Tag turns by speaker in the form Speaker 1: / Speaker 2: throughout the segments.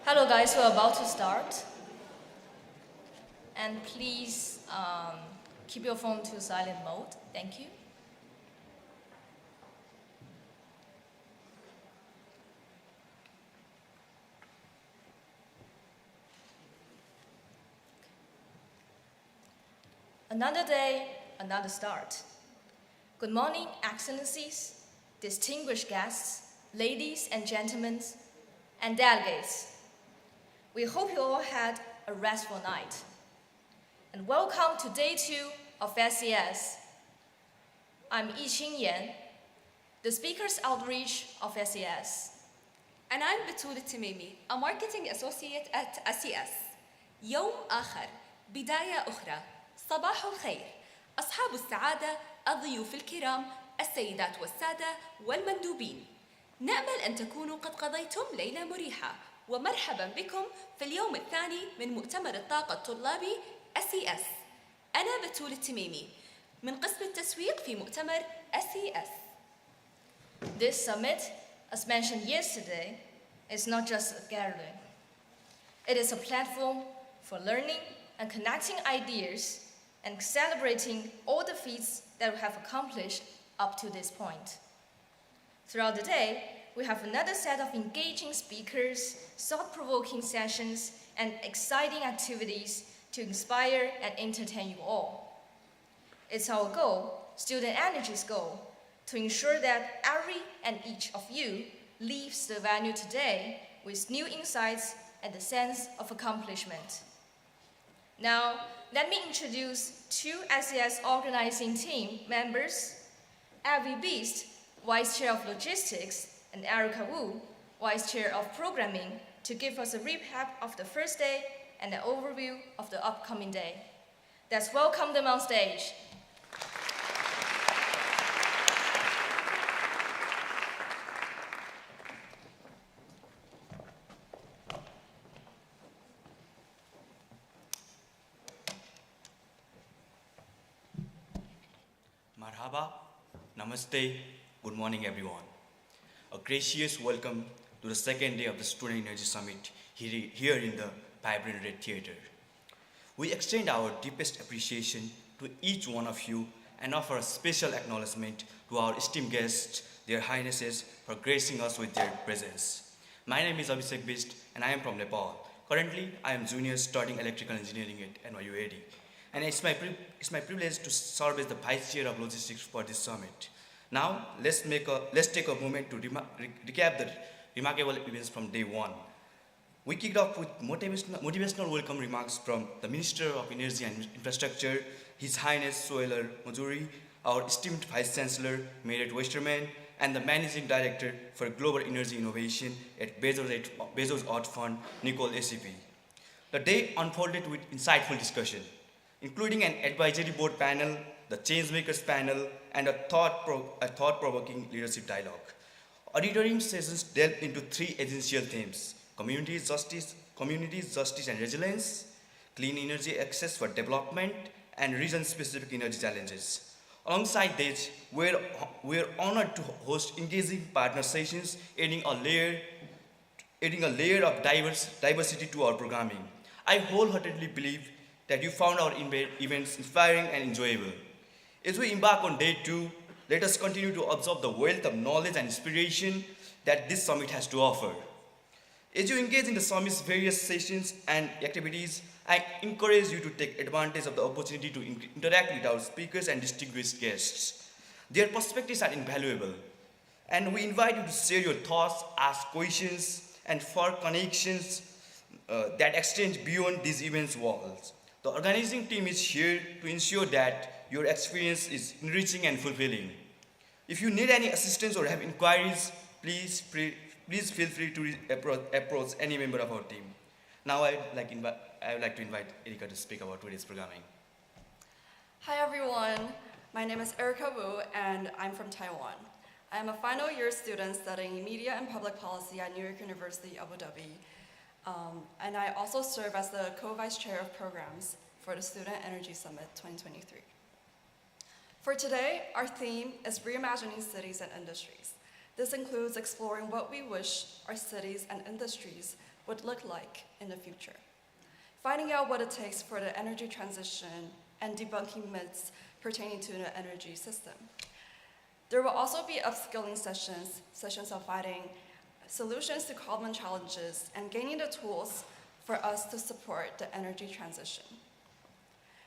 Speaker 1: Hello guys, we're about to start. And please keep your phone to silent mode. Thank you. Another day, another start. Good morning, Excellencies, distinguished guests, ladies and gentlemen, and delegates. We hope you all had a restful night. And welcome to day 2 of SES. I'm Yiqing Yan, the Speakers Outreach of SES.
Speaker 2: And I'm بتول التميمي, a marketing associate at SES. يوم آخر, بداية أخرى. صباح الخير. أصحاب السعادة, الضيوف الكرام, السيدات والسادة والمندوبين. نأمل أن تكونوا قد قضيتم ليلة مريحة. ومرحبا بكم في اليوم الثاني من مؤتمر الطاقة الطلابي SES. أنا بتول التميمي من قسم التسويق في مؤتمر SES.
Speaker 1: This summit, as mentioned yesterday, is not just a gathering. It is a platform for learning and connecting ideas and celebrating all the feats that we have accomplished up to this point. Throughout the day, we have another set of engaging speakers, thought-provoking sessions, and exciting activities to inspire and entertain you all. It's our goal, Student Energy's goal, to ensure that every and each of you leaves the venue today with new insights and a sense of accomplishment. Now, let me introduce 2 SES organizing team members, Abby Beast, Vice Chair of Logistics, and Erica Wu, Vice Chair of Programming, to give us a recap of the first day and an overview of the upcoming day. Let's welcome them on stage.
Speaker 3: Marhaba, Namaste, good morning everyone. A gracious welcome to the second day of the Student Energy Summit here in the vibrant Red Theatre. We extend our deepest appreciation to each one of you and offer a special acknowledgement to our esteemed guests, their highnesses, for gracing us with their presence. My name is Abhishek Bist and I am from Nepal. Currently, I am junior studying electrical engineering at NYU AD. And it's my privilege to serve as the Vice Chair of Logistics for this summit. Now, let's take a moment to recap the remarkable events from day 1. We kicked off with motivational welcome remarks from the Minister of Energy and Infrastructure, His Highness Soeler Mojuri, our esteemed Vice Chancellor, Merit Westerman, and the Managing Director for Global Energy Innovation at Bezos Earth Fund, Nicole ACP. The day unfolded with insightful discussion, including an advisory board panel, the changemakers panel, and a thought-provoking leadership dialogue. Auditorium sessions delved into 3 essential themes: communities, justice and resilience, clean energy access for development, and region-specific energy challenges. Alongside this, we're honored to host engaging partner sessions, adding a layer of diversity to our programming. I wholeheartedly believe that you found our events inspiring and enjoyable. As we embark on day 2, let us continue to absorb the wealth of knowledge and inspiration that this summit has to offer. As you engage in the summit's various sessions and activities, I encourage you to take advantage of the opportunity to interact with our speakers and distinguished guests. Their perspectives are invaluable, and we invite you to share your thoughts, ask questions, and form connections that extend beyond these events' walls. The organizing team is here to ensure that your experience is enriching and fulfilling. If you need any assistance or have inquiries, please feel free to approach any member of our team. Now I would like to invite Erika to speak about today's programming.
Speaker 4: Hi everyone, my name is Erica Wu and I'm from Taiwan. I am a final year student studying Media and Public Policy at New York University, Abu Dhabi. And I also serve as the co-vice chair of programs for the Student Energy Summit 2023. For today, our theme is reimagining cities and industries. This includes exploring what we wish our cities and industries would look like in the future, finding out what it takes for the energy transition and debunking myths pertaining to the energy system. There will also be upskilling sessions of finding solutions to common challenges and gaining the tools for us to support the energy transition.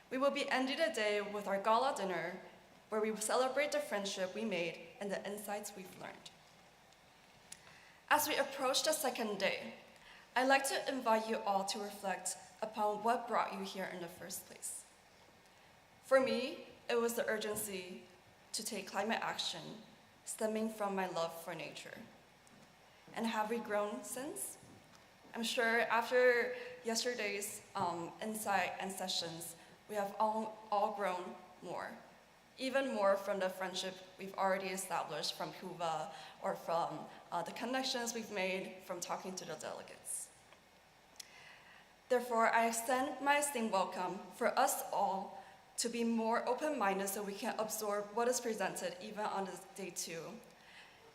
Speaker 4: We will be ending the day with our gala dinner, where we celebrate the friendship we made and the insights we've learned. As we approach the second day, I'd like to invite you all to reflect upon what brought you here in the first place. For me, it was the urgency to take climate action stemming from my love for nature. And have we grown since? I'm sure after yesterday's insight and sessions, we have all grown more. Even more from the friendship we've already established from Cuba or from the connections we've made from talking to the delegates. Therefore, I extend my esteemed welcome for us all to be more open-minded so we can absorb what is presented even on this day 2,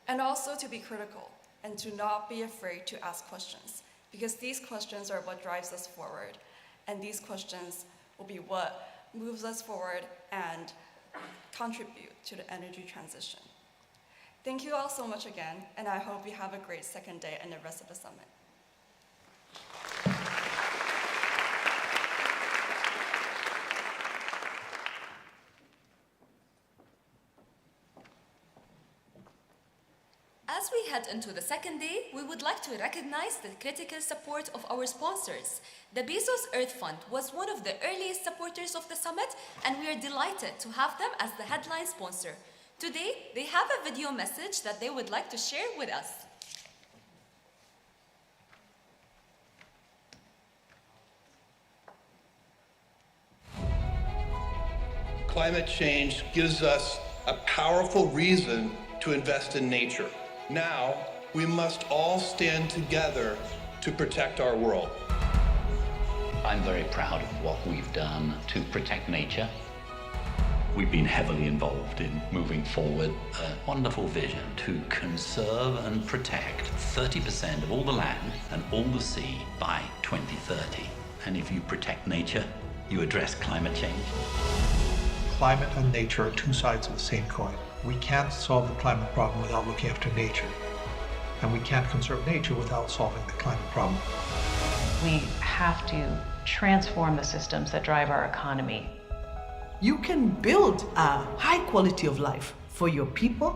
Speaker 4: and also to be critical and to not be afraid to ask questions, because these questions are what drives us forward, and these questions will be what moves us forward and contribute to the energy transition. Thank you all so much again, and I hope you have a great second day and the rest of the summit.
Speaker 2: As we head into the second day, we would like to recognize the critical support of our sponsors. The Bezos Earth Fund was one of the earliest supporters of the summit, and we are delighted to have them as the headline sponsor. Today, they have a video message that they would like to share with us.
Speaker 5: Climate change gives us a powerful reason to invest in nature. Now, we must all stand together to protect our world.
Speaker 6: I'm very proud of what we've done to protect nature.
Speaker 7: We've been heavily involved in moving forward
Speaker 6: A wonderful vision to conserve and protect 30% of all the land and all the sea by 2030.
Speaker 7: and if you protect nature, you address climate change.
Speaker 8: Climate and nature are two sides of the same coin. We can't solve the climate problem without looking after nature. And we can't conserve nature without solving the climate problem.
Speaker 9: We have to transform the systems that drive our economy.
Speaker 10: You can build a high quality of life for your people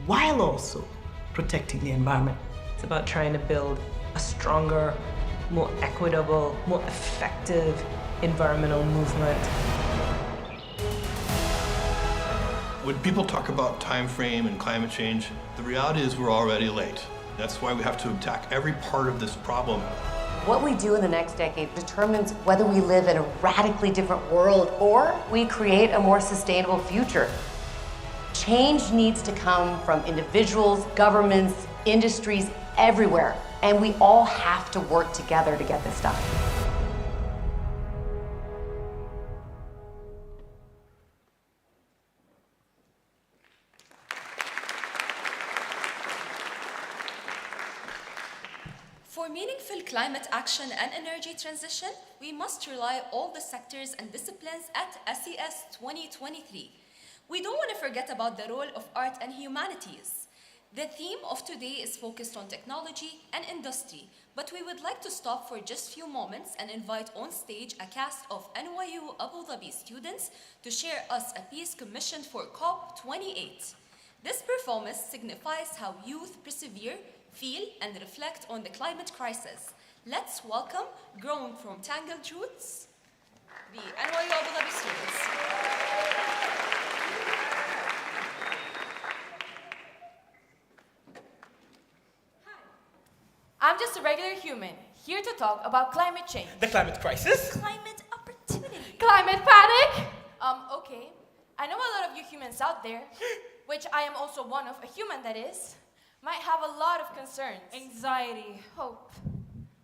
Speaker 10: while also protecting the environment.
Speaker 11: It's about trying to build a stronger, more equitable, more effective environmental movement.
Speaker 5: When people talk about time frame and climate change, the reality is we're already late. That's why we have to attack every part of this problem.
Speaker 12: What we do in the next decade determines whether we live in a radically different world or we create a more sustainable future. Change needs to come from individuals, governments, industries, everywhere. And we all have to work together to get this done.
Speaker 2: For meaningful climate action and energy transition, we must rely all the sectors and disciplines at SES 2023. We don't want to forget about the role of art and humanities. The theme of today is focused on technology and industry, but we would like to stop for just a few moments and invite on stage a cast of NYU Abu Dhabi students to share us a piece commissioned for COP28. This performance signifies how youth persevere, feel, and reflect on the climate crisis. Let's welcome, grown from tangled roots, the NYU Abu Dhabi students.
Speaker 13: I'm just a regular human, here to talk about climate change.
Speaker 14: The climate crisis?
Speaker 2: Climate opportunity.
Speaker 13: Climate panic? Okay. I know a lot of you humans out there, which I am also one of, a human that is, might have a lot of concerns.
Speaker 11: Anxiety, hope.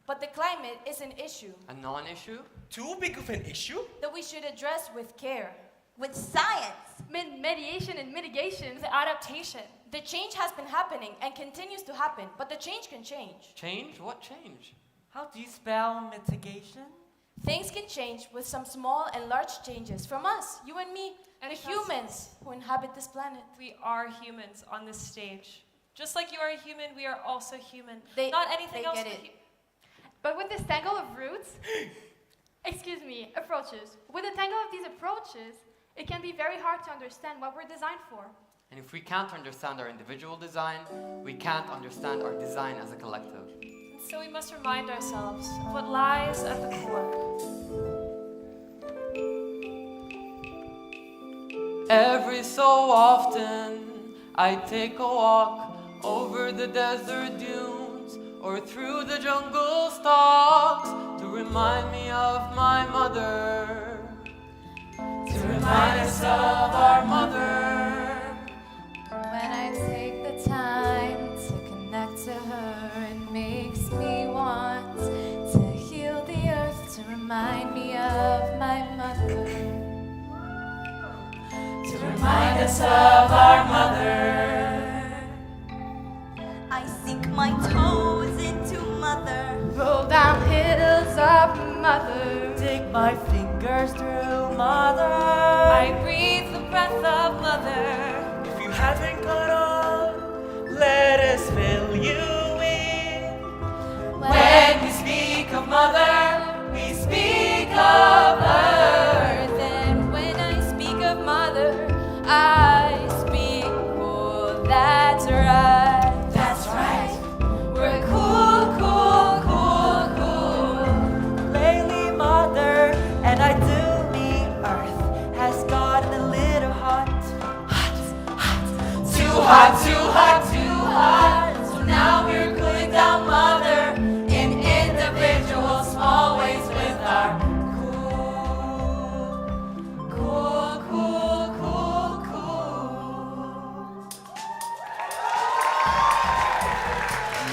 Speaker 13: But the climate is an issue.
Speaker 14: A non-issue? Too big of an issue?
Speaker 13: That we should address with care.
Speaker 15: With science.
Speaker 13: Mediation and mitigation.
Speaker 11: With adaptation.
Speaker 13: The change has been happening and continues to happen, but the change can change.
Speaker 14: Change? What change?
Speaker 15: How do you spell mitigation?
Speaker 13: Things can change with some small and large changes from us, you and me,
Speaker 16: And
Speaker 13: the
Speaker 16: trust
Speaker 13: humans who inhabit this planet.
Speaker 16: We are humans on this stage. Just like you are a human, we are also human.
Speaker 13: They-
Speaker 16: Not anything
Speaker 13: they
Speaker 16: else.
Speaker 13: get
Speaker 16: but
Speaker 13: it.
Speaker 17: But with this tangle of roots, approaches. With the tangle of these approaches, it can be very hard to understand what we're designed for.
Speaker 18: And if we can't understand our individual design, we can't understand our design as a collective.
Speaker 16: And so we must remind ourselves of what lies at the core.
Speaker 18: Every so often, I take a walk over the desert dunes or through the jungle stalks to remind me of my mother, to remind us of our mother.
Speaker 19: When I take the time to connect to her, it makes me want to heal the earth, to remind me of my mother,
Speaker 18: To remind us of our mother.
Speaker 20: I sink my toes into mother.
Speaker 17: Roll down hills of mother.
Speaker 15: Dig my fingers through mother.
Speaker 16: I breathe the breath of mother.
Speaker 14: If you haven't caught on, let us fill you in.
Speaker 18: When we speak of mother, we speak of earth.
Speaker 19: And when I speak of mother, I speak cool. That's right.
Speaker 18: That's right.
Speaker 19: We're cool, cool, cool, cool.
Speaker 15: Lately, mother, and I do me earth has gotten a little hot.
Speaker 18: Too hot, too hot, too hot. So now we're cooling down mother in individual small ways with our cool, cool, cool, cool.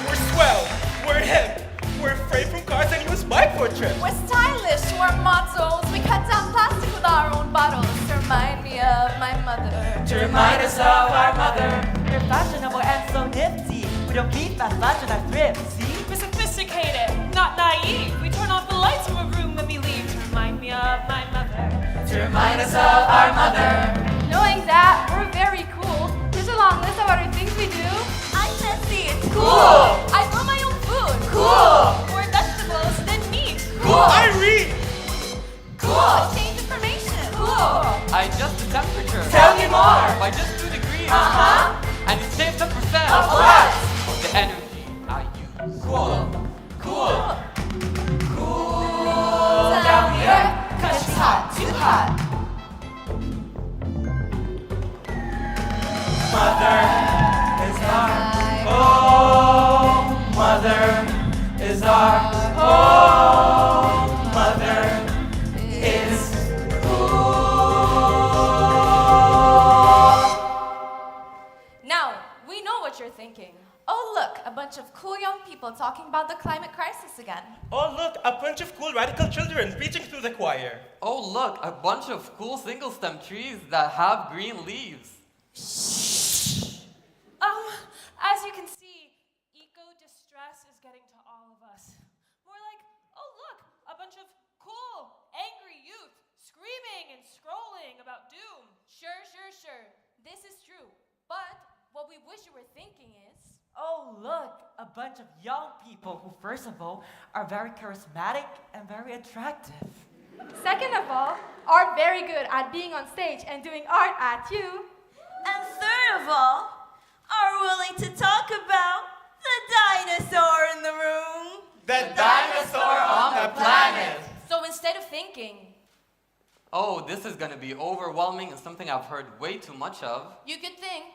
Speaker 14: We're swell, we're hip, we're afraid from cars and use bike for trips.
Speaker 19: We're stylish to our mottos. We cut down plastic with our own bottles to remind me of my mother.
Speaker 18: To remind us of our mother.
Speaker 15: We're fashionable and so nifty. We don't keep fast fashion, I thrift, see?
Speaker 16: We're sophisticated, not naive. We turn off the lights from a room when we leave to remind me of my mother.
Speaker 18: To remind us of our mother.
Speaker 17: Knowing that, we're very cool. Here's a long list of other things we do.
Speaker 20: I'm messy.
Speaker 18: Cool.
Speaker 19: I grow my own food.
Speaker 18: Cool.
Speaker 19: More vegetables than meat.
Speaker 18: Cool.
Speaker 14: I read.
Speaker 18: Cool.
Speaker 19: Change information.
Speaker 18: Cool. I adjust the temperature.
Speaker 19: Tell me more.
Speaker 18: By just 2 degrees.
Speaker 19: Uh-huh.
Speaker 18: And it saves the percent.
Speaker 19: Of what?
Speaker 18: Of the energy I use. Cool. Cool.
Speaker 19: Cool down here, 'cause it's hot, too hot.
Speaker 14: Mother is our home. Mother is our home. Mother is
Speaker 13: Now, we know what you're thinking. Oh, look, a bunch of cool young people talking about the climate crisis again.
Speaker 14: Oh look, a bunch of cool radical children preaching through the choir.
Speaker 18: Oh look, a bunch of cool single stem trees that have green leaves.
Speaker 16: As you can see, eco-distress is getting to all of us. More like, oh look, a bunch of cool, angry youth screaming and scrolling about doom.
Speaker 13: Sure. This is true. But what we wish you were thinking is,
Speaker 15: Oh, look, a bunch of young people who, first of all, are very charismatic and very attractive.
Speaker 17: Second of all, are very good at being on stage and doing art at you.
Speaker 20: And third of all, are willing to talk about the dinosaur in the room.
Speaker 14: The dinosaur on the planet.
Speaker 13: so instead of thinking,
Speaker 18: Oh, this is gonna be overwhelming and something I've heard way too much of.
Speaker 13: you could think,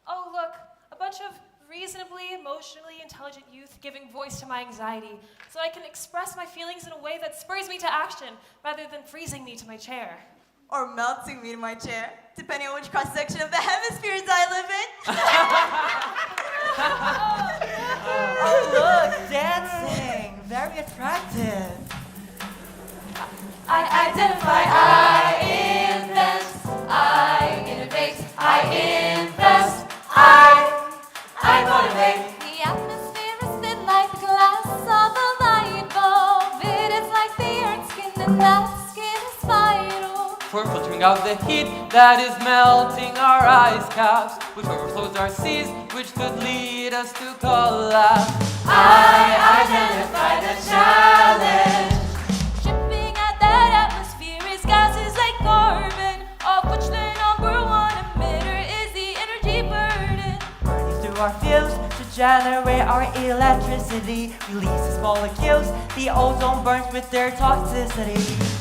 Speaker 16: Oh look, a bunch of reasonably emotionally intelligent youth giving voice to my anxiety so I can express my feelings in a way that spurs me to action rather than freezing me to my chair.
Speaker 20: Or melting me to my chair, depending on which cross-section of the hemispheres I live in.
Speaker 15: Oh, look, dancing. Very attractive.
Speaker 19: I identify, I invest, I innovate, I invest, I motivate. The atmosphere is thin like the glass of a light bulb.
Speaker 18: bring out the heat that is melting our ice caps, which overflows our seas, which could lead us to collapse.
Speaker 20: I identify the challenge.
Speaker 19: Shipping at that atmosphere is gases like carbon, of which the number one emitter is the energy burden.
Speaker 15: Burning through our fuels to generate our electricity releases molecules the ozone burns with their toxicity.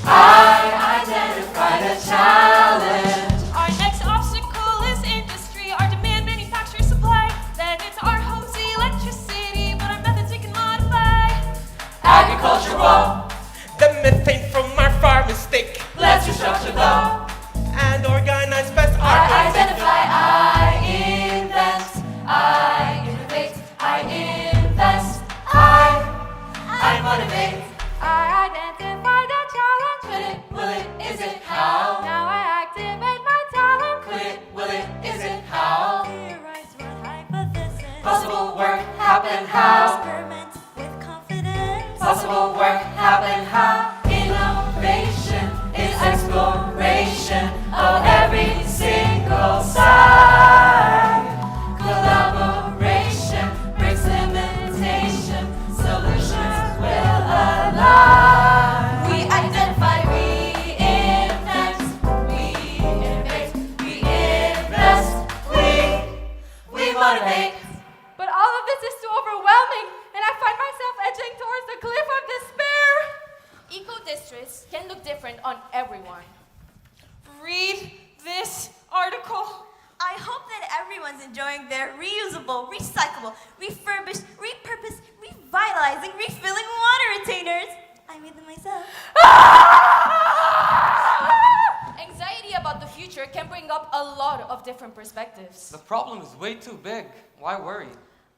Speaker 20: I identify the challenge.
Speaker 16: Our next obstacle is industry. Our demand manufactures supply. Then it's our home's electricity, but our methods we can modify.
Speaker 20: Agricultural.
Speaker 14: The methane from our farm is thick.
Speaker 20: Let's restructure them
Speaker 14: and organize best our
Speaker 19: I identify, I invent, I innovate, I invest, I motivate. I identify the challenge. Could it, will it, is it, how? Now I activate my talent.
Speaker 20: Could it, will it, is it, how?
Speaker 19: Theorize what hypothesis.
Speaker 20: Possible work happen how?
Speaker 19: Experiment with confidence.
Speaker 20: Possible work happen how? Innovation is exploration of every single side. Collaboration breaks limitation. Solutions will align. We identify, we invent, we innovate, we invest, we motivate.
Speaker 17: But all of this is too overwhelming, and I find myself edging towards the cliff of despair.
Speaker 1: Eco-districts can look different on everyone.
Speaker 16: Read this article.
Speaker 20: I hope that everyone's enjoying their reusable, recyclable, refurbished, repurposed, revitalizing, refilling water retainers. I made them myself.
Speaker 1: Anxiety about the future can bring up a lot of different perspectives.
Speaker 18: The problem is way too big. Why worry?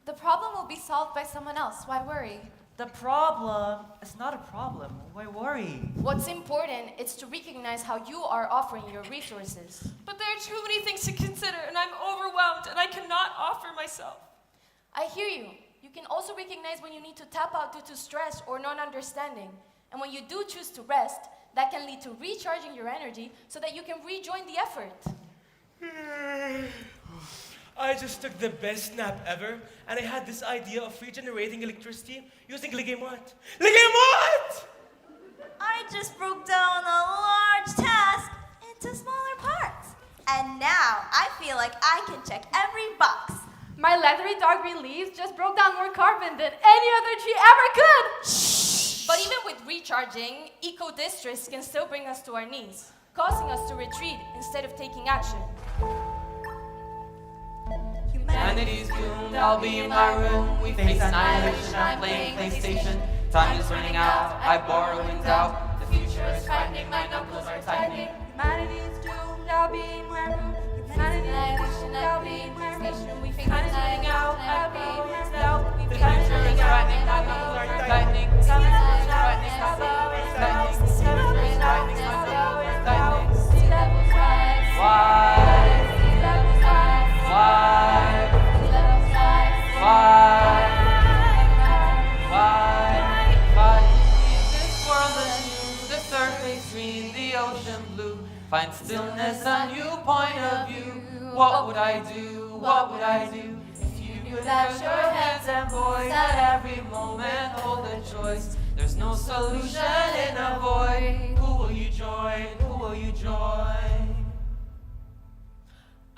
Speaker 17: The problem will be solved by someone else. Why worry?
Speaker 15: The problem is not a problem. Why worry?
Speaker 1: What's important is to recognize how you are offering your resources.
Speaker 16: But there are too many things to consider, and I'm overwhelmed, and I cannot offer myself.
Speaker 1: I hear you. You can also recognize when you need to tap out due to stress or non-understanding. And when you do choose to rest, that can lead to recharging your energy so that you can rejoin the effort.
Speaker 14: I just took the best nap ever, and I had this idea of regenerating electricity using ligemot. Ligemot!
Speaker 20: I just broke down a large task into smaller parts. And now I feel like I can check every box.
Speaker 17: My leathery dark green leaves just broke down more carbon than any other tree ever could.
Speaker 1: But even with recharging, eco-districts can still bring us to our knees, causing us to retreat instead of taking action.
Speaker 18: Humanity's doomed, I'll be in my room. We face annihilation, I'm playing PlayStation. Time is running out, I borrow and doubt. The future is frightening, my knuckles are tightening.
Speaker 17: Humanity's doomed, I'll be in my room. Humanity's doomed, I'll be in my room. We face running out, I'll be in my doubt.
Speaker 18: The future is frightening, my knuckles are tightening. The future is frightening, my knuckles are tightening. The future is frightening, my knuckles are tightening. Why? This world anew, the surface green, the ocean blue. Find stillness, a new point of view. What would I do? What would I do? If you could have your hands and voice at every moment, hold a choice. There's no solution in a void. Who will you join? Who will you join?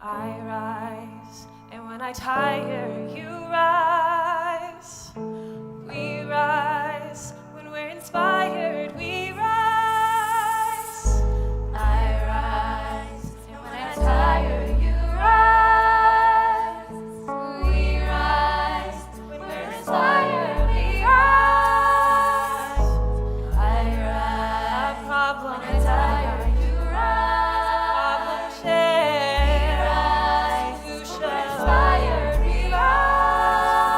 Speaker 16: I rise, and when I tire, you rise. We rise, when we're inspired, we rise.
Speaker 19: I rise, and when I tire, you rise. We rise, when we're inspired, we rise. I rise,
Speaker 16: A problem
Speaker 19: when I tire, you rise.
Speaker 16: problem shared.
Speaker 19: Inspired, we rise.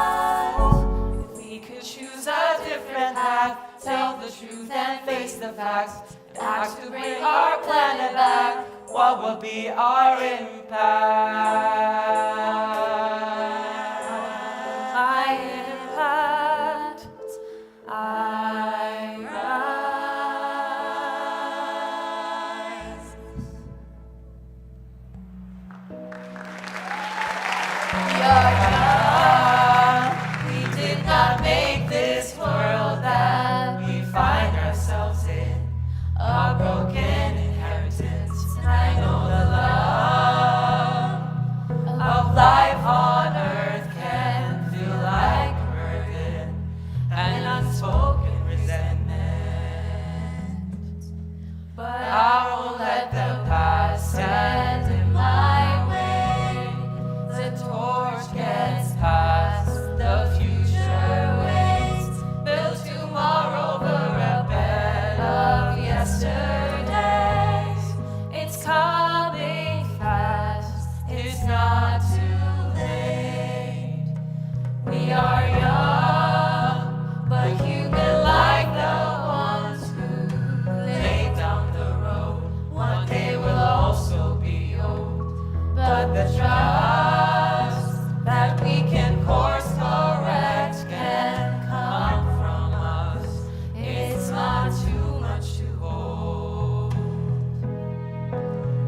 Speaker 18: the trust that we can course correct can come from us. It's not too much to hold.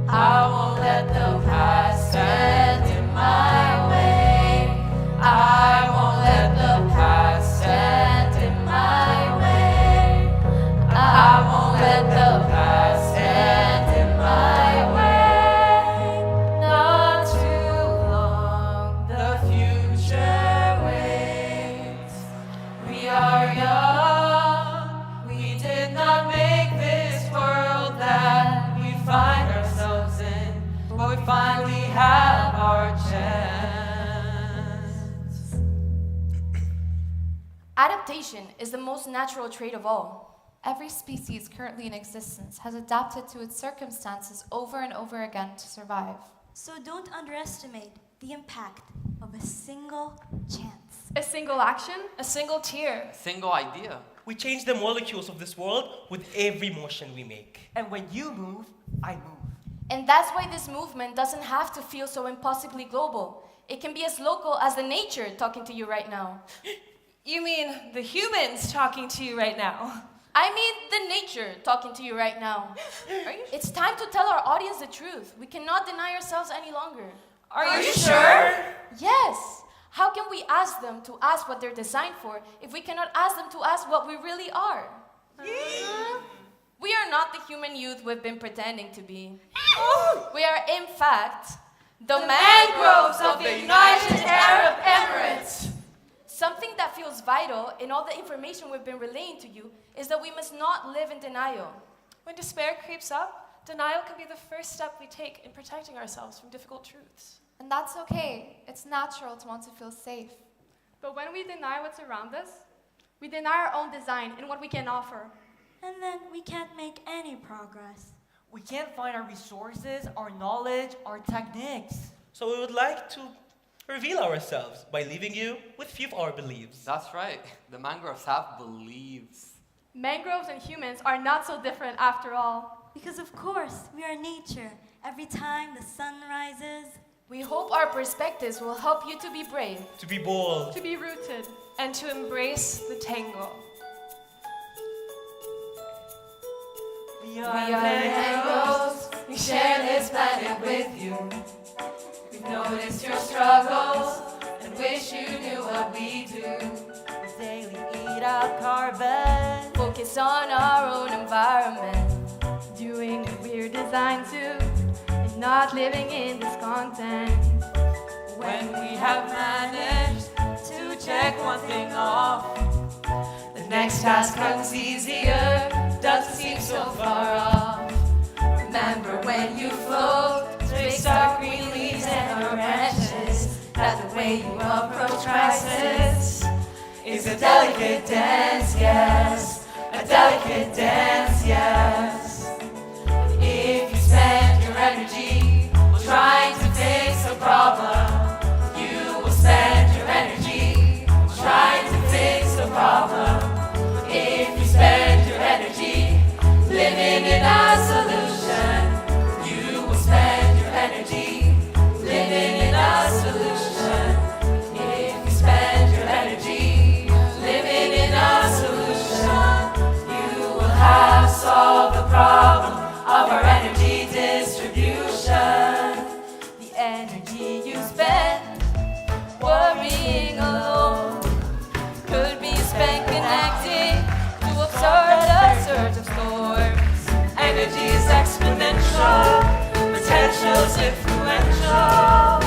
Speaker 18: I won't let the past stand in my way. I won't let the past stand in my way. I won't let the past stand in my way. Not too long, the future waits. We are young, we did not make this world that we find ourselves in, but we finally have our chance.
Speaker 13: Adaptation is the most natural trait of all.
Speaker 19: Every species currently in existence has adapted to its circumstances over and over again to survive.
Speaker 20: So don't underestimate the impact of a single chance.
Speaker 16: A single action,
Speaker 13: a single tear,
Speaker 18: A single idea.
Speaker 14: We change the molecules of this world with every motion we make.
Speaker 15: And when you move, I move.
Speaker 13: And that's why this movement doesn't have to feel so impossibly global. It can be as local as the nature talking to you right now.
Speaker 16: You mean the humans talking to you right now?
Speaker 13: I mean the nature talking to you right now. It's time to tell our audience the truth. We cannot deny ourselves any longer.
Speaker 16: Are you sure?
Speaker 13: Yes. How can we ask them to ask what they're designed for if we cannot ask them to ask what we really are? We are not the human youth we've been pretending to be. We are, in fact, the mangroves of the United Arab Emirates. Something that feels vital in all the information we've been relaying to you is that we must not live in denial.
Speaker 16: When despair creeps up, denial can be the first step we take in protecting ourselves from difficult truths.
Speaker 19: And that's okay. It's natural to want to feel safe.
Speaker 17: But when we deny what's around us, we deny our own design and what we can offer.
Speaker 20: And then we can't make any progress.
Speaker 15: We can't find our resources, our knowledge, our techniques.
Speaker 14: So we would like to reveal ourselves by leaving you with few of our beliefs.
Speaker 18: That's right. The mangroves have beliefs.
Speaker 17: Mangroves and humans are not so different after all.
Speaker 20: Because of course, we are nature. Every time the sun rises,
Speaker 13: we hope our perspectives will help you to be brave,
Speaker 14: to be bold,
Speaker 17: to be rooted,
Speaker 16: and to embrace the tango.
Speaker 18: We are tangos. We share this planet with you. We've noticed your struggles and wish you knew what we do.
Speaker 15: We daily eat up carbon,
Speaker 13: focus on our own environment,
Speaker 17: doing what we're designed to, and not living in this content.
Speaker 18: When we have managed to check one thing off, the next task comes easier, doesn't seem so far off. Remember when you float, spaced our green leaves and our branches, that the way you approach crisis is a delicate dance, yes, a delicate dance, yes. If you spend your energy trying to fix a problem, you will spend your energy trying to fix a problem. If you spend your energy living in isolation, you will spend your energy living in isolation. If you spend your energy living in isolation, you will have solved the problem of our energy distribution. The energy you spend worrying alone could be spent connecting to absorb the surge of storms. Energy is exponential, potential's influential.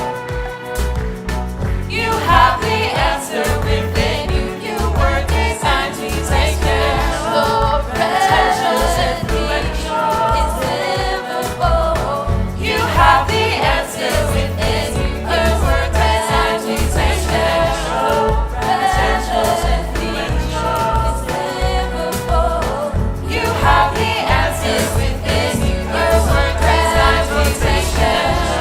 Speaker 18: You have the answer within you. You were designed to take care. The potential's influential. It's livable. You have the answer within you. You were designed to take care. The potential's influential. It's livable. You have the answer within you. You were designed to take care.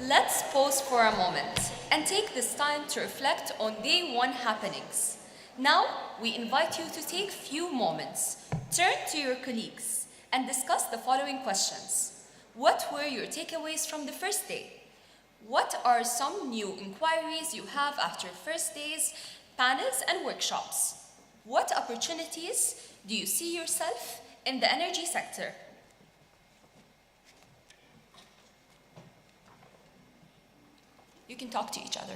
Speaker 2: Let's pause for a moment and take this time to reflect on day one happenings. Now, we invite you to take few moments, turn to your colleagues, and discuss the following questions. What were your takeaways from the first day? What are some new inquiries you have after first days, panels, and workshops? What opportunities do you see yourself in the energy sector? You can talk to each other.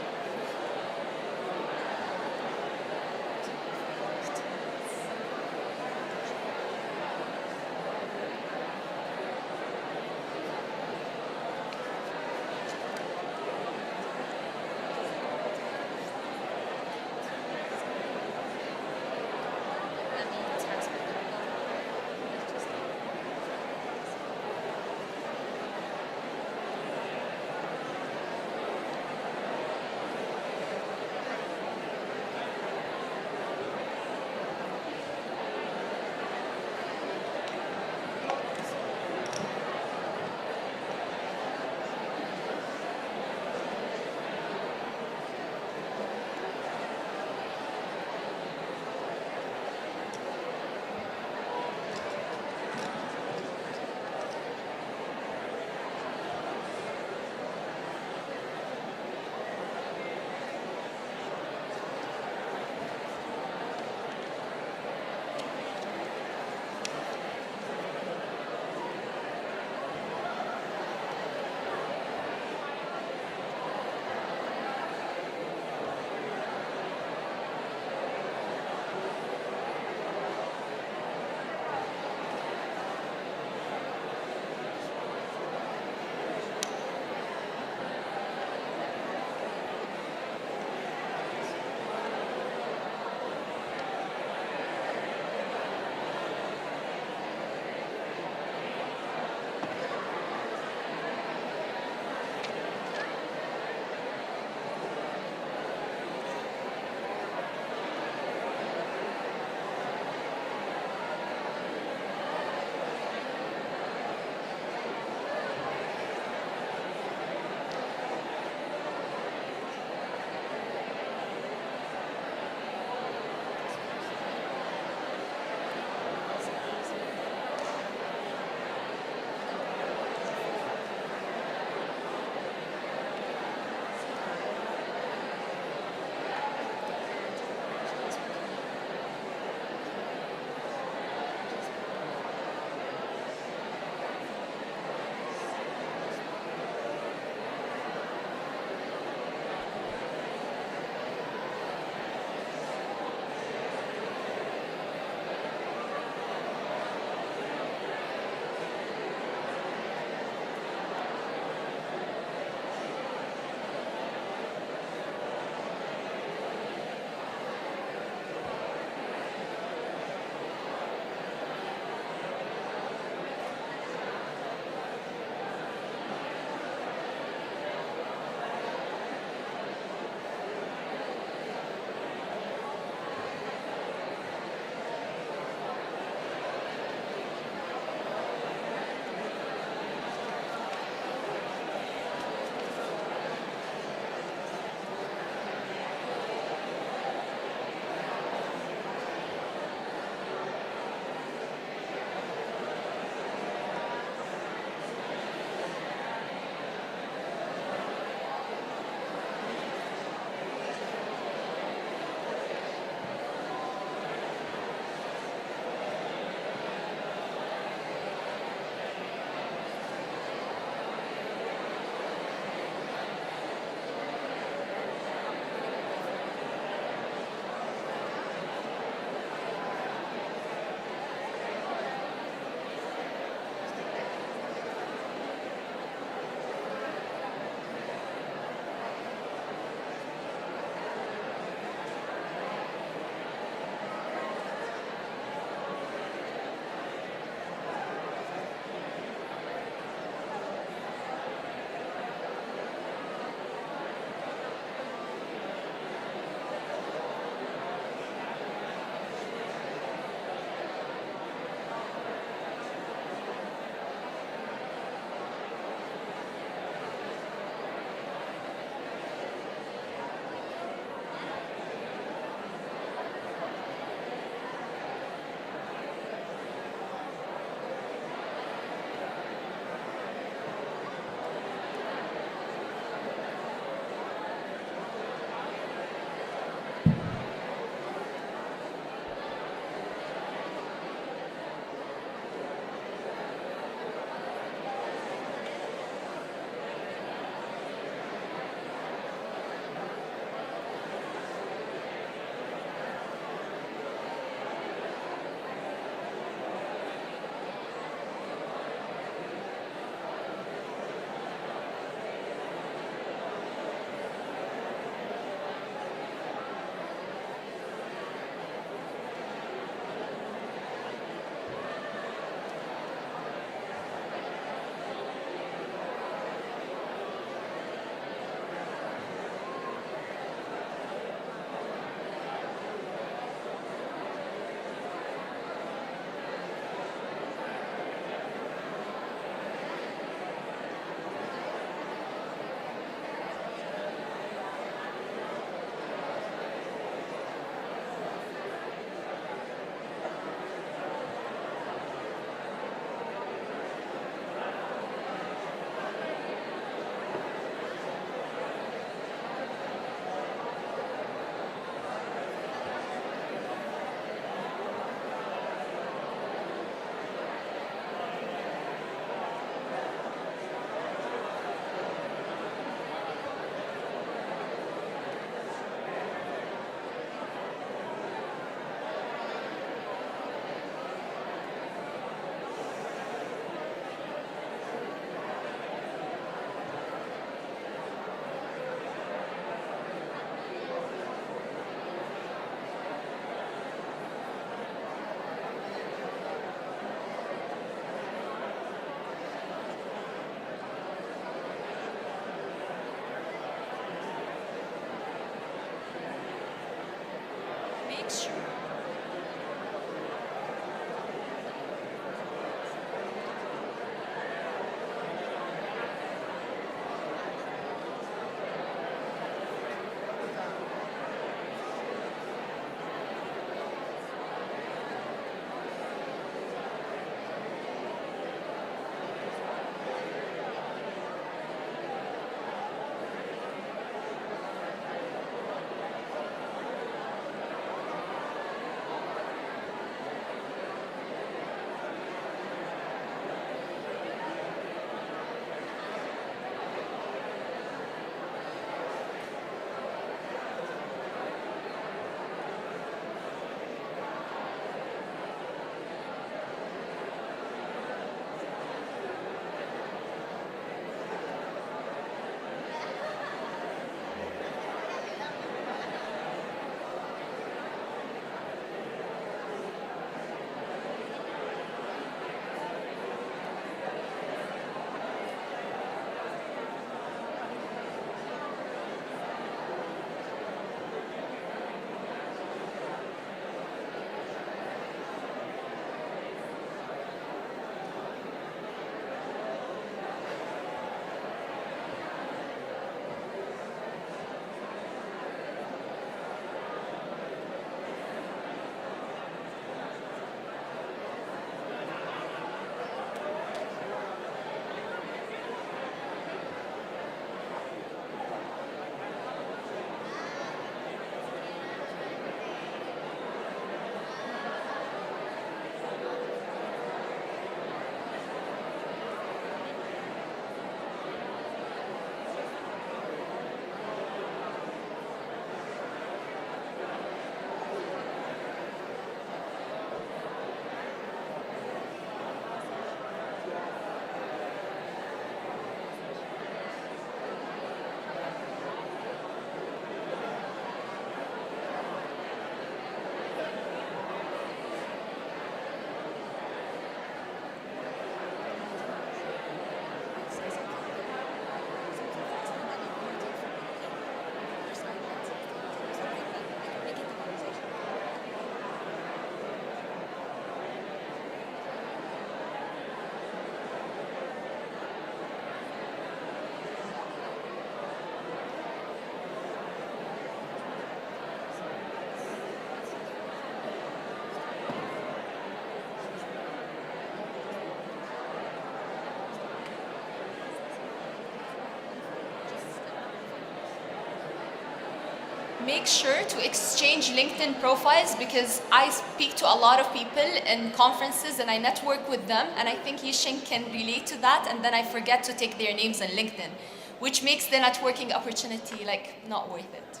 Speaker 2: make sure to exchange LinkedIn profiles because I speak to a lot of people in conferences and I network with them, and I think Yishin can relate to that, and then I forget to take their names on LinkedIn, which makes the networking opportunity like not worth it.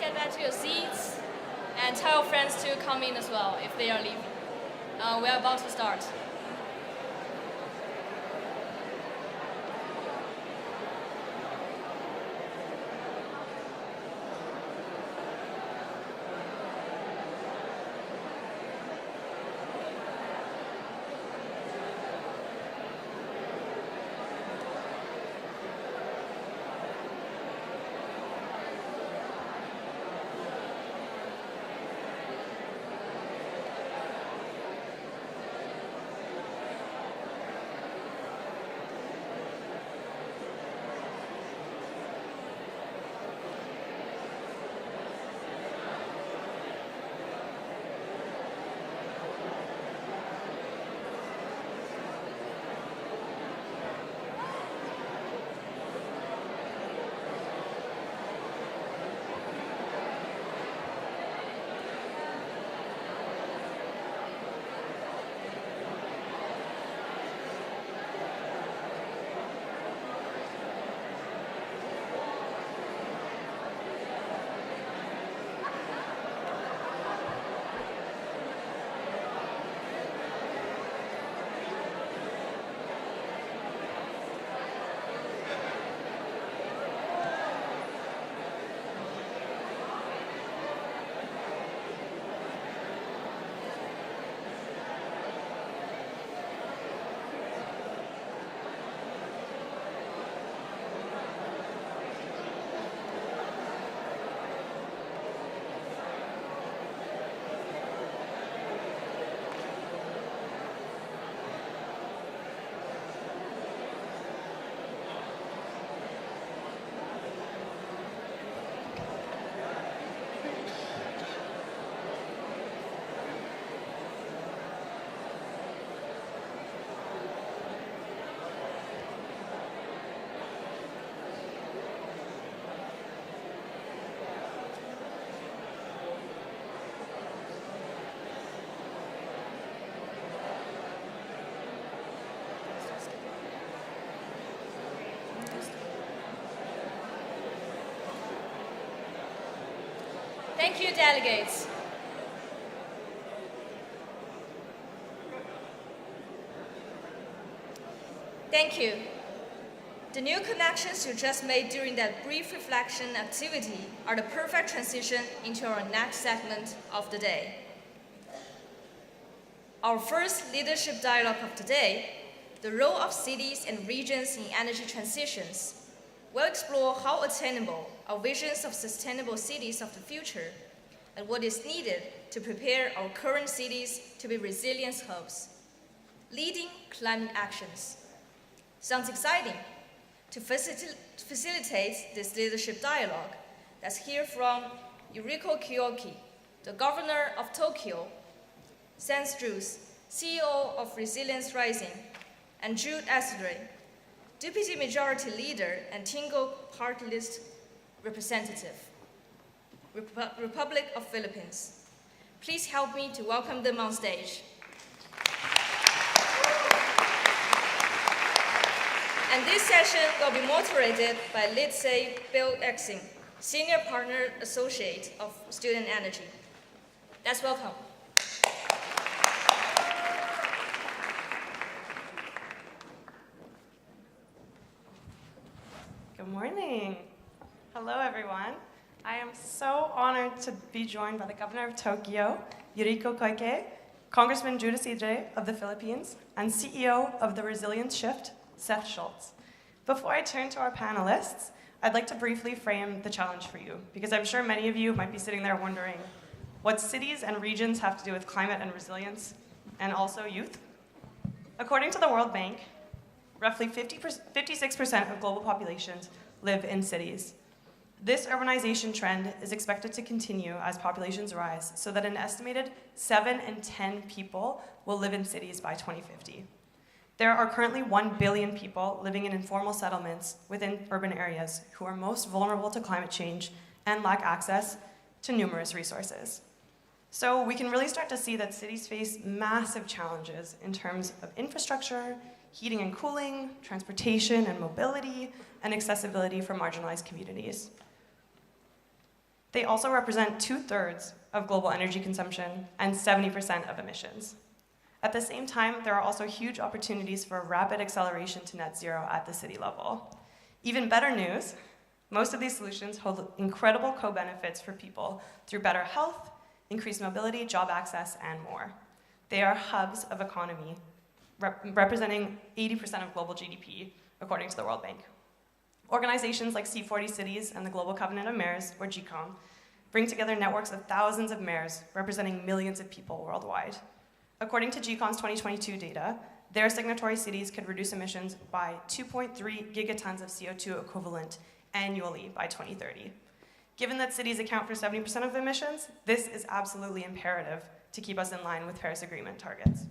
Speaker 1: Get back to your seats and tell friends to come in as well if they are leaving. We're about to start. Thank you, delegates. Thank you. The new connections you just made during that brief reflection activity are the perfect transition into our next segment of the day. Our first leadership dialogue of the day, the role of cities and regions in energy transitions, will explore how attainable our visions of sustainable cities of the future and what is needed to prepare our current cities to be resilience hubs, leading climate actions. Sounds exciting, To facilitate this leadership dialogue, let's hear from Yuriko Kiyoki, the governor of Tokyo, Sans Drews, CEO of Resilience Rising, and Jude Asdre, Deputy Majority Leader and Tingo Party List Representative, Republic of Philippines. Please help me to welcome them on stage. And this session will be moderated by Lidsay Bill Exing, Senior Partner Associate of Student Energy. Let's welcome.
Speaker 21: Good morning. Hello, everyone. I am so honored to be joined by the Governor of Tokyo, Yuriko Koike, Congressman Jude Asdre of the Philippines, and CEO of the Resilience Shift, Seth Schultz. Before I turn to our panelists, I'd like to briefly frame the challenge for you, because I'm sure many of you might be sitting there wondering what cities and regions have to do with climate and resilience, and also youth. According to the World Bank, roughly 56% of global populations live in cities. This urbanization trend is expected to continue as populations rise, so that an estimated 7 in 10 people will live in cities by 2050. There are currently 1 billion people living in informal settlements within urban areas who are most vulnerable to climate change and lack access to numerous resources. So we can really start to see that cities face massive challenges in terms of infrastructure, heating and cooling, transportation and mobility, and accessibility for marginalized communities. They also represent 2/3 of global energy consumption and 70% of emissions. At the same time, there are also huge opportunities for rapid acceleration to net zero at the city level. Even better news, most of these solutions hold incredible co-benefits for people through better health, increased mobility, job access, and more. They are hubs of economy, representing 80% of global GDP, according to the World Bank. Organizations like C40 Cities and the Global Covenant of Mayors, or GCOM, bring together networks of thousands of mayors representing millions of people worldwide. According to GCOM's 2022 data, their signatory cities could reduce emissions by 2.3 gigatons of CO2 equivalent annually by 2030. Given that cities account for 70% of emissions, this is absolutely imperative to keep us in line with Paris Agreement targets.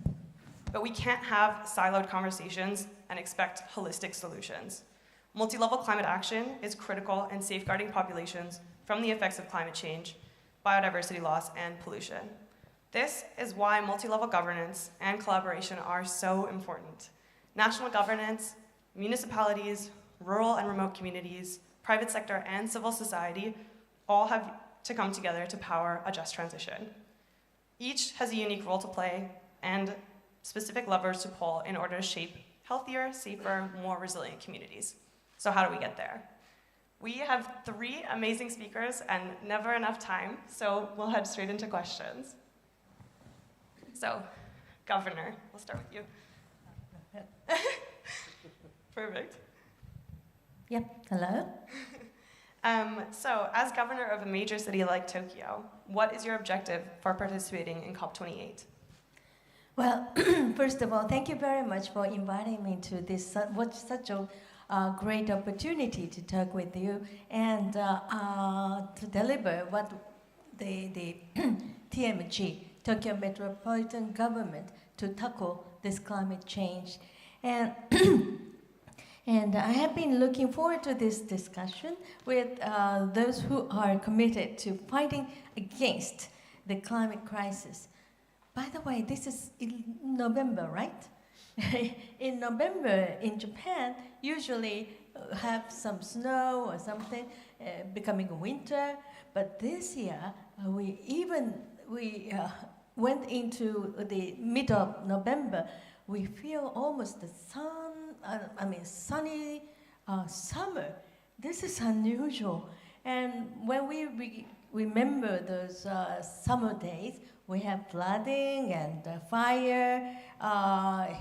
Speaker 21: But we can't have siloed conversations and expect holistic solutions. Multi-level climate action is critical in safeguarding populations from the effects of climate change, biodiversity loss, and pollution. This is why multi-level governance and collaboration are so important. National governance, municipalities, rural and remote communities, private sector, and civil society all have to come together to power a just transition. Each has a unique role to play and specific levers to pull in order to shape healthier, safer, more resilient communities. So how do we get there? We have 3 amazing speakers and never enough time, so we'll head straight into questions. So, Governor, we'll start with you. Perfect.
Speaker 22: Yep, hello.
Speaker 21: So, as governor of a major city like Tokyo, what is your objective for participating in COP28?
Speaker 22: Well, first of all, thank you very much for inviting me to this such a great opportunity to talk with you and to deliver what the TMG, Tokyo Metropolitan Government, to tackle this climate change. And and I have been looking forward to this discussion with those who are committed to fighting against the climate crisis. By the way, this is in November, right? In November in Japan, usually have some snow or something, becoming winter. But this year, we went into the middle of November. We feel almost the sunny summer. This is unusual. And when we remember those summer days, we have flooding and fire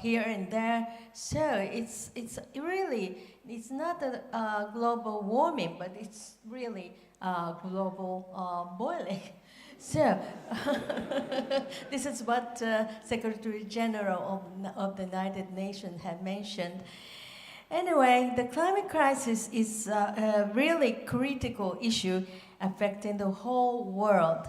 Speaker 22: here and there. So it's really, it's not a global warming, but it's really global boiling. So this is what Secretary General of the United Nations had mentioned. Anyway, the climate crisis is a really critical issue affecting the whole world.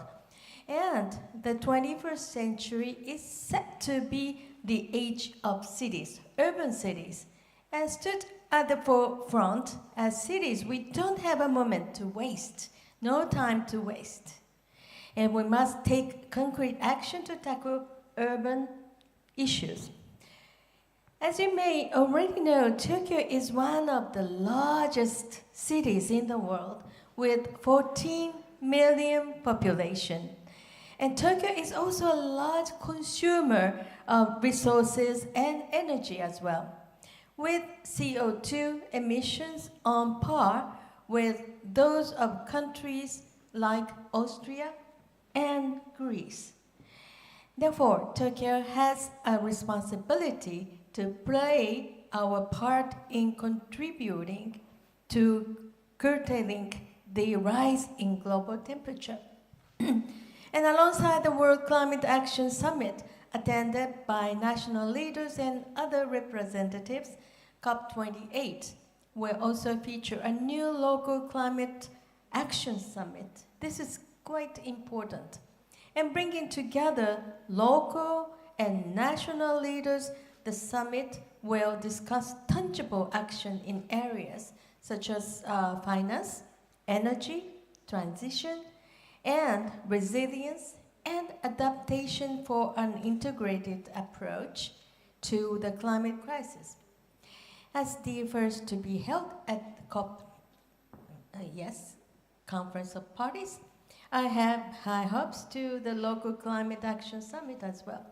Speaker 22: And the 21st century is set to be the age of cities, urban cities, and stood at the forefront. As cities, we don't have a moment to waste, no time to waste. And we must take concrete action to tackle urban issues. As you may already know, Tokyo is one of the largest cities in the world with 14 million population. And Tokyo is also a large consumer of resources and energy as well, with CO2 emissions on par with those of countries like Austria and Greece. Therefore, Tokyo has a responsibility to play our part in contributing to curtailing the rise in global temperature. And alongside the World Climate Action Summit, attended by national leaders and other representatives, COP28 will also feature a new local climate action summit. This is quite important. And bringing together local and national leaders, the summit will discuss tangible action in areas such as finance, energy, transition, and resilience and adaptation for an integrated approach to the climate crisis. As the first to be held at the Conference of Parties, I have high hopes to the local climate action summit as well.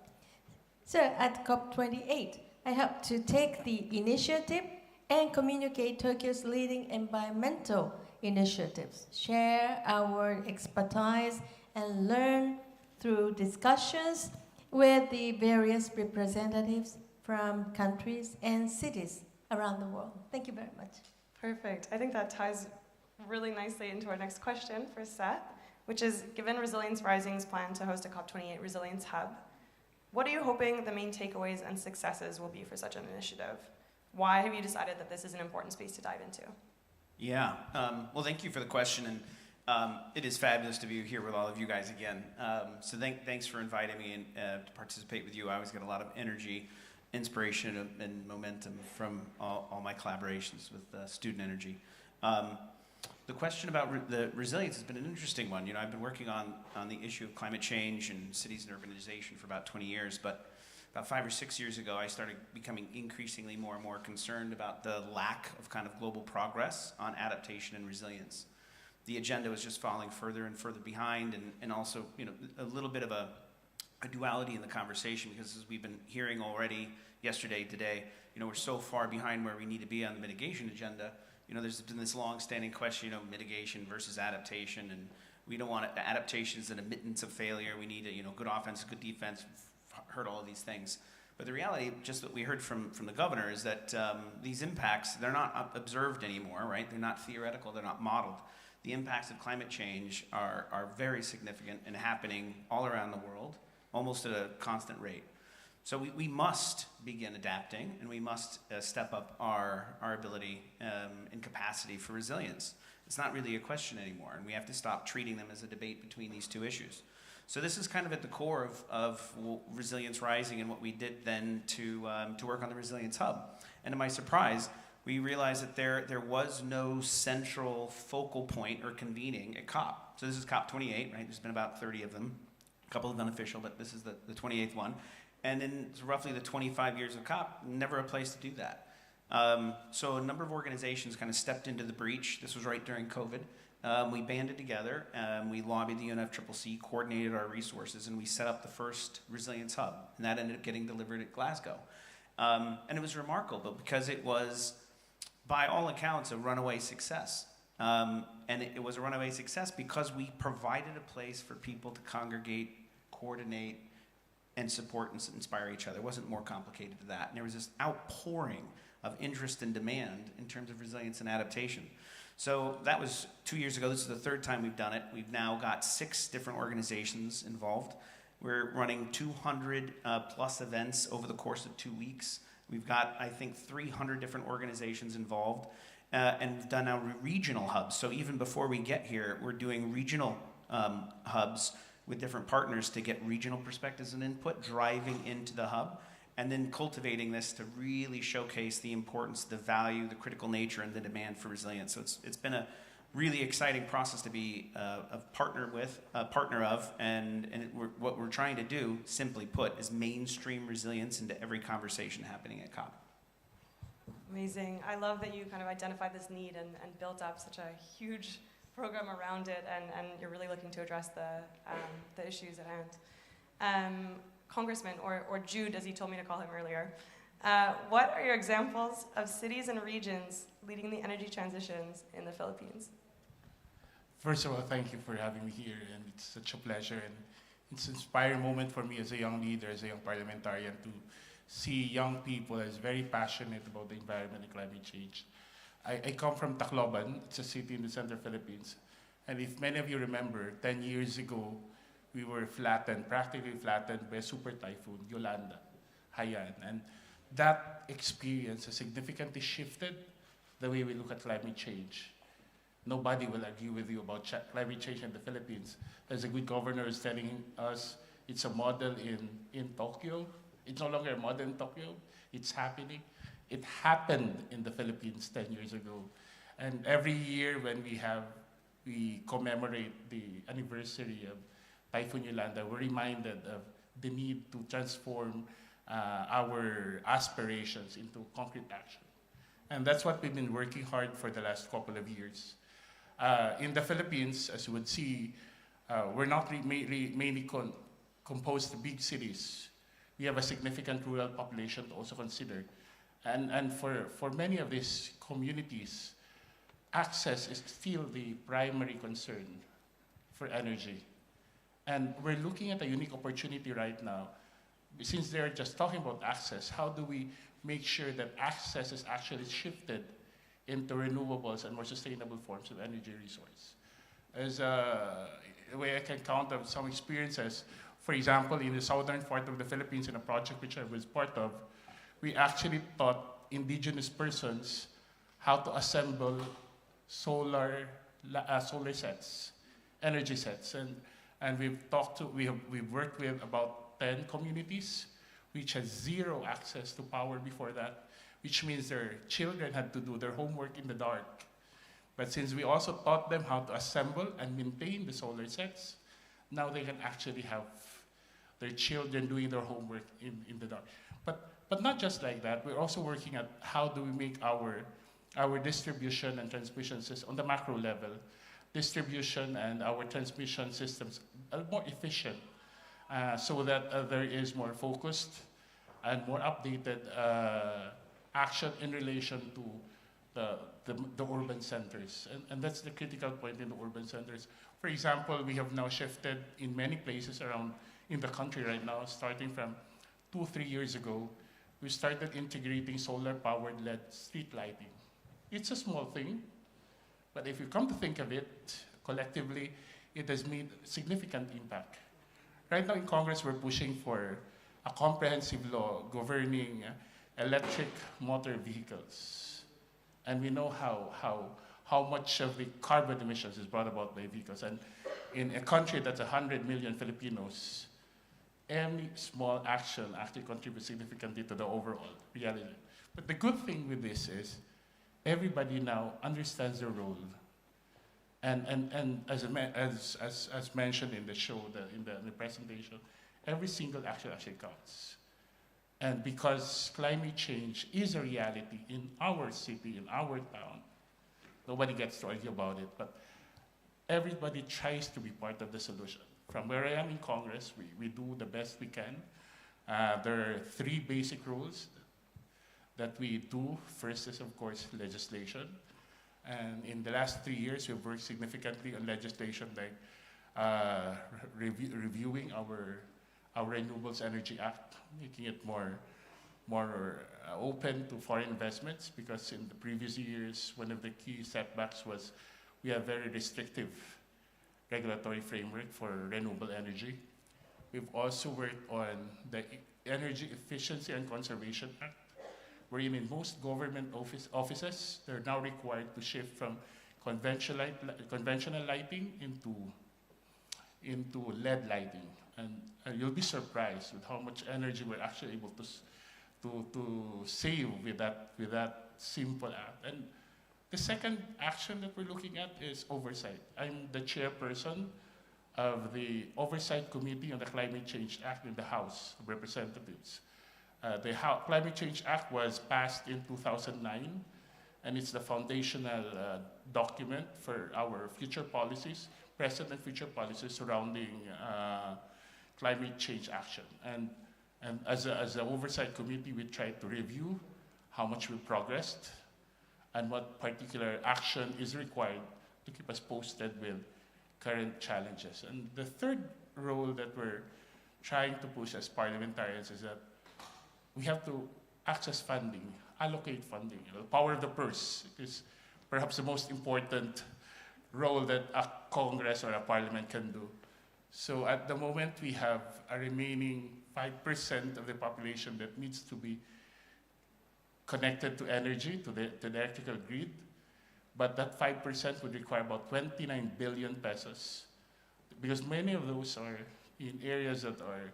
Speaker 22: So at COP28, I hope to take the initiative and communicate Tokyo's leading environmental initiatives, share our expertise, and learn through discussions with the various representatives from countries and cities around the world. Thank you very much.
Speaker 21: Perfect. I think that ties really nicely into our next question for Seth, which is, given Resilience Rising's plan to host a COP28 Resilience Hub, what are you hoping the main takeaways and successes will be for such an initiative? Why have you decided that this is an important space to dive into?
Speaker 3: Yeah, well, thank you for the question, and it is fabulous to be here with all of you guys again. So thanks for inviting me to participate with you. I always get a lot of energy, inspiration, and momentum from all my collaborations with Student Energy. The question about the resilience has been an interesting one. You know, I've been working on the issue of climate change and cities and urbanization for about 20 years, but about 5 or 6 years ago, I started becoming increasingly more and more concerned about the lack of kind of global progress on adaptation and resilience. The agenda was just falling further and further behind, and also, you know, a little bit of a duality in the conversation, because as we've been hearing already yesterday, today, you know, we're so far behind where we need to be on the mitigation agenda. You know, there's been this long-standing question, you know, mitigation versus adaptation, and we don't want adaptation as an admittance of failure. We need a, you know, good offense, good defense. Heard all of these things, but the reality, just what we heard from the governor, is that these impacts, they're not observed anymore, right? They're not theoretical, they're not modeled. The impacts of climate change are very significant and happening all around the world, almost at a constant rate. So we must begin adapting, and we must step up our ability and capacity for resilience. It's not really a question anymore, and we have to stop treating them as a debate between these two issues. So this is kind of at the core of Resilience Rising and what we did then to work on the Resilience Hub. And to my surprise, we realized that there was no central focal point or convening at COP. So this is COP28, right? There's been about 30 of them, a couple of unofficial, but this is the 28th one. And in roughly the 25 years of COP, never a place to do that. So a number of organizations kind of stepped into the breach. This was right during COVID. We banded together, we lobbied the UNFCCC, coordinated our resources, and we set up the first Resilience Hub, and that ended up getting delivered at Glasgow. And it was remarkable because it was, by all accounts, a runaway success. And it was a runaway success because we provided a place for people to congregate, coordinate, and support and inspire each other. It wasn't more complicated than that. And there was this outpouring of interest and demand in terms of resilience and adaptation. So that was 2 years ago. This is the third time we've done it. We've now got 6 different organizations involved. We're running 200 plus events over the course of 2 weeks. We've got, I think, 300 different organizations involved, and we've done now regional hubs. So even before we get here, we're doing regional hubs with different partners to get regional perspectives and input, driving into the hub, and then cultivating this to really showcase the importance, the value, the critical nature, and the demand for resilience. So it's been a really exciting process to be a partner of, and what we're trying to do, simply put, is mainstream resilience into every conversation happening at COP.
Speaker 21: Amazing. I love that you kind of identified this need and built up such a huge program around it, and you're really looking to address the issues at hand. Congressman, or Jude, as he told me to call him earlier, what are your examples of cities and regions leading the energy transitions in the Philippines?
Speaker 4: First of all, thank you for having me here, and it's such a pleasure, and it's an inspiring moment for me as a young leader, as a young parliamentarian, to see young people as very passionate about the environment and climate change. I come from Tacloban. It's a city in the central Philippines, and if many of you remember, 10 years ago, we were practically flattened by a super typhoon, Yolanda, Haiyan, and that experience has significantly shifted the way we look at climate change. Nobody will argue with you about climate change in the Philippines. As a good governor is telling us, it's a model in Tokyo. It's no longer a model in Tokyo. It's happening. It happened in the Philippines 10 years ago. And every year when we commemorate the anniversary of Typhoon Yolanda, we're reminded of the need to transform our aspirations into concrete action. And that's what we've been working hard for the last couple of years. In the Philippines, as you would see, we're not mainly composed of big cities. We have a significant rural population to also consider. And for many of these communities, access is still the primary concern for energy. And we're looking at a unique opportunity right now. Since they're just talking about access, how do we make sure that access is actually shifted into renewables and more sustainable forms of energy resource? As a way I can count on some experiences, for example, in the southern part of the Philippines, in a project which I was part of, we actually taught indigenous persons how to assemble solar sets, energy sets, and we've worked with about 10 communities which has zero access to power before that, which means their children had to do their homework in the dark. But since we also taught them how to assemble and maintain the solar sets, now they can actually have their children doing their homework in the dark. But not just like that, we're also working at how do we make our distribution and transmission systems on the macro level, distribution and our transmission systems are more efficient, so that there is more focused and more updated action in relation to the urban centers. And that's the critical point in the urban centers. For example, we have now shifted in many places around in the country right now, starting from 2-3 years ago, we started integrating solar-powered LED street lighting. It's a small thing, but if you come to think of it, collectively, it has made significant impact. Right now in Congress, we're pushing for a comprehensive law governing electric motor vehicles. And we know how much of the carbon emissions is brought about by vehicles. And in a country that's 100 million Filipinos, any small action actually contributes significantly to the overall reality. But the good thing with this is everybody now understands their role. And as mentioned in the show, in the presentation, every single action actually counts. And because climate change is a reality in our city, in our town, nobody gets to argue about it, but everybody tries to be part of the solution. From where I am in Congress, we do the best we can. There are 3 basic rules that we do. First is, of course, legislation. And in the last 3 years, we've worked significantly on legislation like reviewing our Renewables Energy Act, making it more open to foreign investments, because in the previous years, one of the key setbacks was we have very restrictive regulatory framework for renewable energy. We've also worked on the Energy Efficiency and Conservation Act, wherein in most government offices, they're now required to shift from conventional lighting into LED lighting. And you'll be surprised with how much energy we're actually able to save with that simple act. And the second action that we're looking at is oversight. I'm the chairperson of the Oversight Committee on the Climate Change Act in the House of Representatives. The Climate Change Act was passed in 2009, and it's the foundational document for our future policies, present and future policies surrounding climate change action. And as an Oversight Committee, we tried to review how much we progressed and what particular action is required to keep us posted with current challenges. And the third role that we're trying to push as parliamentarians is that we have to access funding, allocate funding. The power of the purse is perhaps the most important role that a Congress or a parliament can do. So at the moment, we have a remaining 5% of the population that needs to be connected to energy, to the electrical grid. But that 5% would require about 29 billion pesos, because many of those are in areas that are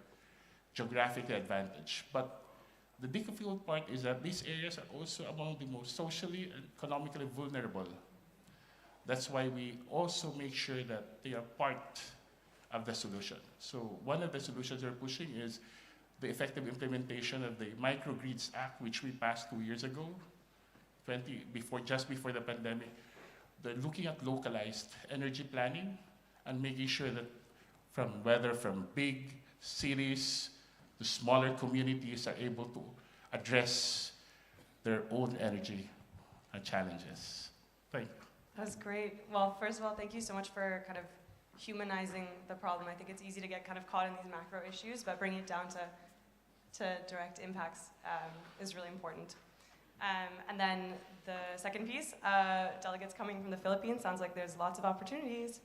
Speaker 4: geographically advantaged. But the difficult part is that these areas are also among the most socially and economically vulnerable. That's why we also make sure that they are part of the solution. So one of the solutions we're pushing is the effective implementation of the Microgrids Act, which we passed 2 years ago, just before the pandemic. They're looking at localized energy planning and making sure that from big cities to smaller communities are able to address their own energy challenges. Thank you.
Speaker 21: That's great. Well, first of all, thank you so much for kind of humanizing the problem. I think it's easy to get kind of caught in these macro issues, but bringing it down to direct impacts is really important. And then the second piece, delegates coming from the Philippines, sounds like there's lots of opportunities.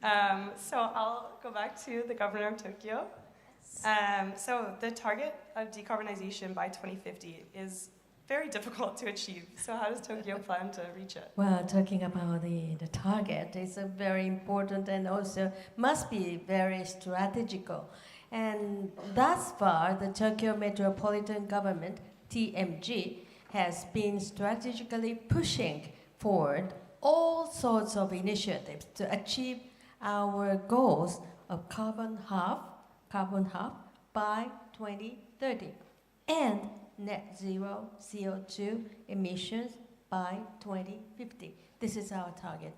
Speaker 21: So I'll go back to the governor of Tokyo. So the target of decarbonization by 2050 is very difficult to achieve. So how does Tokyo plan to reach it?
Speaker 22: Well, talking about the target is a very important and also must be very strategical. And thus far, the Tokyo Metropolitan Government, TMG, has been strategically pushing forward all sorts of initiatives to achieve our goals of carbon half by 2030 and net zero CO2 emissions by 2050. This is our target.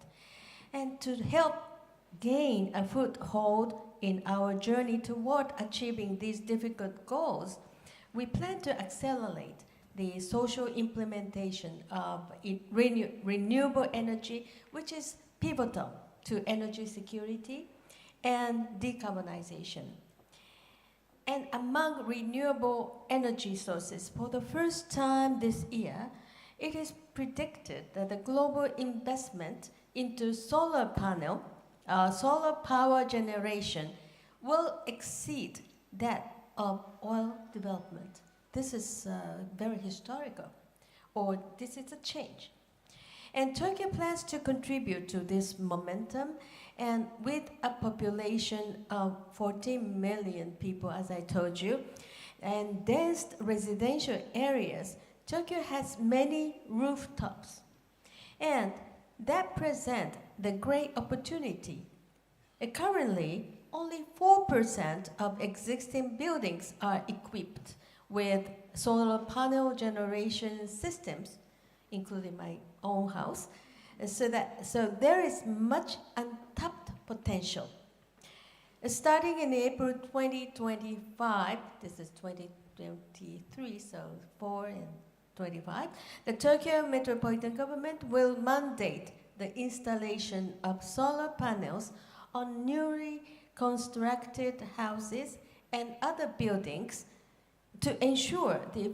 Speaker 22: And to help gain a foothold in our journey toward achieving these difficult goals, we plan to accelerate the social implementation of renewable energy, which is pivotal to energy security and decarbonization. And among renewable energy sources, for the first time this year, it is predicted that the global investment into solar power generation will exceed that of oil development. This is very historical, or this is a change. And Turkey plans to contribute to this momentum, and with a population of 14 million people, as I told you, and dense residential areas, Turkey has many rooftops, and that present the great opportunity. Currently, only 4% of existing buildings are equipped with solar panel generation systems, including my own house, so there is much untapped potential. Starting in April 2025, this is 2023, so 4 and 25, the Tokyo Metropolitan Government will mandate the installation of solar panels on newly constructed houses and other buildings. To ensure the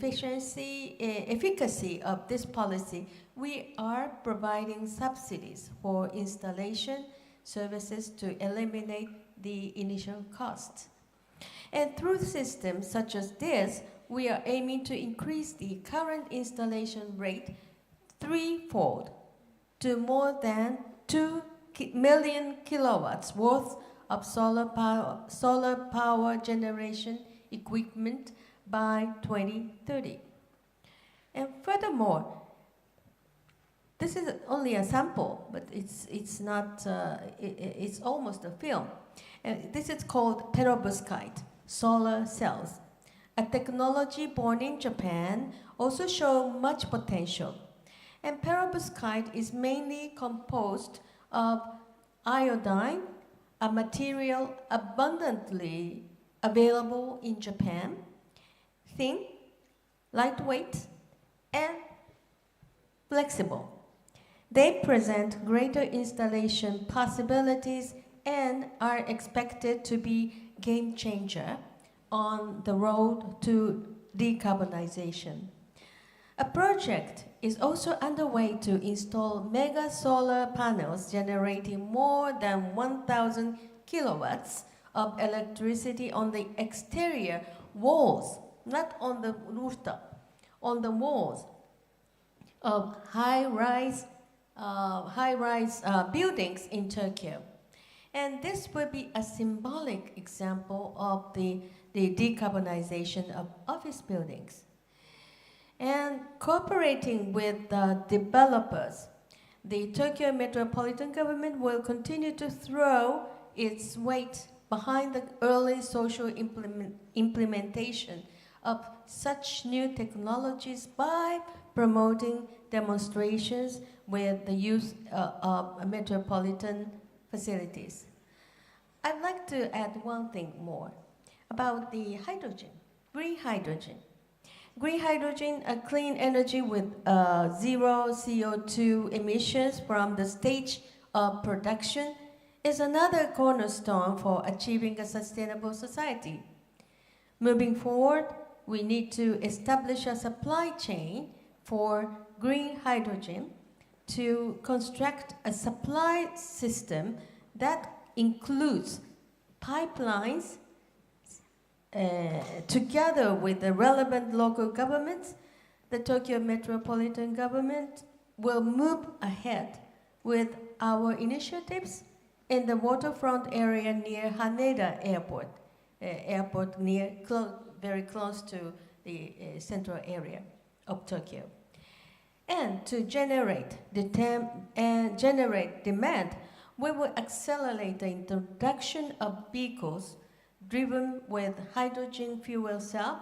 Speaker 22: efficacy of this policy, we are providing subsidies for installation services to eliminate the initial costs. And through systems such as this, we are aiming to increase the current installation rate threefold to more than 2 million kilowatts worth of solar power generation equipment by 2030. And furthermore, this is only a sample, but it's not. It's almost a film. This is called perovskite, solar cells. A technology born in Japan, also show much potential. And perovskite is mainly composed of iodine, a material abundantly available in Japan, thin, lightweight, and flexible. They present greater installation possibilities and are expected to be game changer on the road to decarbonization. A project is also underway to install mega solar panels generating more than 1,000 kilowatts of electricity on the exterior walls, not on the rooftop, on the walls of high-rise buildings in Tokyo. And this will be a symbolic example of the decarbonization of office buildings. And cooperating with the developers, the Tokyo Metropolitan Government will continue to throw its weight behind the early social implementation of such new technologies by promoting demonstrations with the use of metropolitan facilities. I'd like to add one thing more about the hydrogen, green hydrogen. Green hydrogen, a clean energy with zero CO2 emissions from the stage of production, is another cornerstone for achieving a sustainable society. Moving forward, we need to establish a supply chain for green hydrogen to construct a supply system that includes pipelines together with the relevant local governments. The Tokyo Metropolitan Government will move ahead with our initiatives in the waterfront area near Haneda Airport, very close to the central area of Tokyo. And to generate demand, we will accelerate the introduction of vehicles driven with hydrogen fuel cell,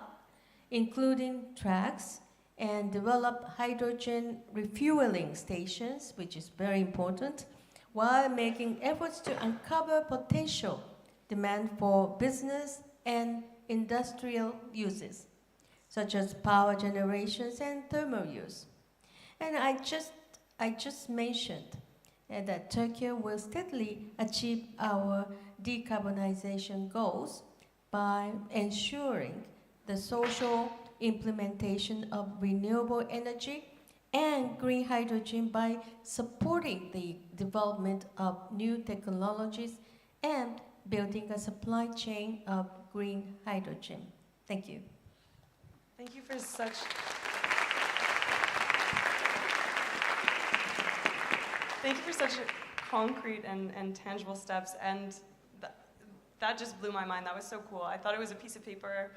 Speaker 22: including trucks, and develop hydrogen refueling stations, which is very important, while making efforts to uncover potential demand for business and industrial uses, such as power generations and thermal use. And I just mentioned that Tokyo will steadily achieve our decarbonization goals by ensuring the social implementation of renewable energy and green hydrogen by supporting the development of new technologies and building a supply chain of green hydrogen. Thank you.
Speaker 21: Thank you for such concrete and tangible steps, and that just blew my mind. That was so cool. I thought it was a piece of paper.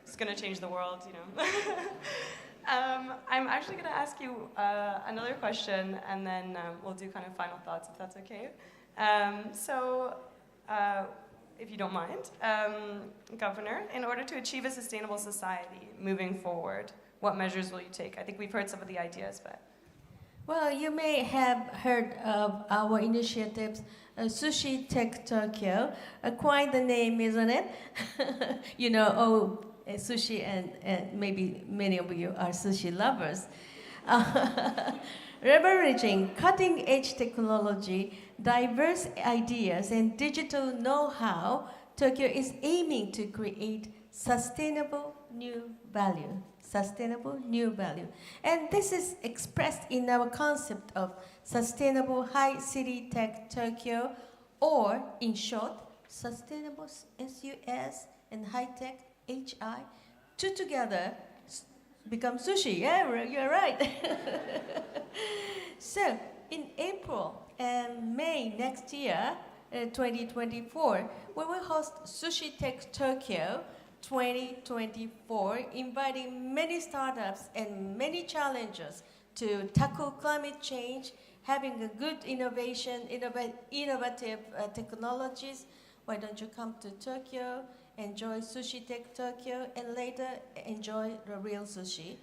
Speaker 21: It's going to change the world, you know. I'm actually going to ask you another question, and then we'll do kind of final thoughts, if that's okay. If you don't mind, Governor, in order to achieve a sustainable society moving forward, what measures will you take? I think we've heard some of the ideas, but...
Speaker 22: Well, you may have heard of our initiatives, Sushi Tech Tokyo. Quite the name, isn't it? You know, sushi, and maybe many of you are sushi lovers. Leveraging cutting-edge technology, diverse ideas, and digital know-how, Tokyo is aiming to create sustainable new value. Sustainable new value. And this is expressed in our concept of Sustainable High City Tech Tokyo, or in short, Sustainable SUS and High Tech HI, two together become sushi. Yeah, you're right. So, in April and May next year, 2024, we will host Sushi Tech Tokyo 2024, inviting many startups and many challengers to tackle climate change, having a good innovative technologies. Why don't you come to Tokyo, enjoy Sushi Tech Tokyo, and later enjoy the real sushi?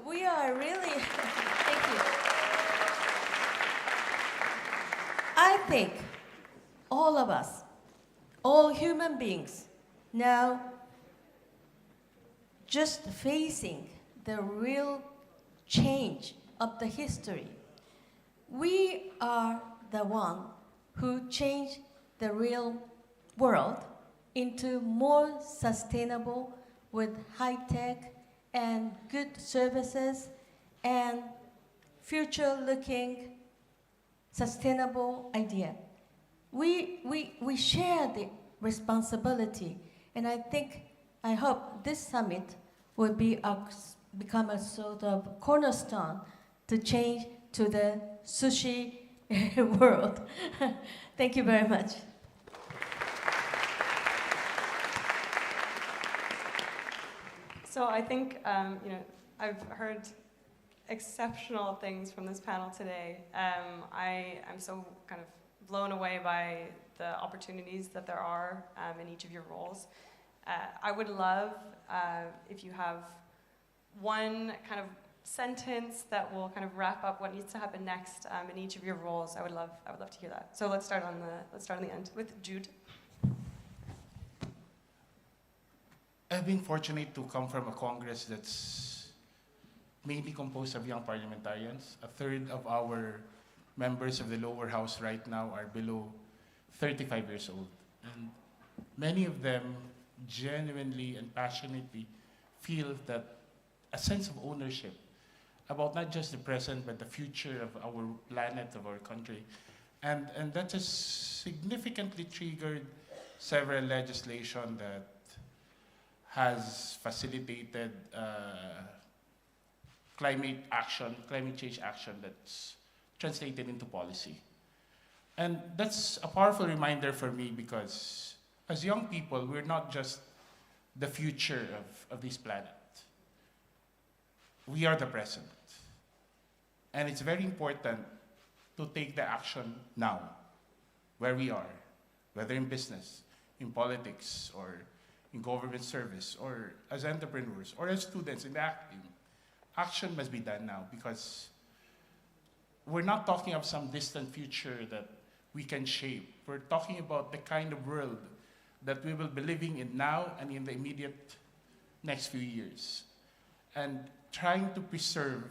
Speaker 22: We are really, thank you. I think all of us, all human beings, now just facing the real change of the history. We are the one who changed the real world into more sustainable with high tech and good services and future-looking sustainable idea. We share the responsibility, and I hope this summit will become a sort of cornerstone to change to the sushi world. Thank you very much.
Speaker 21: So I think, I've heard exceptional things from this panel today. I am so kind of blown away by the opportunities that there are in each of your roles. I would love if you have one kind of sentence that will kind of wrap up what needs to happen next in each of your roles. I would love to hear that. So let's start on the end with Jude.
Speaker 4: I've been fortunate to come from a Congress that's mainly composed of young parliamentarians. A third of our members of the lower house right now are below 35 years old. And many of them genuinely and passionately feel that a sense of ownership about not just the present but the future of our planet, of our country. And that has significantly triggered several legislation that has facilitated climate change action that's translated into policy. And that's a powerful reminder for me because as young people, we're not just the future of this planet. We are the present. And it's very important to take the action now, where we are, whether in business, in politics, or in government service, or as entrepreneurs, or as students in the academy. Action must be done now because we're not talking of some distant future that we can shape. We're talking about the kind of world that we will be living in now and in the immediate next few years. And trying to preserve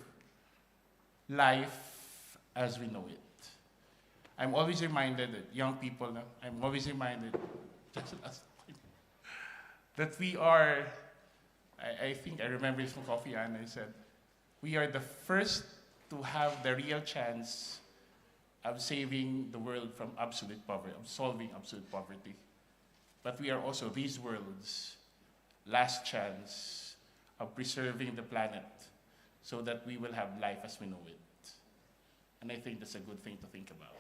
Speaker 4: life as we know it. I'm always reminded that young people, I'm always reminded that we are, I think I remember from Kofi Annan, I said, we are the first to have the real chance of saving the world from absolute poverty, of solving absolute poverty. But we are also these world's last chance of preserving the planet so that we will have life as we know it. And I think that's a good thing to think about.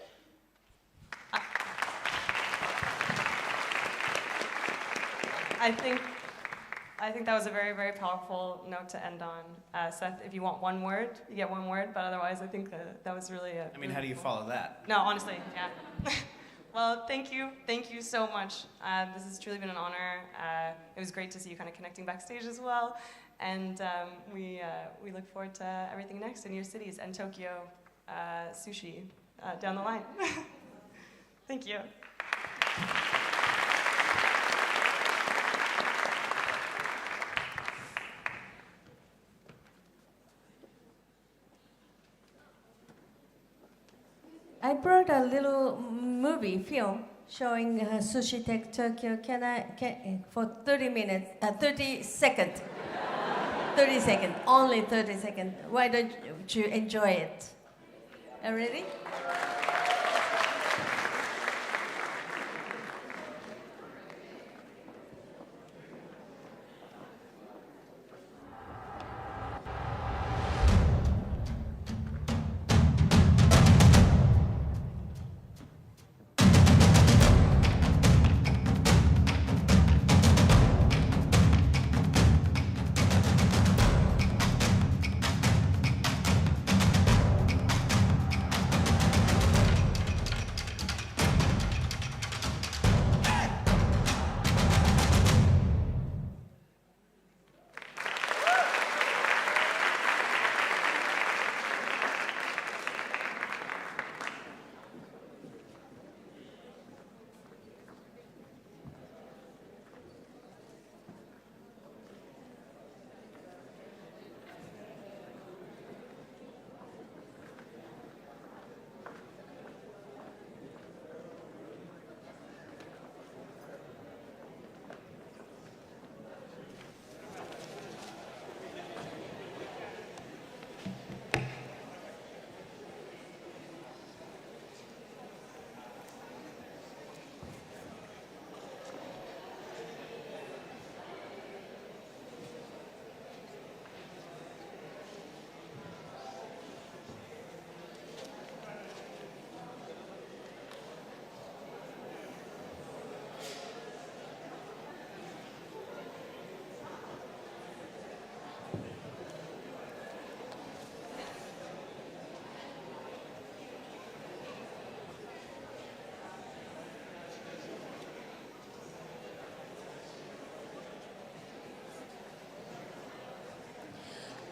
Speaker 21: I think that was a very, very powerful note to end on. Seth, if you want one word, you get one word, but otherwise I think that was really a...
Speaker 3: I mean, how do you follow that?
Speaker 21: No, honestly, yeah. Well, thank you so much. This has truly been an honor. It was great to see you kind of connecting backstage as well. And we look forward to everything next in your cities and Tokyo sushi down the line. Thank you.
Speaker 22: I brought a little film showing Sushi Tech Tokyo. For 30 minutes, 30 seconds. 30 seconds, only 30 seconds. Why don't you enjoy it? Ready?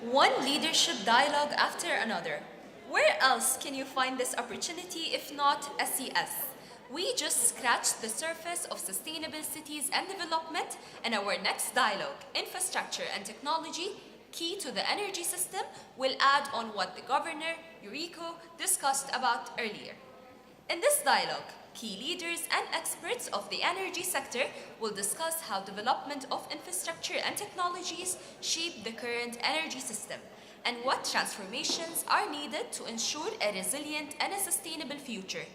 Speaker 2: one leadership dialogue after another. Where else can you find this opportunity if not SES? We just scratched the surface of sustainable cities and development, and our next dialogue, Infrastructure and Technology, Key to the Energy System, will add on what the Governor, Yuriko, discussed about earlier. In this dialogue, key leaders and experts of the energy sector will discuss how development of infrastructure and technologies shape the current energy system and what transformations are needed to ensure a resilient and a sustainable future.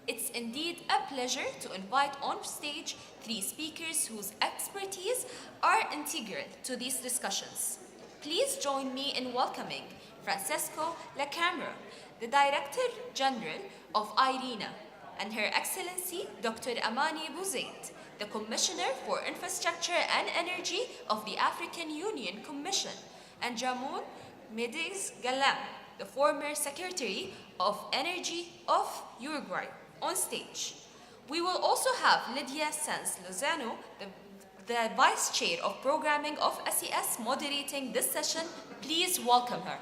Speaker 2: It's indeed a pleasure to invite on stage three speakers whose expertise are integral to these discussions. Please join me in welcoming Francesco Lacamera, the Director General of IRENA, and Her Excellency Dr. Amani Bouzaid, the Commissioner for Infrastructure and Energy of the African Union Commission, and Jamoun Mediz Galam, the former Secretary of Energy of Uruguay, on stage. We will also have Lydia Sanz Lozano, the Vice Chair of Programming of SES, moderating this session. Please welcome her.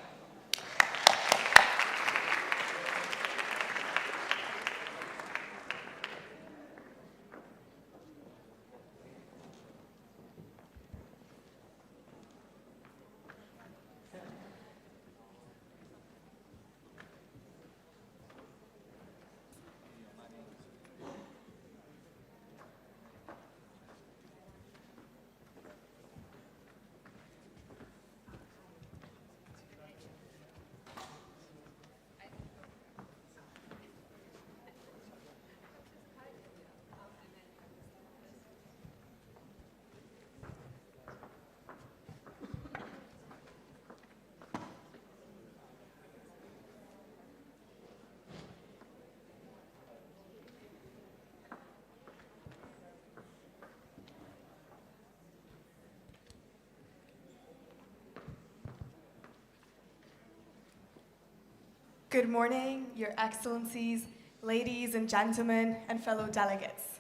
Speaker 6: Good morning, Your Excellencies, ladies and gentlemen, and fellow delegates.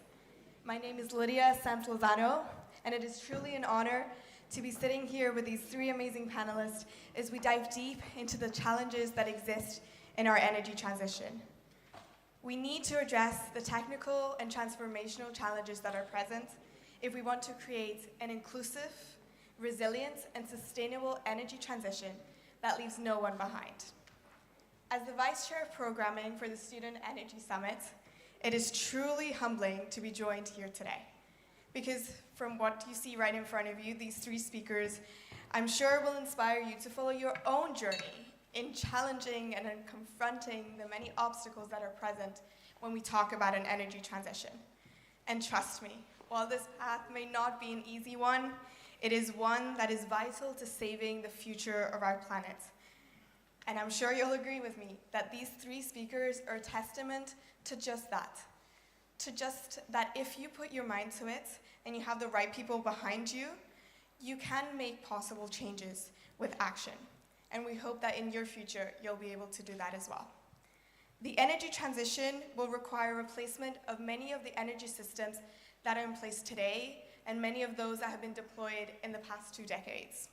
Speaker 6: My name is Lydia Sanz Lozano, and it is truly an honor to be sitting here with these three amazing panelists as we dive deep into the challenges that exist in our energy transition. We need to address the technical and transformational challenges that are present if we want to create an inclusive, resilient, and sustainable energy transition that leaves no one behind. As the Vice Chair of Programming for the Student Energy Summit, it is truly humbling to be joined here today. Because from what you see right in front of you, these three speakers, I'm sure will inspire you to follow your own journey in challenging and in confronting the many obstacles that are present when we talk about an energy transition. And trust me, while this path may not be an easy one, it is one that is vital to saving the future of our planet. And I'm sure you'll agree with me that these three speakers are a testament to just that. To just that if you put your mind to it and you have the right people behind you, you can make possible changes with action. And we hope that in your future, you'll be able to do that as well. The energy transition will require replacement of many of the energy systems that are in place today and many of those that have been deployed in the past 2 decades.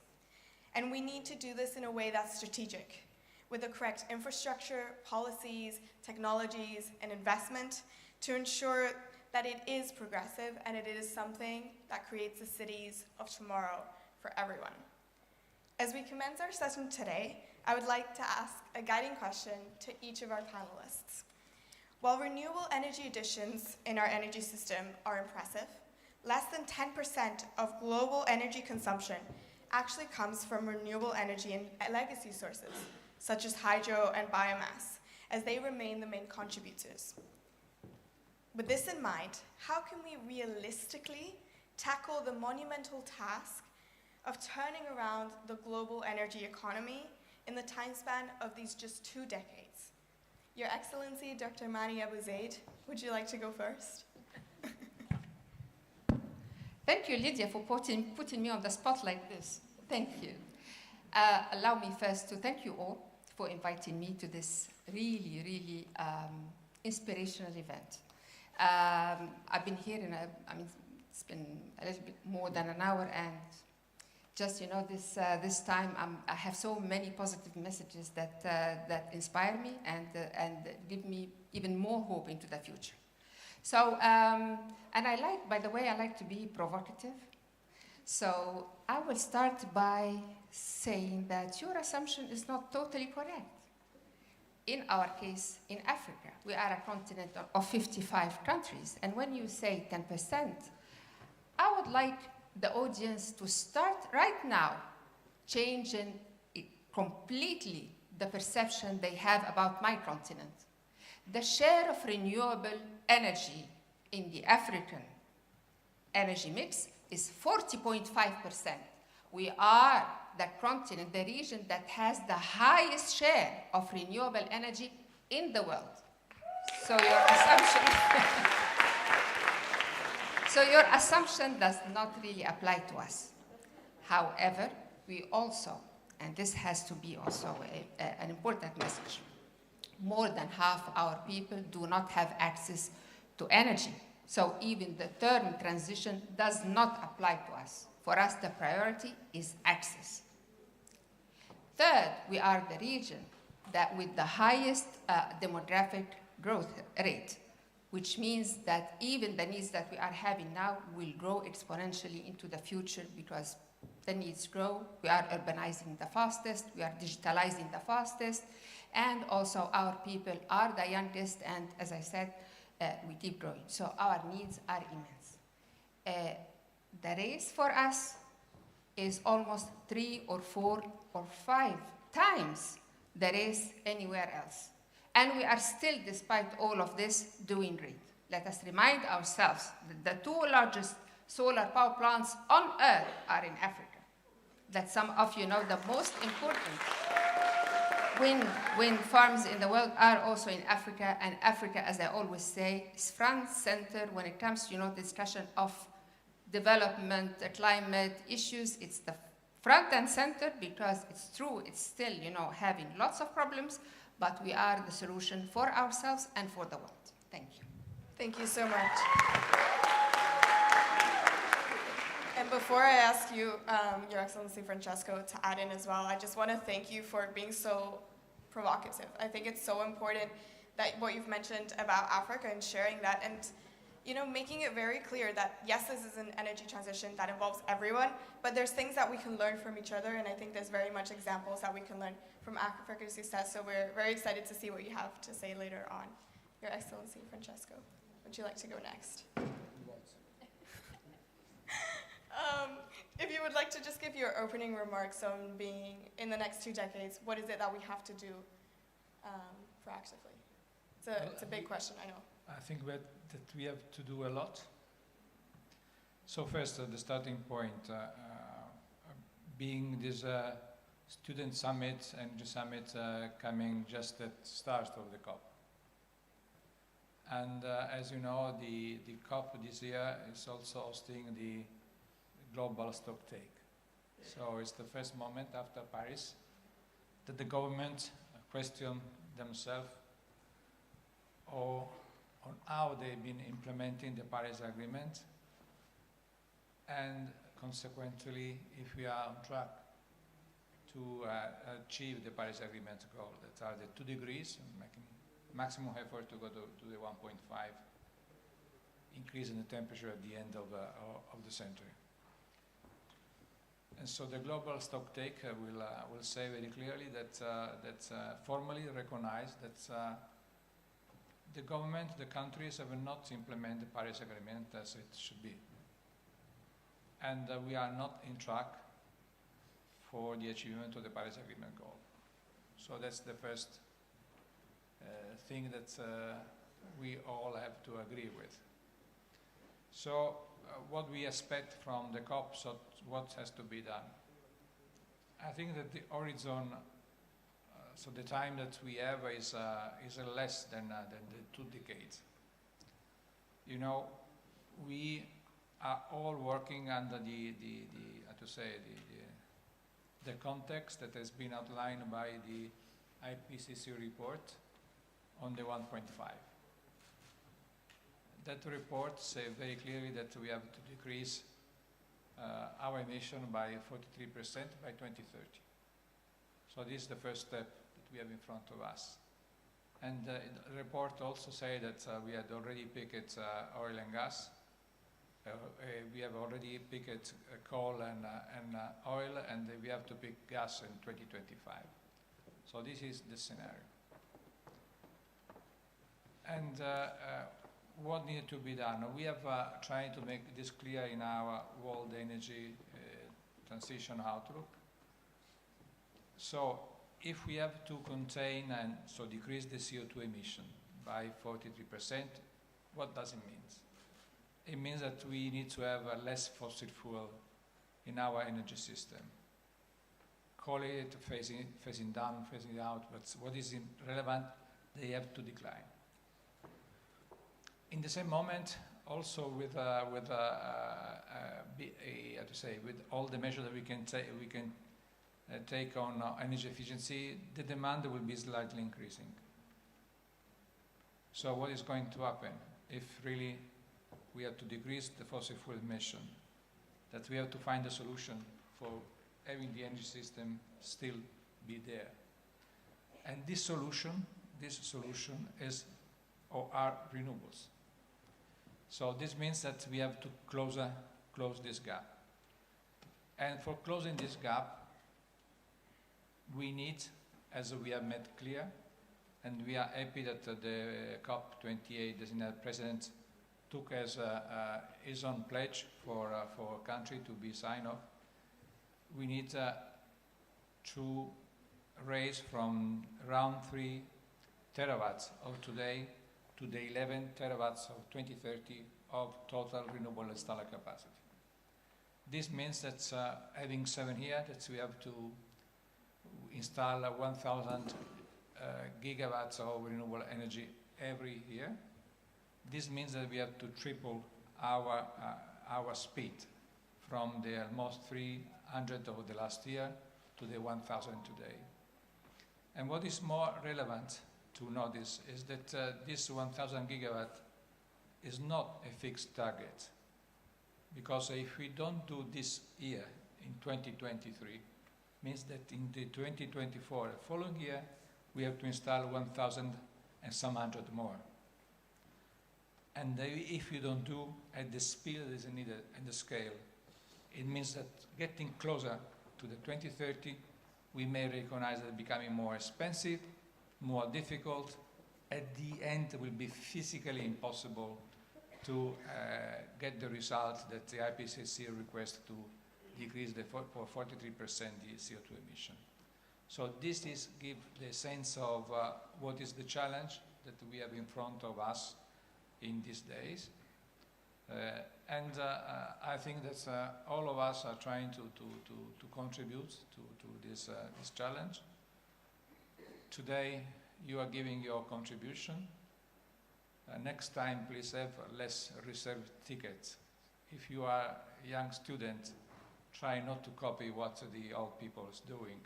Speaker 6: And we need to do this in a way that's strategic, with the correct infrastructure, policies, technologies, and investment to ensure that it is progressive and it is something that creates the cities of tomorrow for everyone. As we commence our session today, I would like to ask a guiding question to each of our panelists. While renewable energy additions in our energy system are impressive, less than 10% of global energy consumption actually comes from renewable energy and legacy sources, such as hydro and biomass, as they remain the main contributors. With this in mind, how can we realistically tackle the monumental task of turning around the global energy economy in the time span of these just 2 decades? Your Excellency, Dr. Amani Bouzaid, would you like to go first?
Speaker 7: Thank you, Lydia, for putting me on the spot like this. Thank you. Allow me first to thank you all for inviting me to this really inspirational event. I've been here it's been a little bit more than an hour, and just this time I have so many positive messages that inspire me and give me even more hope into the future. So and by the way, I like to be provocative. So I will start by saying that your assumption is not totally correct. In our case, in Africa, we are a continent of 55 countries, and when you say 10%, I would like the audience to start right now changing completely the perception they have about my continent. The share of renewable energy in the African energy mix is 40.5%. We are the continent, the region that has the highest share of renewable energy in the world. So your assumption does not really apply to us. However, we also, and this has to be also an important message, more than half our people do not have access to energy. So even the term transition does not apply to us. For us, the priority is access. Third, we are the region that with the highest demographic growth rate, which means that even the needs that we are having now will grow exponentially into the future because the needs grow. We are urbanizing the fastest, we are digitalizing the fastest, and also our people are the youngest, and as I said, we keep growing. So our needs are immense. The race for us is almost 3 or 4 or 5 times the race anywhere else. And we are still, despite all of this, doing great. Let us remind ourselves that the 2 largest solar power plants on Earth are in Africa. That some of you know the most important wind farms in the world are also in Africa, and Africa, as I always say, is front center when it comes to discussion of development, climate issues. It's the front and center because it's true, it's still having lots of problems, but we are the solution for ourselves and for the world. Thank you.
Speaker 6: Thank you so much. And before I ask you, Your Excellency Francesco, to add in as well, I just want to thank you for being so provocative. I think it's so important that what you've mentioned about Africa and sharing that and making it very clear that yes, this is an energy transition that involves everyone, but there's things that we can learn from each other, and I think there's very much examples that we can learn from Africa's success, so we're very excited to see what you have to say later on. Your Excellency Francesco, would you like to go next? If you would like to just give your opening remarks on being, in the next 2 decades, what is it that we have to do proactively? It's a big question, I know.
Speaker 8: I think that we have to do a lot. So first, the starting point, being this student summit, energy summit coming just at the start of the COP. And as you know, the COP this year is also hosting the global stocktake. So it's the first moment after Paris that the government question themselves on how they've been implementing the Paris Agreement, and consequently if we are on track to achieve the Paris Agreement goal, that are the 2 degrees, and making maximum effort to go to the 1.5 increase in the temperature at the end of the century. And so the global stocktake will say very clearly that formally recognize that the government, the countries have not implemented the Paris Agreement as it should be. And we are not in track for the achievement of the Paris Agreement goal. So that's the first thing that we all have to agree with. So what we expect from the COP, so what has to be done? I think that the horizon, so the time that we have is less than the 2 decades. We are all working under the context that has been outlined by the IPCC report on the 1.5. That report says very clearly that we have to decrease our emission by 43% by 2030. So this is the first step that we have in front of us. And the report also says that we had already picked oil and gas. We have already picked coal and oil, and we have to pick gas in 2025. So this is the scenario. And what needed to be done? We have tried to make this clear in our World Energy Transition Outlook. So if we have to contain and so decrease the CO2 emission by 43%, what does it mean? It means that we need to have less fossil fuel in our energy system. Call it phasing down, phasing out, but what is relevant, they have to decline. In the same moment, also with all the measures that we can take on energy efficiency, the demand will be slightly increasing. So what is going to happen if really we have to decrease the fossil fuel emission? That we have to find a solution for having the energy system still be there. And this solution is or are renewables. So this means that we have to close this gap. And for closing this gap, we need, as we have made clear, and we are happy that the COP28 designated president took as his own pledge for a country to be signed off. We need to raise from around 3 terawatts of today to the 11 terawatts of 2030 of total renewable installed capacity. This means that having 7 here, that we have to install 1,000 gigawatts of renewable energy every year. This means that we have to triple our speed from the almost 300 of the last year to the 1,000 today. And what is more relevant to notice is that this 1,000 gigawatt is not a fixed target, because if we don't do this year in 2023, means that in the 2024, the following year, we have to install 1,000 and some hundred more. And if you don't do at the speed that is needed and the scale, it means that getting closer to the 2030, we may recognize that becoming more expensive, more difficult. At the end, it will be physically impossible to get the result that the IPCC requests to decrease for 43% the CO2 emission. So this gives the sense of what is the challenge that we have in front of us in these days. And I think that all of us are trying to contribute to this challenge. Today, you are giving your contribution. Next time, please have less reserved tickets. If you are a young student, try not to copy what the old people is doing.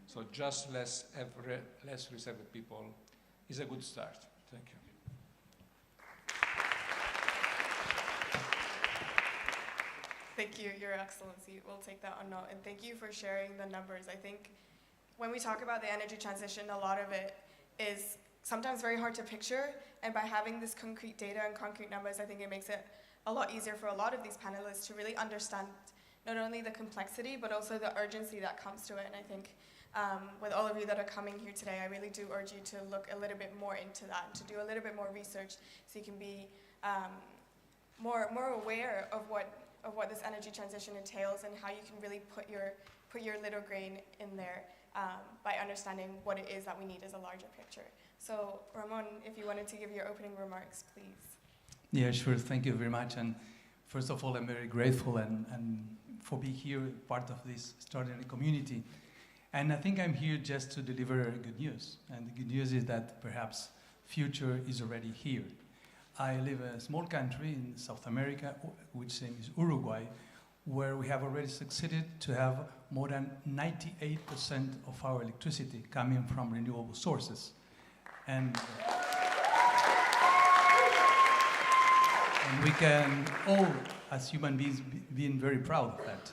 Speaker 8: So just less reserved people is a good start. Thank you.
Speaker 6: Thank you, Your Excellency. We'll take that on note. And thank you for sharing the numbers. I think when we talk about the energy transition, a lot of it is sometimes very hard to picture. And by having this concrete data and concrete numbers, I think it makes it a lot easier for a lot of these panelists to really understand not only the complexity, but also the urgency that comes to it. And I think with all of you that are coming here today, I really do urge you to look a little bit more into that and to do a little bit more research so you can be more aware of what this energy transition entails and how you can really put your little grain in there by understanding what it is that we need as a larger picture. So, Ramon, if you wanted to give your opening remarks, please.
Speaker 9: Yeah, sure. Thank you very much. And first of all, I'm very grateful and for being here, part of this extraordinary community. And I think I'm here just to deliver good news. And the good news is that perhaps future is already here. I live in a small country in South America, which name is Uruguay, where we have already succeeded to have more than 98% of our electricity coming from renewable sources. And And we can all, as human beings, be very proud of that.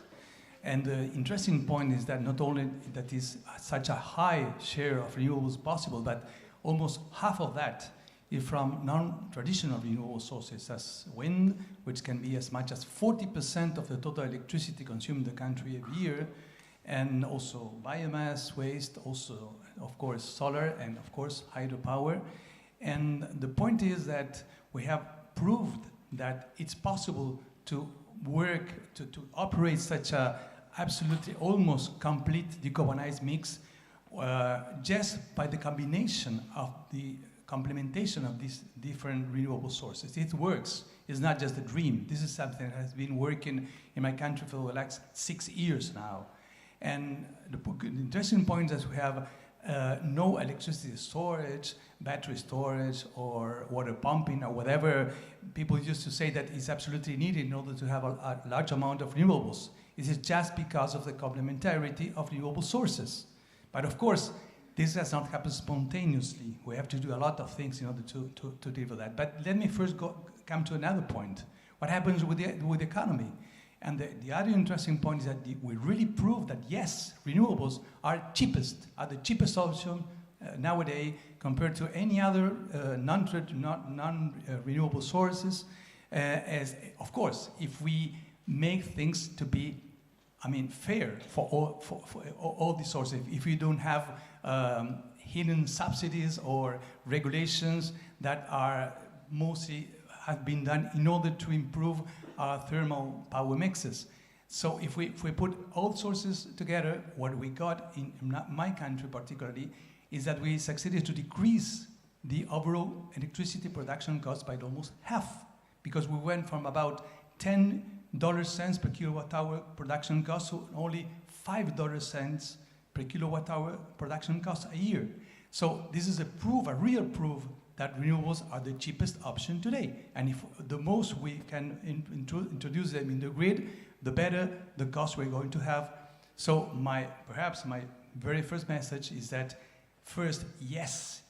Speaker 9: And the interesting point is that not only that is such a high share of renewables possible, but almost half of that is from non-traditional renewable sources, as wind, which can be as much as 40% of the total electricity consumed in the country every year, and also biomass, waste, also, of course, solar, and of course, hydropower. And the point is that we have proved that it's possible to work, to operate such a absolutely almost complete decarbonized mix just by the combination of the complementation of these different renewable sources. It works. It's not just a dream. This is something that has been working in my country for the last 6 years now. And the interesting point is we have no electricity storage, battery storage, or water pumping, or whatever people used to say that is absolutely needed in order to have a large amount of renewables. This is just because of the complementarity of renewable sources. But of course, this does not happen spontaneously. We have to do a lot of things in order to deal with that. But let me first come to another point. What happens with the economy? And the other interesting point is that we really prove that yes, renewables are the cheapest option nowadays compared to any other non-renewable sources. As of course, if we make things to be, fair for all the sources. If we don't have hidden subsidies or regulations that are mostly have been done in order to improve our thermal power mixes. So if we put all sources together, what we got in my country particularly is that we succeeded to decrease the overall electricity production cost by almost half, because we went from about $10 per kilowatt hour production cost to only $5 per kilowatt hour production cost a year. So this is a real proof that renewables are the cheapest option today. And if the most we can introduce them in the grid, the better the cost we're going to have. So perhaps my very first message is that first, yes,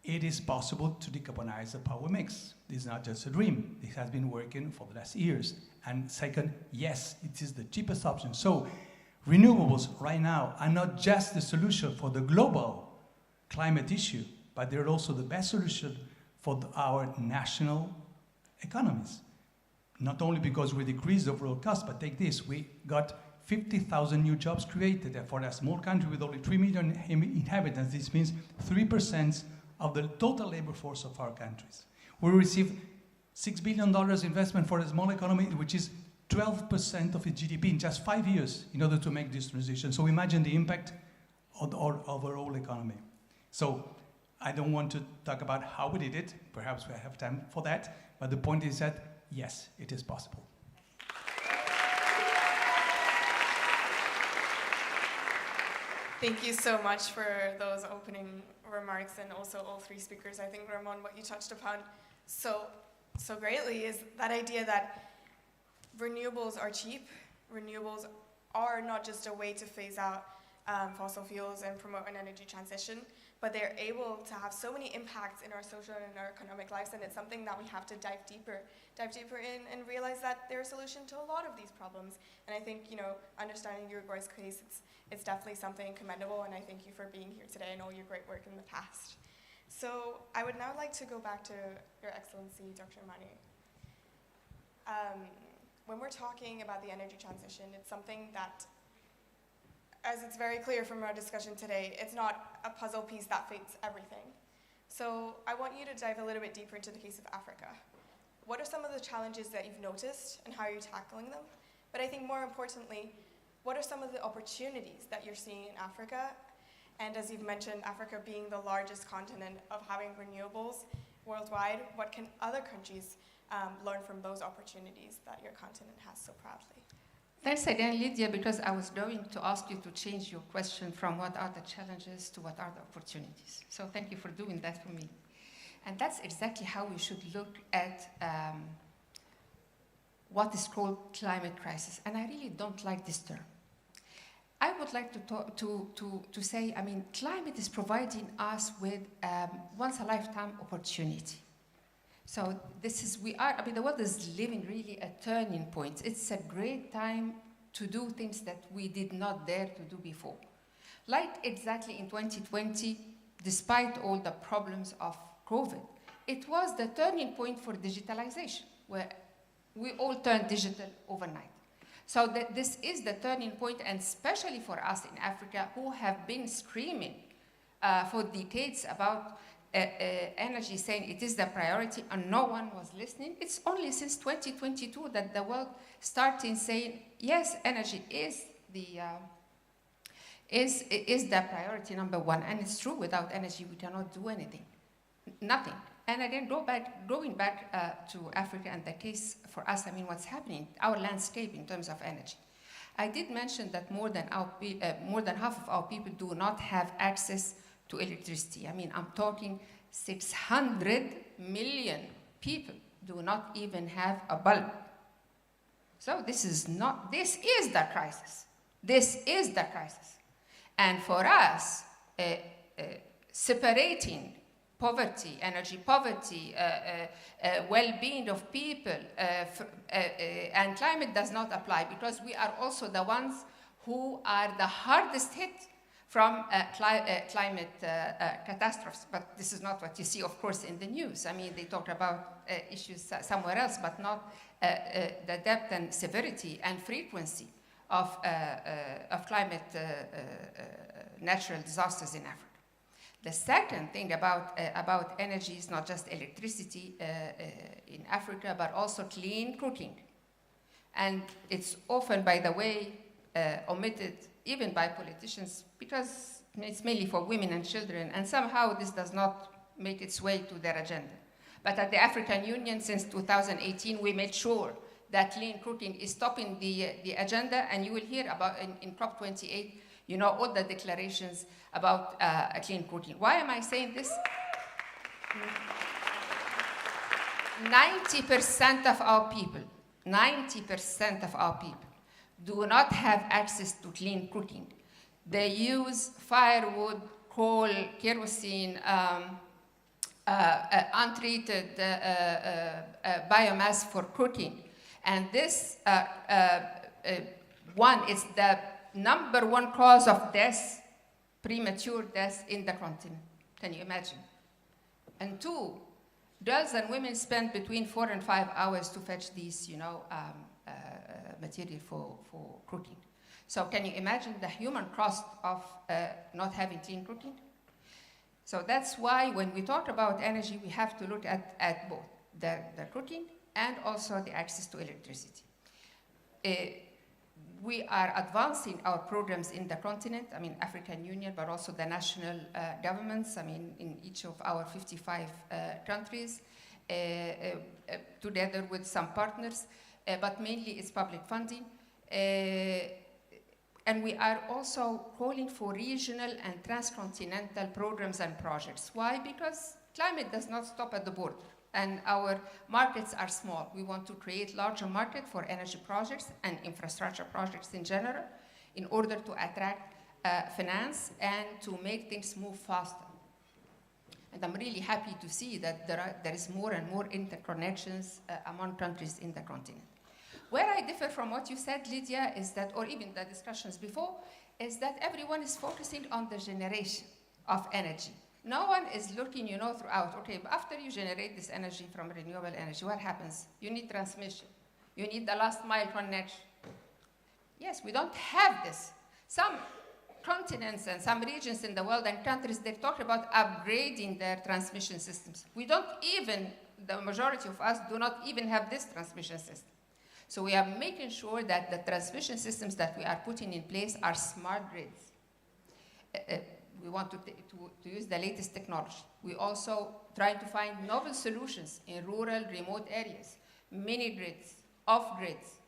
Speaker 9: it is possible to decarbonize the power mix. This is not just a dream. This has been working for the last years. And second, yes, it is the cheapest option. So renewables right now are not just the solution for the global climate issue, but they're also the best solution for our national economies. Not only because we decrease the overall cost, but take this, we got 50,000 new jobs created. And for a small country with only 3 million inhabitants, this means 3% of the total labor force of our countries. We received $6 billion investment for a small economy, which is 12% of its GDP in just 5 years in order to make this transition. So imagine the impact on the overall economy. So I don't want to talk about how we did it. Perhaps we have time for that. But the point is that, yes, it is possible.
Speaker 6: Thank you so much for those opening remarks, and also all three speakers. I think, Ramon, what you touched upon so greatly is that idea that renewables are cheap. Renewables are not just a way to phase out fossil fuels and promote an energy transition, but they're able to have so many impacts in our social and our economic lives, and it's something that we have to dive deeper in and realize that they're a solution to a lot of these problems. And I think, understanding Uruguay's case, it's definitely something commendable, and I thank you for being here today and all your great work in the past. So I would now like to go back to Your Excellency, Dr. Manu. When we're talking about the energy transition, it's something that, as it's very clear from our discussion today, it's not a puzzle piece that fits everything. So I want you to dive a little bit deeper into the case of Africa. What are some of the challenges that you've noticed and how are you tackling them? But I think more importantly, what are some of the opportunities that you're seeing in Africa? And as you've mentioned, Africa being the largest continent of having renewables worldwide, what can other countries learn from those opportunities that your continent has so proudly?
Speaker 7: Thanks again, Lydia, because I was going to ask you to change your question from what are the challenges to what are the opportunities. So thank you for doing that for me. And that's exactly how we should look at what is called climate crisis. And I really don't like this term. I would like to say, climate is providing us with once-a-lifetime opportunity. So this is, the world is living really a turning point. It's a great time to do things that we did not dare to do before. Like exactly in 2020, despite all the problems of COVID, it was the turning point for digitalization, where we all turned digital overnight. So this is the turning point, and especially for us in Africa, who have been screaming for decades about energy, saying it is the priority, and no one was listening. It's only since 2022 that the world started saying, yes, energy is the priority number one. And it's true, without energy, we cannot do anything, nothing. And again, going back to Africa and the case for us, what's happening, our landscape in terms of energy. I did mention that more than half of our people do not have access to electricity. I'm talking 600 million people do not even have a bulb. So this is the crisis. This is the crisis. And for us, separating poverty, energy poverty, well-being of people, and climate does not apply, because we are also the ones who are the hardest hit from climate catastrophes. But this is not what you see, of course, in the news. They talk about issues somewhere else, but not the depth and severity and frequency of climate natural disasters in Africa. The second thing about energy is not just electricity in Africa, but also clean cooking. And it's often, by the way, omitted even by politicians, because it's mainly for women and children, and somehow this does not make its way to their agenda. But at the African Union, since 2018, we made sure that clean cooking is topping the agenda, and you will hear about in COP28, all the declarations about clean cooking. Why am I saying this? 90% of our people do not have access to clean cooking. They use firewood, coal, kerosene, untreated biomass for cooking. And this one is the number one cause of death, premature death in the continent. Can you imagine? And two, girls and women spend between 4 and 5 hours to fetch these, material for cooking. So can you imagine the human cost of not having clean cooking? So that's why when we talk about energy, we have to look at both the cooking and also the access to electricity. We are advancing our programs in the continent, African Union, but also the national governments, in each of our 55 countries, together with some partners, but mainly it's public funding. And we are also calling for regional and transcontinental programs and projects. Why? Because climate does not stop at the border, and our markets are small. We want to create larger market for energy projects and infrastructure projects in general in order to attract finance and to make things move faster. And I'm really happy to see that there is more and more interconnections among countries in the continent. Where I differ from what you said, Lydia, is that, or even the discussions before, is that everyone is focusing on the generation of energy. No one is looking, throughout, okay, after you generate this energy from renewable energy, what happens? You need transmission. You need the last mile connection. Yes, we don't have this. Some continents and some regions in the world and countries, they talk about upgrading their transmission systems. We don't even, the majority of us do not even have this transmission system. So we are making sure that the transmission systems that we are putting in place are smart grids. We want to use the latest technology. We also try to find novel solutions in rural, remote areas, mini grids, off grids.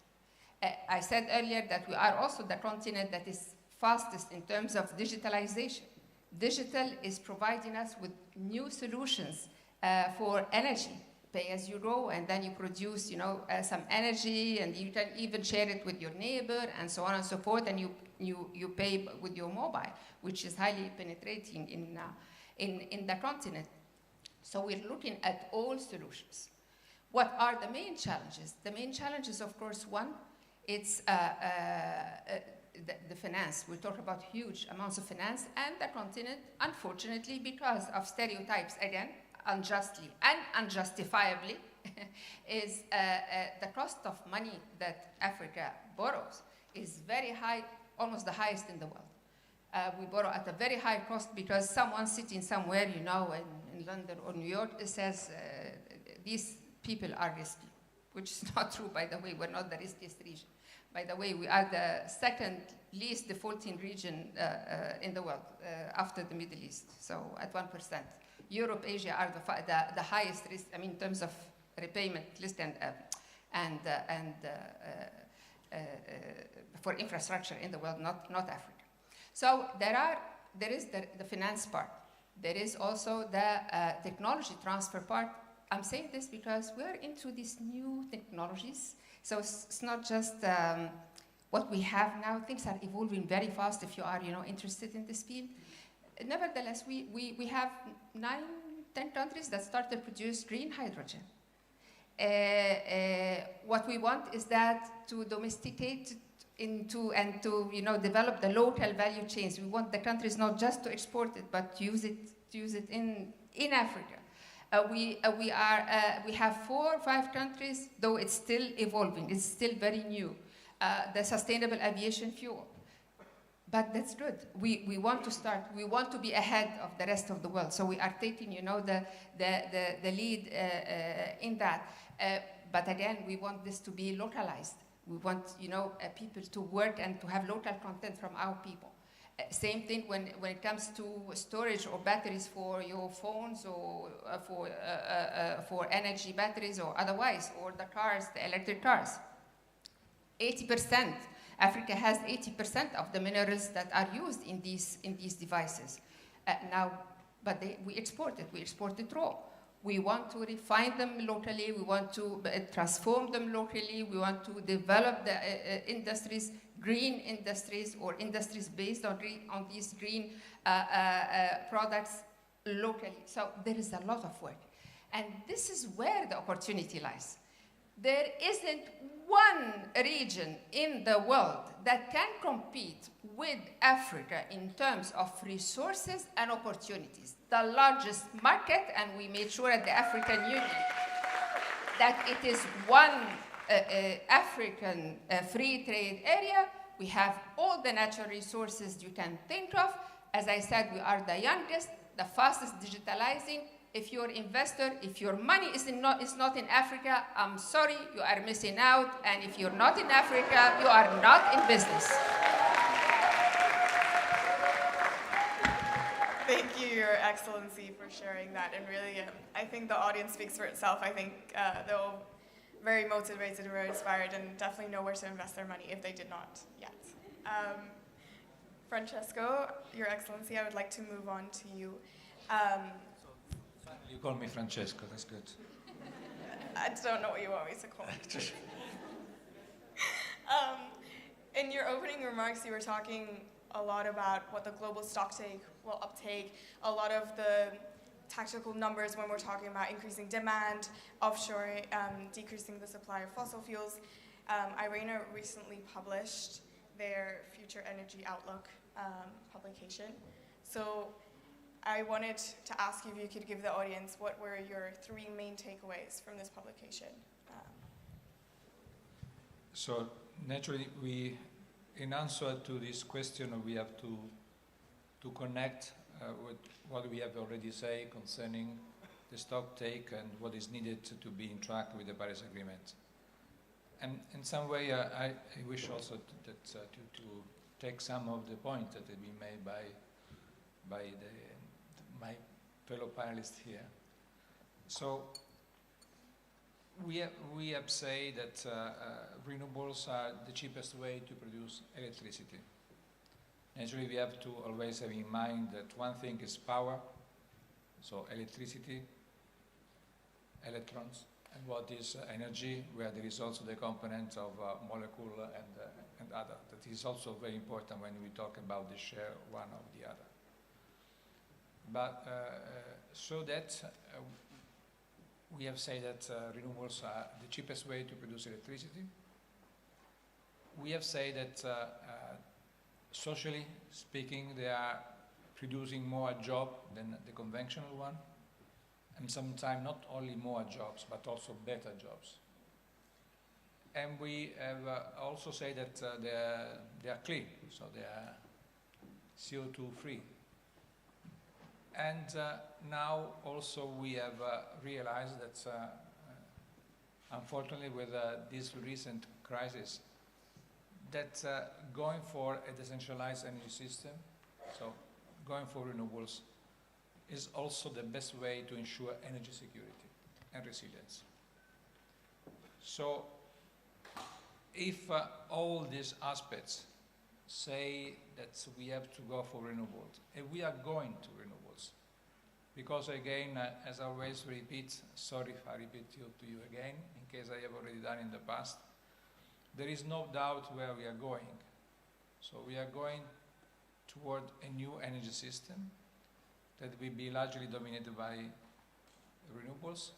Speaker 7: I said earlier that we are also the continent that is fastest in terms of digitalization. Digital is providing us with new solutions for energy. Pay as you go, and then you produce, some energy, and you can even share it with your neighbor, and so on and so forth, and you pay with your mobile, which is highly penetrating in the continent. So we're looking at all solutions. What are the main challenges? The main challenges, of course, one, it's the finance. We talk about huge amounts of finance, and the continent, unfortunately, because of stereotypes, again, unjustly and unjustifiably, is the cost of money that Africa borrows is very high, almost the highest in the world. We borrow at a very high cost because someone sitting somewhere, you know, in London or New York, says these people are risky, which is not true, by the way. We're not the riskiest region. By the way, we are the second least defaulting region in the world after the Middle East, so at 1%. Europe, Asia are the highest risk, I mean, in terms of repayment list and for infrastructure in the world, not Africa. So there is the finance part. There is also the technology transfer part. I'm saying this because we're into these new technologies. So it's not just what we have now. Things are evolving very fast if you are, interested in this field. Nevertheless, we have 9-10 countries that start to produce green hydrogen. What we want is that to domesticate into and to develop the local value chains. We want the countries not just to export it, but to use it in Africa. We have 4 or 5 countries, though it's still evolving. It's still very new. The sustainable aviation fuel. But that's good. We want to start. We want to be ahead of the rest of the world. So we are taking, the lead in that. But again, we want this to be localized. We want, people to work and to have local content from our people. Same thing when it comes to storage or batteries for your phones or for energy batteries or otherwise, or the cars, the electric cars. 80%. Africa has 80% of the minerals that are used in these devices. But we export it. We export it raw. We want to refine them locally. We want to transform them locally. We want to develop the industries, green industries, or industries based on these green products locally. So there is a lot of work. And this is where the opportunity lies. There isn't one region in the world that can compete with Africa in terms of resources and opportunities. The largest market, and we made sure at the African Union that it is one African free trade area. We have all the natural resources you can think of. As I said, we are the youngest, the fastest digitalizing. If you're an investor, if your money is not in Africa, I'm sorry, you are missing out. And if you're not in Africa, you are not in business.
Speaker 6: Thank you, Your Excellency, for sharing that. And really, I think the audience speaks for itself. I think they're all very motivated and very inspired and definitely know where to invest their money if they did not yet. Francesco, Your Excellency, I would like to move on to you.
Speaker 8: You call me Francesco, that's good.
Speaker 6: I don't know what you want me to call you. In your opening remarks, you were talking a lot about what the global stocktake will uptake, a lot of the tactical numbers when we're talking about increasing demand, offshore, decreasing the supply of fossil fuels. IRENA recently published their Future Energy Outlook publication. So I wanted to ask you if you could give the audience what were your 3 main takeaways from this publication.
Speaker 8: So naturally, in answer to this question, we have to connect with what we have already said concerning the stock take and what is needed to be in track with the Paris Agreement. And in some way, I wish also to take some of the points that have been made by my fellow panelists here. So we have said that renewables are the cheapest way to produce electricity. Naturally, we have to always have in mind that one thing is power, so electricity, electrons, and what is energy, where there is also the component of molecule and other. That is also very important when we talk about the share one of the other. But so that we have said that renewables are the cheapest way to produce electricity. We have said that socially speaking, they are producing more job than the conventional one, and sometimes not only more jobs, but also better jobs. And we have also said that they are clean, so they are CO2 free. And now also we have realized that unfortunately with this recent crisis, that going for a decentralized energy system, so going for renewables, is also the best way to ensure energy security and resilience. So if all these aspects say that we have to go for renewables, and we are going to renewables, because again, as I always repeat, sorry if I repeat to you again, in case I have already done in the past, there is no doubt where we are going. So we are going toward a new energy system that will be largely dominated by renewables,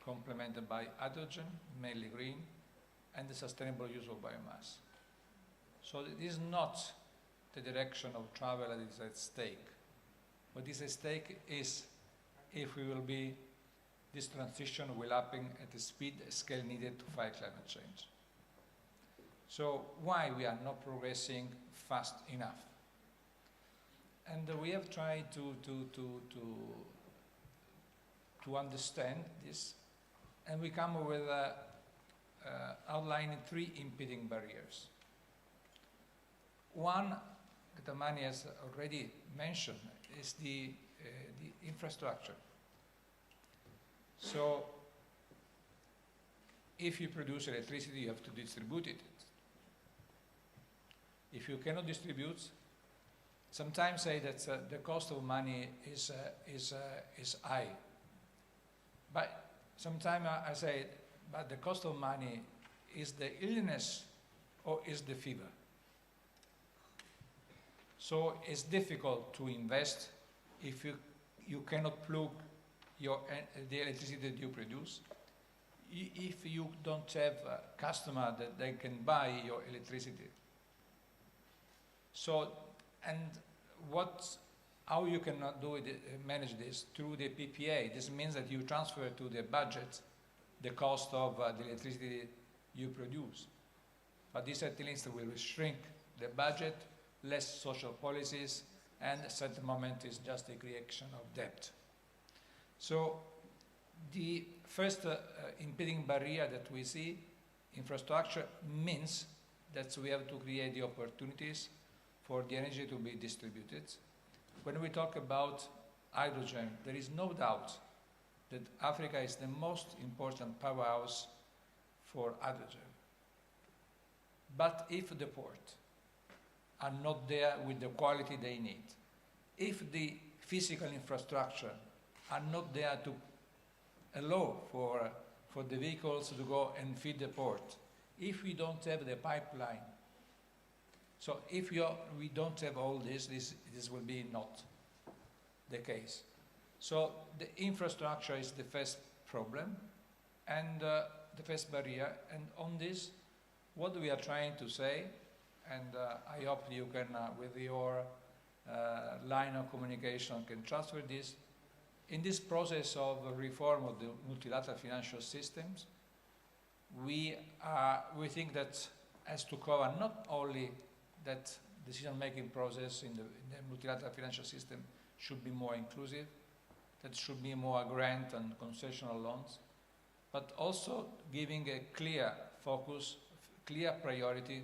Speaker 8: complemented by hydrogen, mainly green, and the sustainable use of biomass. So it is not the direction of travel that is at stake. What is at stake is if we will be, this transition will happen at the speed and scale needed to fight climate change. So why we are not progressing fast enough? And we have tried to understand this, and we come up with outlining 3 impeding barriers. One, that Mani has already mentioned, is the infrastructure. So if you produce electricity, you have to distribute it. If you cannot distribute, sometimes say that the cost of money is high. But sometimes I say, but the cost of money is the illness or is the fever. So it's difficult to invest if you cannot plug the electricity that you produce. If you don't have a customer that they can buy your electricity. So, and how you cannot do it, manage this? Through the PPA. This means that you transfer to the budget the cost of the electricity you produce. But this at least will shrink the budget, less social policies, and at a certain moment is just a creation of debt. So the first impeding barrier that we see, infrastructure, means that we have to create the opportunities for the energy to be distributed. When we talk about hydrogen, there is no doubt that Africa is the most important powerhouse for hydrogen. But if the ports are not there with the quality they need, if the physical infrastructure are not there to allow for the vehicles to go and feed the port, if we don't have the pipeline, so if we don't have all this will be not the case. So the infrastructure is the first problem and the first barrier. And on this, what we are trying to say, and I hope you can, with your line of communication, can transfer this, in this process of reform of the multilateral financial systems, we think that has to cover not only that decision-making process in the multilateral financial system should be more inclusive, that should be more grant and concessional loans, but also giving a clear focus, clear priority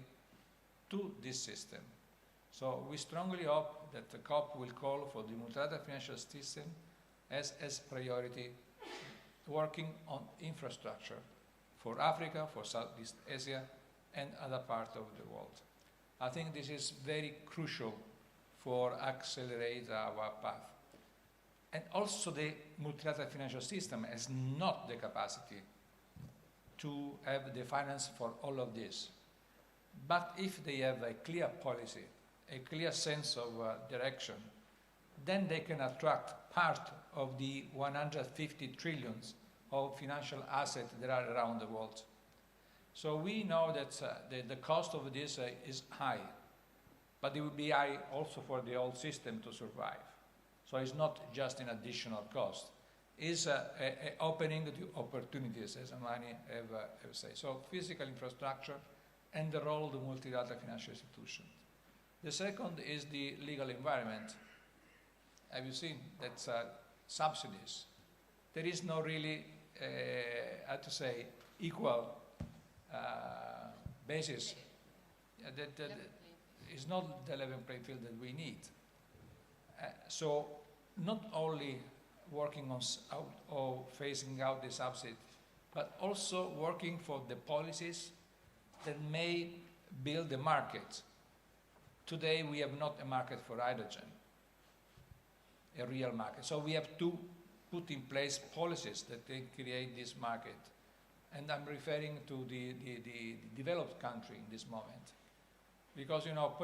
Speaker 8: to this system. So we strongly hope that the COP will call for the multilateral financial system as priority, working on infrastructure for Africa, for Southeast Asia, and other parts of the world. I think this is very crucial for accelerate our path. And also the multilateral financial system has not the capacity to have the finance for all of this. But if they have a clear policy, a clear sense of direction, then they can attract part of the 150 trillions of financial assets that are around the world. So we know that the cost of this is high, but it will be high also for the whole system to survive. So it's not just an additional cost. It's opening the opportunities, as Amani have said. So physical infrastructure and the role of the multilateral financial institution. The second is the legal environment. Have you seen that subsidies? There is no really, how to say, equal basis. That is not the level playing field that we need. So not only working on or phasing out the subsidy, but also working for the policies that may build the market. Today we have not a market for hydrogen, a real market. So we have to put in place policies that they create this market. And I'm referring to the developed country in this moment. Because how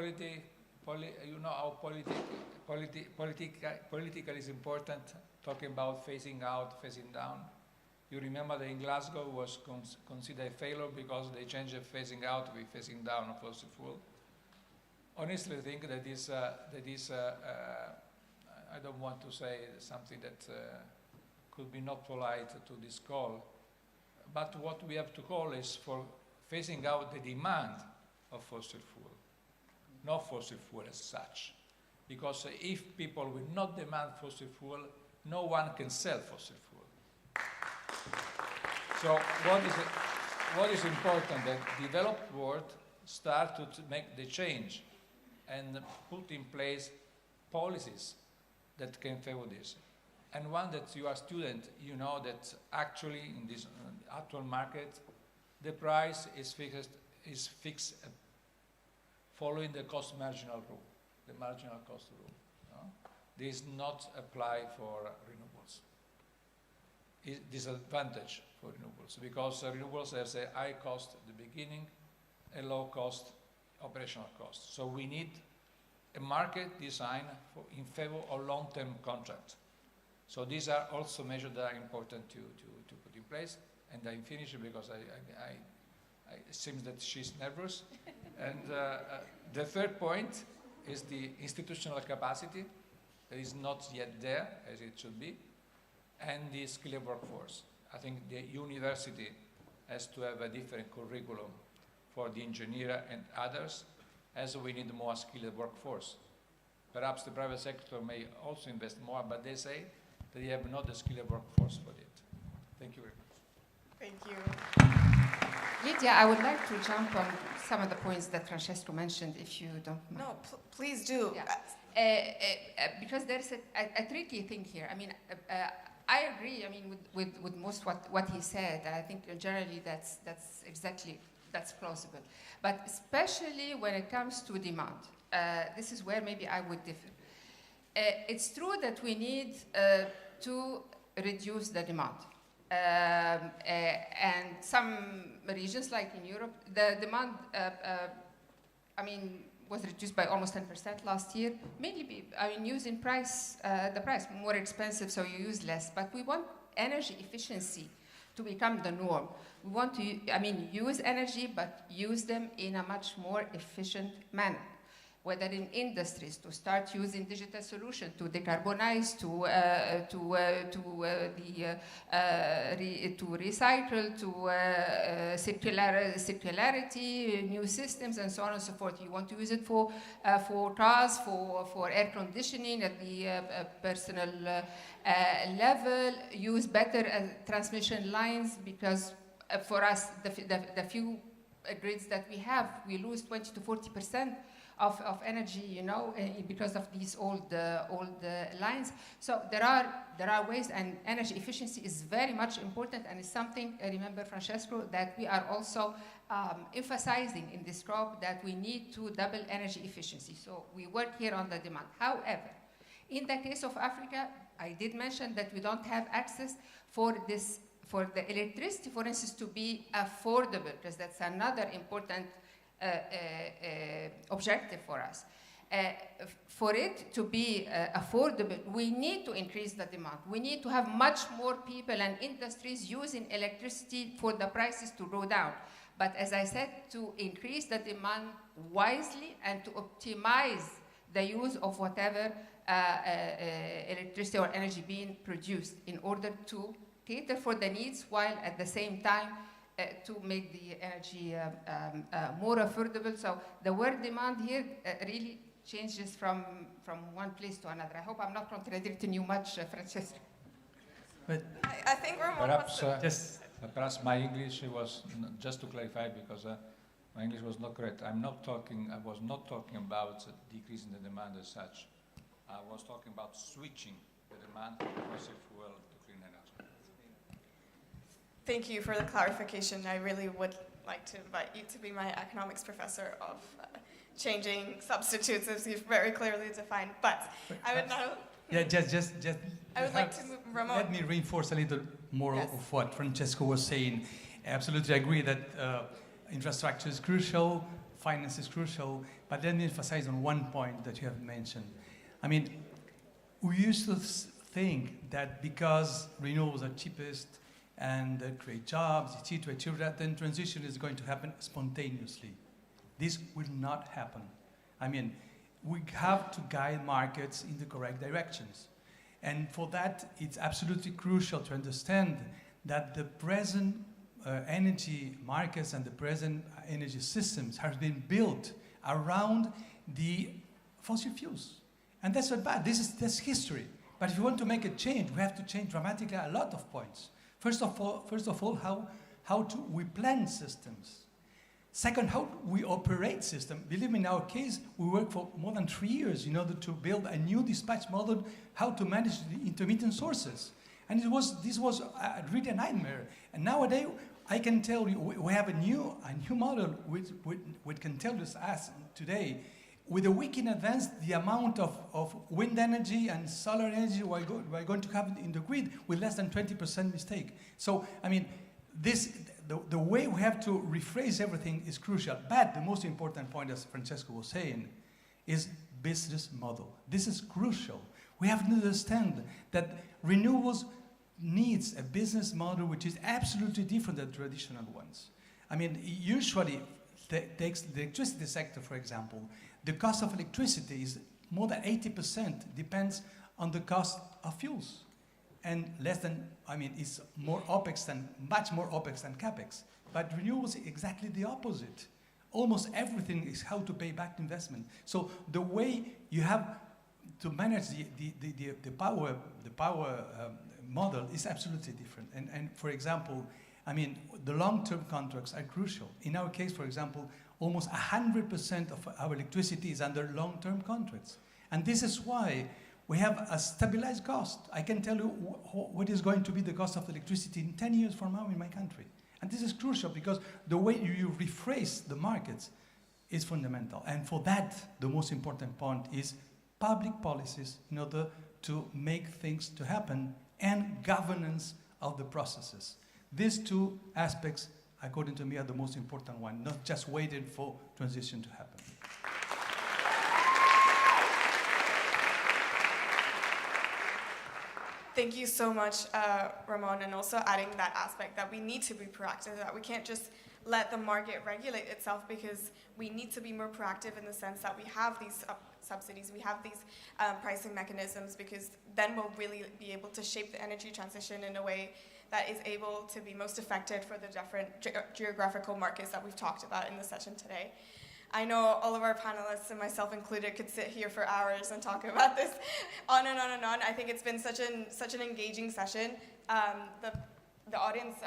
Speaker 8: political is important, talking about phasing out, phasing down. You remember that in Glasgow was considered a failure because they changed phasing out with phasing down of fossil fuel. Honestly, I think that is I don't want to say something that could be not polite to this call, but what we have to call is for phasing out the demand of fossil fuel, not fossil fuel as such. Because if people will not demand fossil fuel, no one can sell fossil fuel. So what is important that developed world start to make the change and put in place policies that can favor this. And one that you are student, you know that actually in this actual market, the price is fixed following the cost marginal rule, the marginal cost rule. No? This not apply for renewables. It's disadvantage for renewables because renewables have a high cost at the beginning, a low cost operational cost. So we need a market design in favor of long-term contracts. So these are also measures that are important to put in place. And I'm finishing because it seems that she's nervous. And the third point is the institutional capacity that is not yet there as it should be, and the skilled workforce. I think the university has to have a different curriculum for the engineer and others, as we need more skilled workforce. Perhaps the private sector may also invest more, but they say that they have not the skilled workforce for it. Thank you very much.
Speaker 21: Thank you.
Speaker 7: Lydia, I would like to jump on some of the points that Francesco mentioned, if you don't mind.
Speaker 21: No, please do.
Speaker 7: Yeah. Because there's a tricky thing here. I mean, I agree. I mean, with most what he said. I think generally that's plausible. But especially when it comes to demand, this is where maybe I would differ. It's true that we need to reduce the demand. And some regions, like in Europe, the demand, was reduced by almost 10% last year. Mainly, using the price more expensive, so you use less. But we want energy efficiency to become the norm. We want to, use energy, but use them in a much more efficient manner. Whether in industries, to start using digital solutions, to decarbonize, to recycle, to circularity, new systems, and so on and so forth. You want to use it for cars, for air conditioning at the personal level. Use better transmission lines because for us, the few grids that we have, we lose 20 to 40% of energy, because of these old lines. So there are ways, and energy efficiency is very much important, and it's something, remember, Francesco, that we are also emphasizing in this crop, that we need to double energy efficiency. So we work here on the demand. However, in the case of Africa, I did mention that we don't have access for the electricity, for instance, to be affordable, because that's another important objective for us. For it to be affordable, we need to increase the demand. We need to have much more people and industries using electricity for the prices to go down. But as I said, to increase the demand wisely and to optimize the use of whatever electricity or energy being produced in order to cater for the needs while at the same time to make the energy more affordable. So the word demand here really changes from one place to another. I hope I'm not contradicting you much, Francesca.
Speaker 9: But
Speaker 6: I think Ramon
Speaker 8: Perhaps,
Speaker 9: Just
Speaker 8: perhaps my English was, just to clarify, because my English was not correct. I was not talking about decreasing the demand as such. I was talking about switching the demand from fossil fuel to clean energy.
Speaker 6: Thank you for the clarification. I really would like to invite you to be my economics professor of changing substitutes, as you've very clearly defined. But I would now...
Speaker 9: Yeah, just.
Speaker 6: I would like to move, Ramon.
Speaker 9: Let me reinforce a little more
Speaker 6: Yes.
Speaker 9: of what Francesco was saying. I absolutely agree that infrastructure is crucial, finance is crucial, but let me emphasize on one point that you have mentioned. I mean, we used to think that because renewables are cheapest and create jobs, etc., then transition is going to happen spontaneously. This will not happen. I mean, we have to guide markets in the correct directions. And for that, it's absolutely crucial to understand that the present energy markets and the present energy systems have been built around the fossil fuels. And that's not bad. That's history. But if you want to make a change, we have to change dramatically a lot of points. First of all, how we plan systems. Second, how we operate systems. Believe me, in our case, we worked for more than 3 years in order to build a new dispatch model, how to manage the intermittent sources. And this was really a nightmare. And nowadays, I can tell you, we have a new model which can tell us today, with a week in advance, the amount of wind energy and solar energy we're going to have in the grid with less than 20% mistake. So, I mean, the way we have to rephrase everything is crucial. But the most important point, as Francesco was saying, is business model. This is crucial. We have to understand that renewables needs a business model which is absolutely different than traditional ones. I mean, usually, takes the electricity sector, for example, the cost of electricity is more than 80% depends on the cost of fuels. And it's more OPEX much more OPEX than CAPEX. But renewables is exactly the opposite. Almost everything is how to pay back investment. So the way you have to manage the power model is absolutely different. And for example, I mean, the long-term contracts are crucial. In our case, for example, almost 100% of our electricity is under long-term contracts. And this is why we have a stabilized cost. I can tell you what is going to be the cost of electricity in 10 years from now in my country. And this is crucial because the way you rephrase the markets is fundamental. And for that, the most important point is public policies in order to make things to happen and governance of the processes. These two aspects, according to me, are the most important one, not just waiting for transition to happen.
Speaker 6: Thank you so much, Ramon, and also adding that aspect that we need to be proactive, that we can't just let the market regulate itself, because we need to be more proactive in the sense that we have these subsidies, we have these pricing mechanisms, because then we'll really be able to shape the energy transition in a way that is able to be most effective for the different geographical markets that we've talked about in the session today. I know all of our panelists, and myself included, could sit here for hours and talk about this on and on and on. I think it's been such an engaging session. The audience,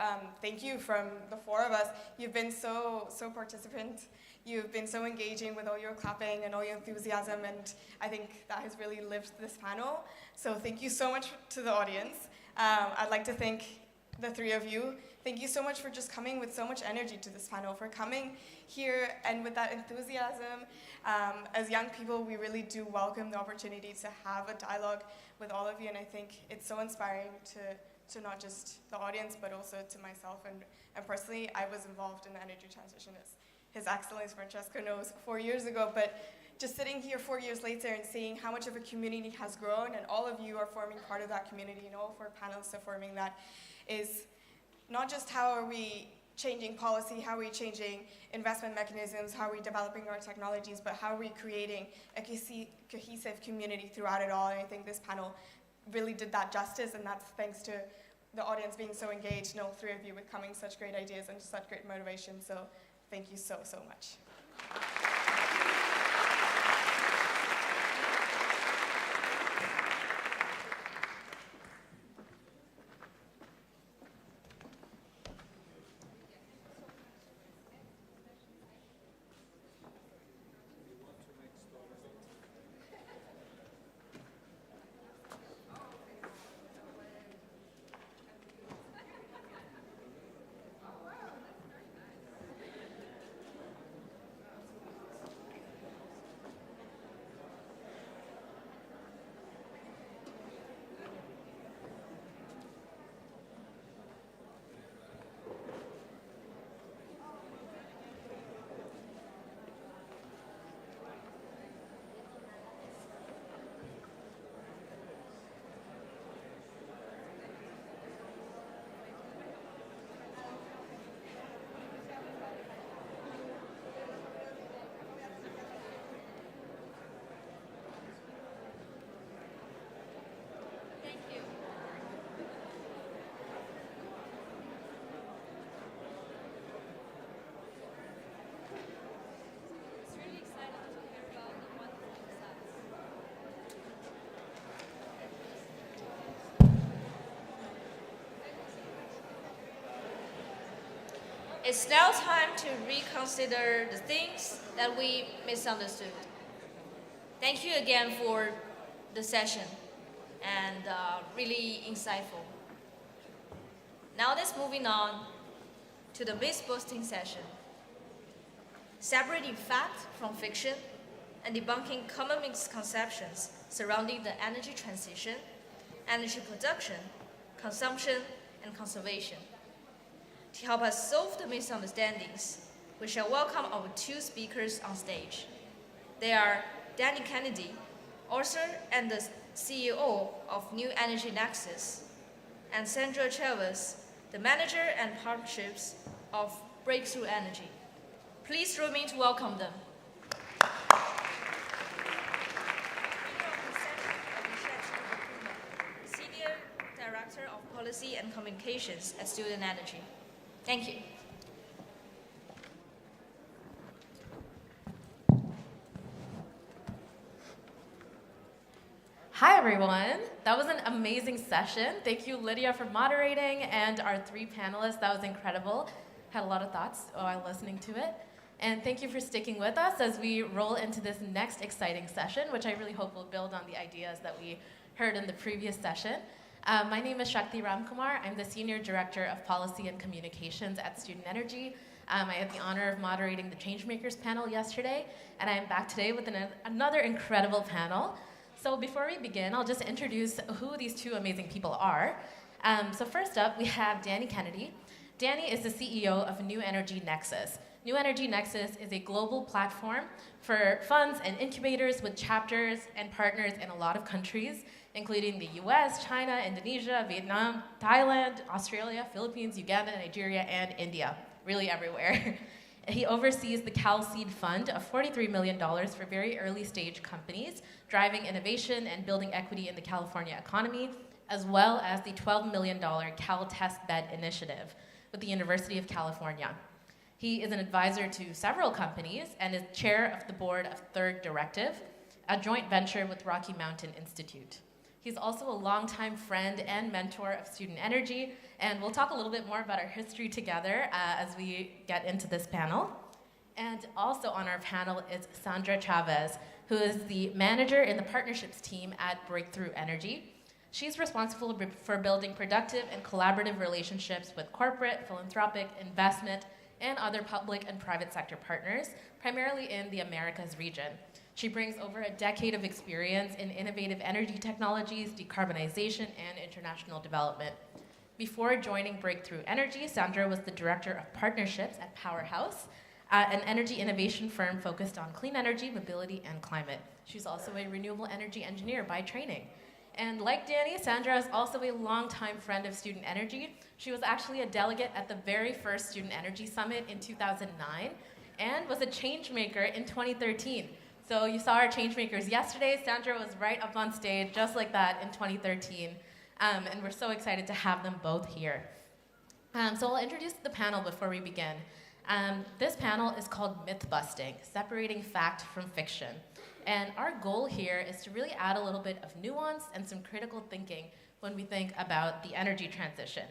Speaker 6: thank you from the four of us. You've been so participant. You've been so engaging with all your clapping and all your enthusiasm, and I think that has really lived this panel. So thank you so much to the audience. I'd like to thank the three of you. Thank you so much for just coming with so much energy to this panel, for coming here and with that enthusiasm. As young people, we really do welcome the opportunity to have a dialogue with all of you, and I think it's so inspiring to not just the audience, but also to myself. And personally, I was involved in the energy transition, as His Excellency Francesco knows, 4 years ago, but just sitting here 4 years later and seeing how much of a community has grown, and all of you are forming part of that community, and all 4 panelists are forming that, is not just how are we changing policy, how are we changing investment mechanisms, how are we developing our technologies, but how are we creating a cohesive community throughout it all. And I think this panel really did that justice, and that's thanks to the audience being so engaged, and all 3 of you with coming such great ideas and such great motivation. So thank you so, so much.
Speaker 1: It's now time to reconsider the things that we misunderstood. Thank you again for the session, and really insightful. Now let's moving on to the myth-busting session. Separating fact from fiction and debunking common misconceptions surrounding the energy transition, energy production, consumption, and conservation. To help us solve the misunderstandings, we shall welcome our 2 speakers on stage. They are Danny Kennedy, author and the CEO of New Energy Nexus, and Sandra Chavez, the manager and partnerships of Breakthrough Energy. Please join me to welcome them. Senior Director of Policy and Communications at Student Energy. Thank you.
Speaker 5: Hi, everyone. That was an amazing session. Thank you, Lydia, for moderating, and our 3 panelists. That was incredible. Had a lot of thoughts while listening to it. And thank you for sticking with us as we roll into this next exciting session, which I really hope will build on the ideas that we heard in the previous session. My name is Shakti Ramkumar. I'm the Senior Director of Policy and Communications at Student Energy. I had the honor of moderating the Changemakers panel yesterday, and I'm back today with another incredible panel. So before we begin, I'll just introduce who these 2 amazing people are. So first up, we have Danny Kennedy. Danny is the CEO of New Energy Nexus. New Energy Nexus is a global platform for funds and incubators with chapters and partners in a lot of countries, including the US, China, Indonesia, Vietnam, Thailand, Australia, Philippines, Uganda, Nigeria, and India, really everywhere. He oversees the Cal Seed Fund of $43 million for very early stage companies, driving innovation and building equity in the California economy, as well as the $12 million Cal Test Bed Initiative with the University of California. He is an advisor to several companies and is chair of the board of Third Directive, a joint venture with Rocky Mountain Institute. He's also a longtime friend and mentor of Student Energy, and we'll talk a little bit more about our history together as we get into this panel. And also on our panel is Sandra Chavez, who is the manager in the partnerships team at Breakthrough Energy. She's responsible for building productive and collaborative relationships with corporate, philanthropic, investment, and other public and private sector partners, primarily in the Americas region. She brings over a decade of experience in innovative energy technologies, decarbonization, and international development. Before joining Breakthrough Energy, Sandra was the director of partnerships at Powerhouse, an energy innovation firm focused on clean energy, mobility, and climate. She's also a renewable energy engineer by training. And like Danny, Sandra is also a longtime friend of Student Energy. She was actually a delegate at the very first Student Energy Summit in 2009 and was a change maker in 2013. So you saw our change makers yesterday. Sandra was right up on stage just like that in 2013. And we're so excited to have them both here. So I'll introduce the panel before we begin. This panel is called Mythbusting, Separating Fact from Fiction. And our goal here is to really add a little bit of nuance and some critical thinking when we think about the energy transition.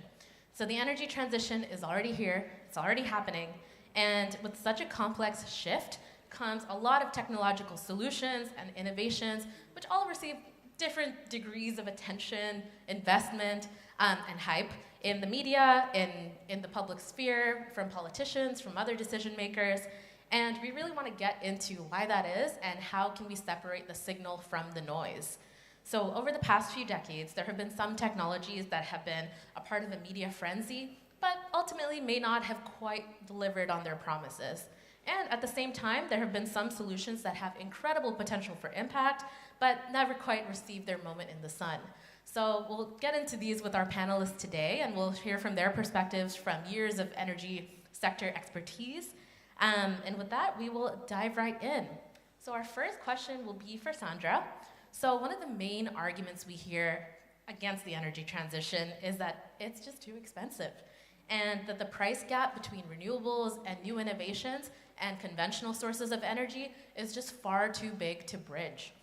Speaker 5: So the energy transition is already here, it's already happening, and with such a complex shift comes a lot of technological solutions and innovations, which all receive different degrees of attention, investment, and hype in the media, in the public sphere, from politicians, from other decision makers. And we really want to get into why that is and how can we separate the signal from the noise. So over the past few decades, there have been some technologies that have been a part of a media frenzy, but ultimately may not have quite delivered on their promises. And at the same time, there have been some solutions that have incredible potential for impact, but never quite received their moment in the sun. So we'll get into these with our panelists today, and we'll hear from their perspectives from years of energy sector expertise. And with that, we will dive right in. So our first question will be for Sandra. So one of the main arguments we hear against the energy transition is that it's just too expensive, and that the price gap between renewables and new innovations and conventional sources of energy is just far too big to bridge.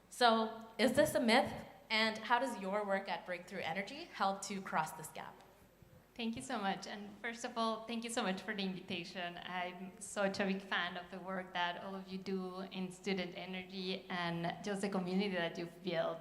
Speaker 5: So is this a myth? And how does your work at Breakthrough Energy help to cross this gap?
Speaker 10: Thank you so much. And first of all, thank you so much for the invitation. I'm such a big fan of the work that all of you do in Student Energy and just the community that you've built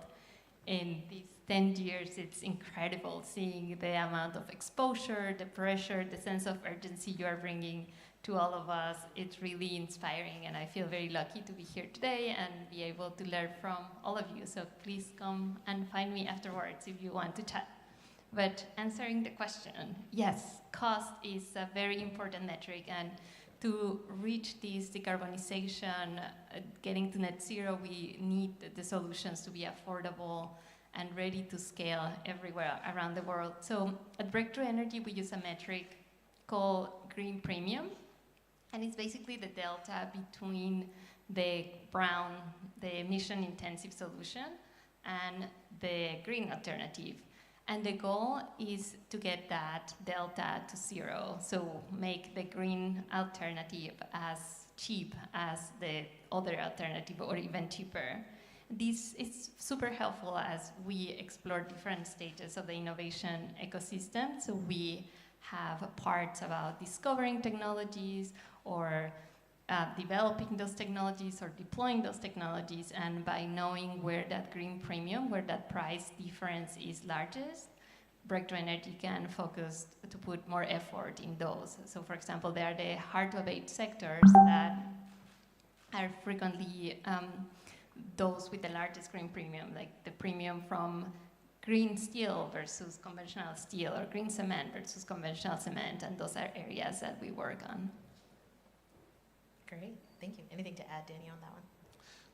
Speaker 10: in these 10 years. It's incredible seeing the amount of exposure, the pressure, the sense of urgency you are bringing to all of us. It's really inspiring, and I feel very lucky to be here today and be able to learn from all of you. So please come and find me afterwards if you want to chat. But answering the question, yes, cost is a very important metric, and to reach this decarbonization, getting to net zero, we need the solutions to be affordable and ready to scale everywhere around the world. So at Breakthrough Energy, we use a metric called green premium, and it's basically the delta between the brown, the emission-intensive solution, and the green alternative. And the goal is to get that delta to zero, so make the green alternative as cheap as the other alternative or even cheaper. This is super helpful as we explore different stages of the innovation ecosystem. So we have parts about discovering technologies or developing those technologies or deploying those technologies, and by knowing where that green premium, where that price difference is largest, Breakthrough Energy can focus to put more effort in those. So for example, there are the hard-to-abate sectors that are frequently those with the largest green premium, like the premium from green steel versus conventional steel, or green cement versus conventional cement, and those are areas that we work on.
Speaker 5: Great, thank you. Anything to add, Danny, on that one?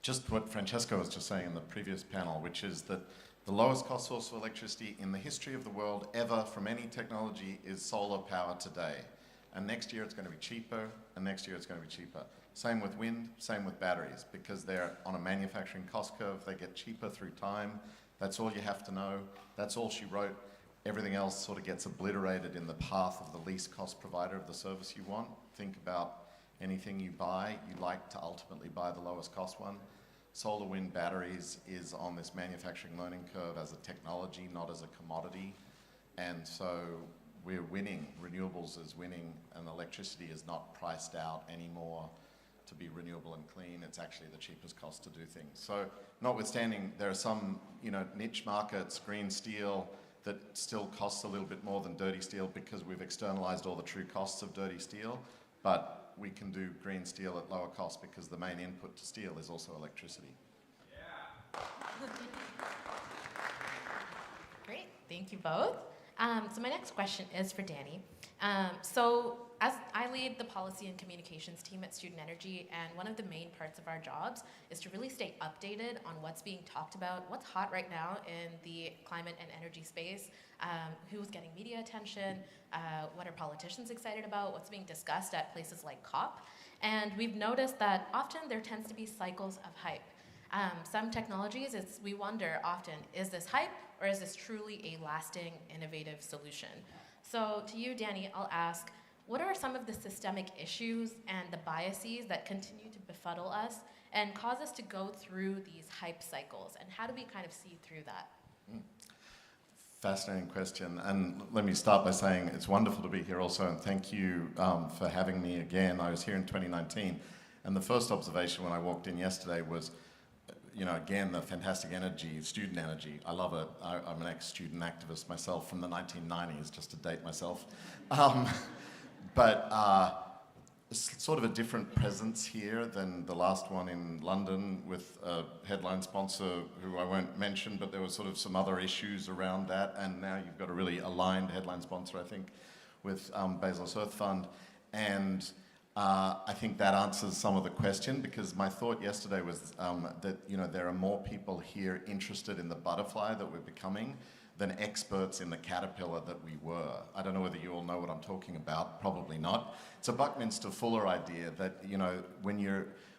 Speaker 12: Just what Francesco was just saying in the previous panel, which is that the lowest cost source of electricity in the history of the world ever from any technology is solar power today. And next year it's going to be cheaper, and next year it's going to be cheaper. Same with wind, same with batteries, because they're on a manufacturing cost curve. They get cheaper through time. That's all you have to know. That's all she wrote. Everything else sort of gets obliterated in the path of the least cost provider of the service you want. Think about anything you buy, you like to ultimately buy the lowest cost one. Solar wind batteries is on this manufacturing learning curve as a technology, not as a commodity. And so we're winning. Renewables is winning, and electricity is not priced out anymore to be renewable and clean. It's actually the cheapest cost to do things. So notwithstanding, there are some niche markets, green steel, that still costs a little bit more than dirty steel because we've externalized all the true costs of dirty steel. But we can do green steel at lower cost because the main input to steel is also electricity.
Speaker 5: Yeah. Great, thank you both. So my next question is for Danny. So as I lead the policy and communications team at Student Energy, and one of the main parts of our jobs is to really stay updated on what's being talked about, what's hot right now in the climate and energy space, who's getting media attention, what are politicians excited about, what's being discussed at places like COP. And we've noticed that often there tends to be cycles of hype. Some technologies, we wonder often, is this hype or is this truly a lasting, innovative solution? So to you, Danny, I'll ask, what are some of the systemic issues and the biases that continue to befuddle us and cause us to go through these hype cycles? And how do we kind of see through that?
Speaker 12: Fascinating question. And let me start by saying it's wonderful to be here also, and thank you for having me again. I was here in 2019, and the first observation when I walked in yesterday was, again, the fantastic energy, student energy. I love it. I'm an ex-student activist myself from the 1990s, just to date myself. But sort of a different presence here than the last one in London with a headline sponsor who I won't mention, but there were sort of some other issues around that, and now you've got a really aligned headline sponsor, I think, with Bezos Earth Fund. And I think that answers some of the question, because my thought yesterday was that there are more people here interested in the butterfly that we're becoming than experts in the caterpillar that we were. I don't know whether you all know what I'm talking about, probably not. It's a Buckminster Fuller idea that,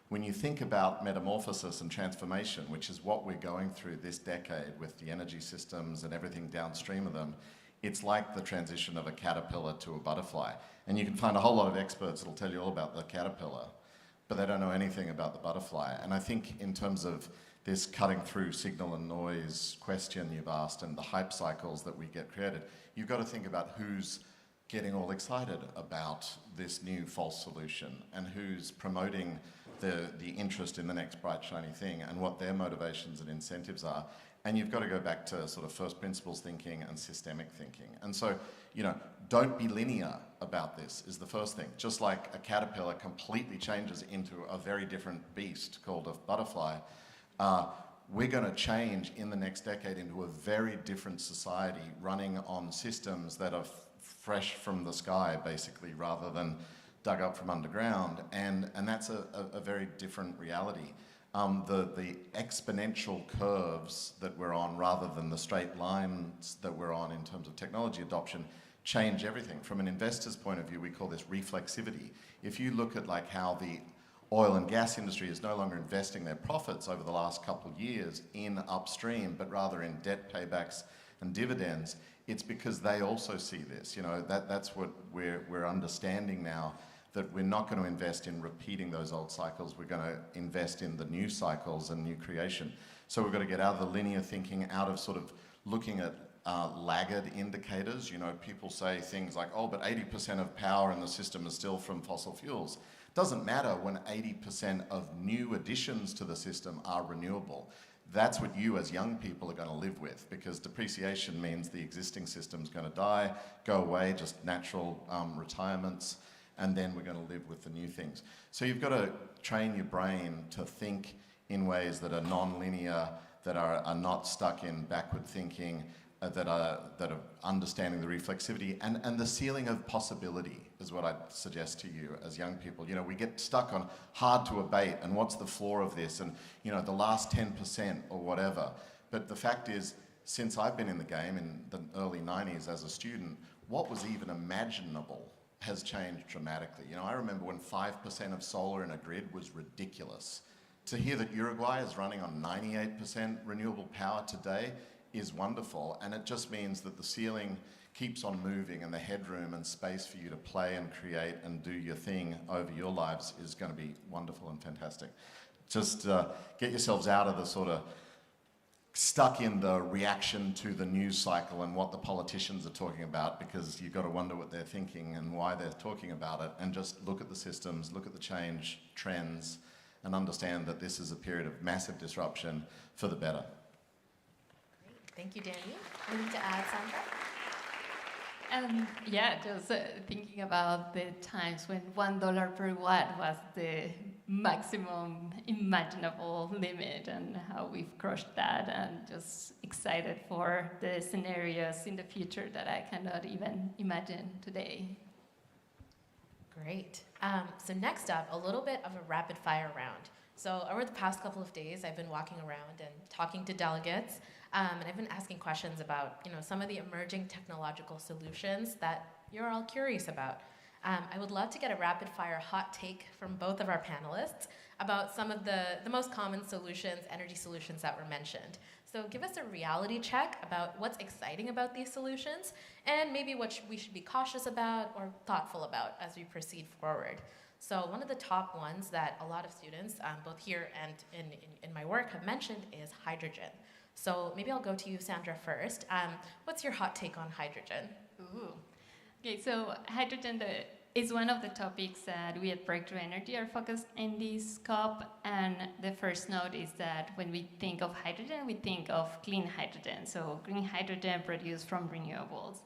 Speaker 12: when you think about metamorphosis and transformation, which is what we're going through this decade with the energy systems and everything downstream of them, it's like the transition of a caterpillar to a butterfly. And you can find a whole lot of experts that'll tell you all about the caterpillar, but they don't know anything about the butterfly. And I think in terms of this cutting through signal and noise question you've asked and the hype cycles that we get created, you've got to think about who's getting all excited about this new false solution and who's promoting the interest in the next bright shiny thing and what their motivations and incentives are. And you've got to go back to sort of first principles thinking and systemic thinking. And so, don't be linear about this is the first thing. Just like a caterpillar completely changes into a very different beast called a butterfly, we're going to change in the next decade into a very different society running on systems that are fresh from the sky, basically, rather than dug up from underground. And that's a very different reality. The exponential curves that we're on, rather than the straight lines that we're on in terms of technology adoption, change everything. From an investor's point of view, we call this reflexivity. If you look at like how the oil and gas industry is no longer investing their profits over the last couple of years in upstream, but rather in debt paybacks and dividends, it's because they also see this. That's what we're understanding now, that we're not going to invest in repeating those old cycles. We're going to invest in the new cycles and new creation. So we've got to get out of the linear thinking, out of sort of looking at laggard indicators. People say things like, oh, but 80% of power in the system is still from fossil fuels. Doesn't matter when 80% of new additions to the system are renewable. That's what you as young people are going to live with, because depreciation means the existing system's going to die, go away, just natural retirements, and then we're going to live with the new things. So you've got to train your brain to think in ways that are non-linear, that are not stuck in backward thinking, that are understanding the reflexivity and the ceiling of possibility is what I'd suggest to you as young people. We get stuck on hard to abate and what's the floor of this and, the last 10% or whatever. But the fact is, since I've been in the game in the early 90s as a student, what was even imaginable has changed dramatically. I remember when 5% of solar in a grid was ridiculous. To hear that Uruguay is running on 98% renewable power today is wonderful, and it just means that the ceiling keeps on moving and the headroom and space for you to play and create and do your thing over your lives is going to be wonderful and fantastic. Just get yourselves out of the sort of stuck in the reaction to the news cycle and what the politicians are talking about, because you've got to wonder what they're thinking and why they're talking about it, and just look at the systems, look at the change trends, and understand that this is a period of massive disruption for the better.
Speaker 5: Thank you, Danny. Anything to add, Sandra?
Speaker 10: Just thinking about the times when $1 per watt was the maximum imaginable limit and how we've crushed that, and just excited for the scenarios in the future that I cannot even imagine today.
Speaker 5: Great. So next up, a little bit of a rapid fire round. So over the past couple of days, I've been walking around and talking to delegates, and I've been asking questions about, some of the emerging technological solutions that you're all curious about. I would love to get a rapid fire hot take from both of our panelists about some of the most common solutions, energy solutions that were mentioned. So give us a reality check about what's exciting about these solutions and maybe what we should be cautious about or thoughtful about as we proceed forward. So one of the top ones that a lot of students, both here and in my work, have mentioned is hydrogen. So maybe I'll go to you, Sandra, first. What's your hot take on hydrogen?
Speaker 10: Ooh. Okay, so hydrogen is one of the topics that we at Breakthrough Energy are focused in this COP. And the first note is that when we think of hydrogen, we think of clean hydrogen. So green hydrogen produced from renewables.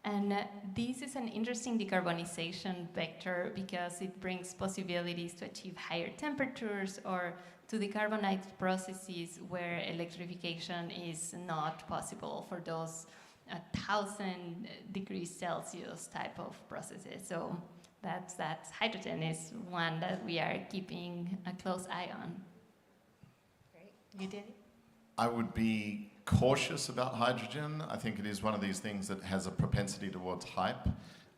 Speaker 10: And this is an interesting decarbonization vector because it brings possibilities to achieve higher temperatures or to decarbonize processes where electrification is not possible for those 1,000 degrees Celsius type of processes. So that's hydrogen is one that we are keeping a close eye on.
Speaker 5: Great. You, Danny?
Speaker 12: I would be cautious about hydrogen. I think it is one of these things that has a propensity towards hype.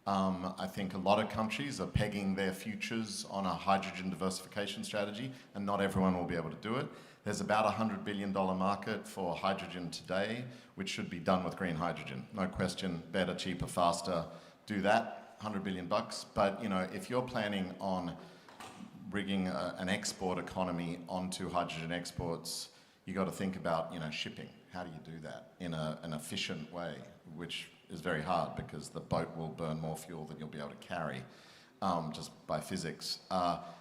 Speaker 12: I think a lot of countries are pegging their futures on a hydrogen diversification strategy, and not everyone will be able to do it. There's about a $100 billion market for hydrogen today, which should be done with green hydrogen. No question, better, cheaper, faster, do that, $100 billion. But if you're planning on rigging an export economy onto hydrogen exports, you got to think about shipping. How do you do that in an efficient way, which is very hard because the boat will burn more fuel than you'll be able to carry, just by physics.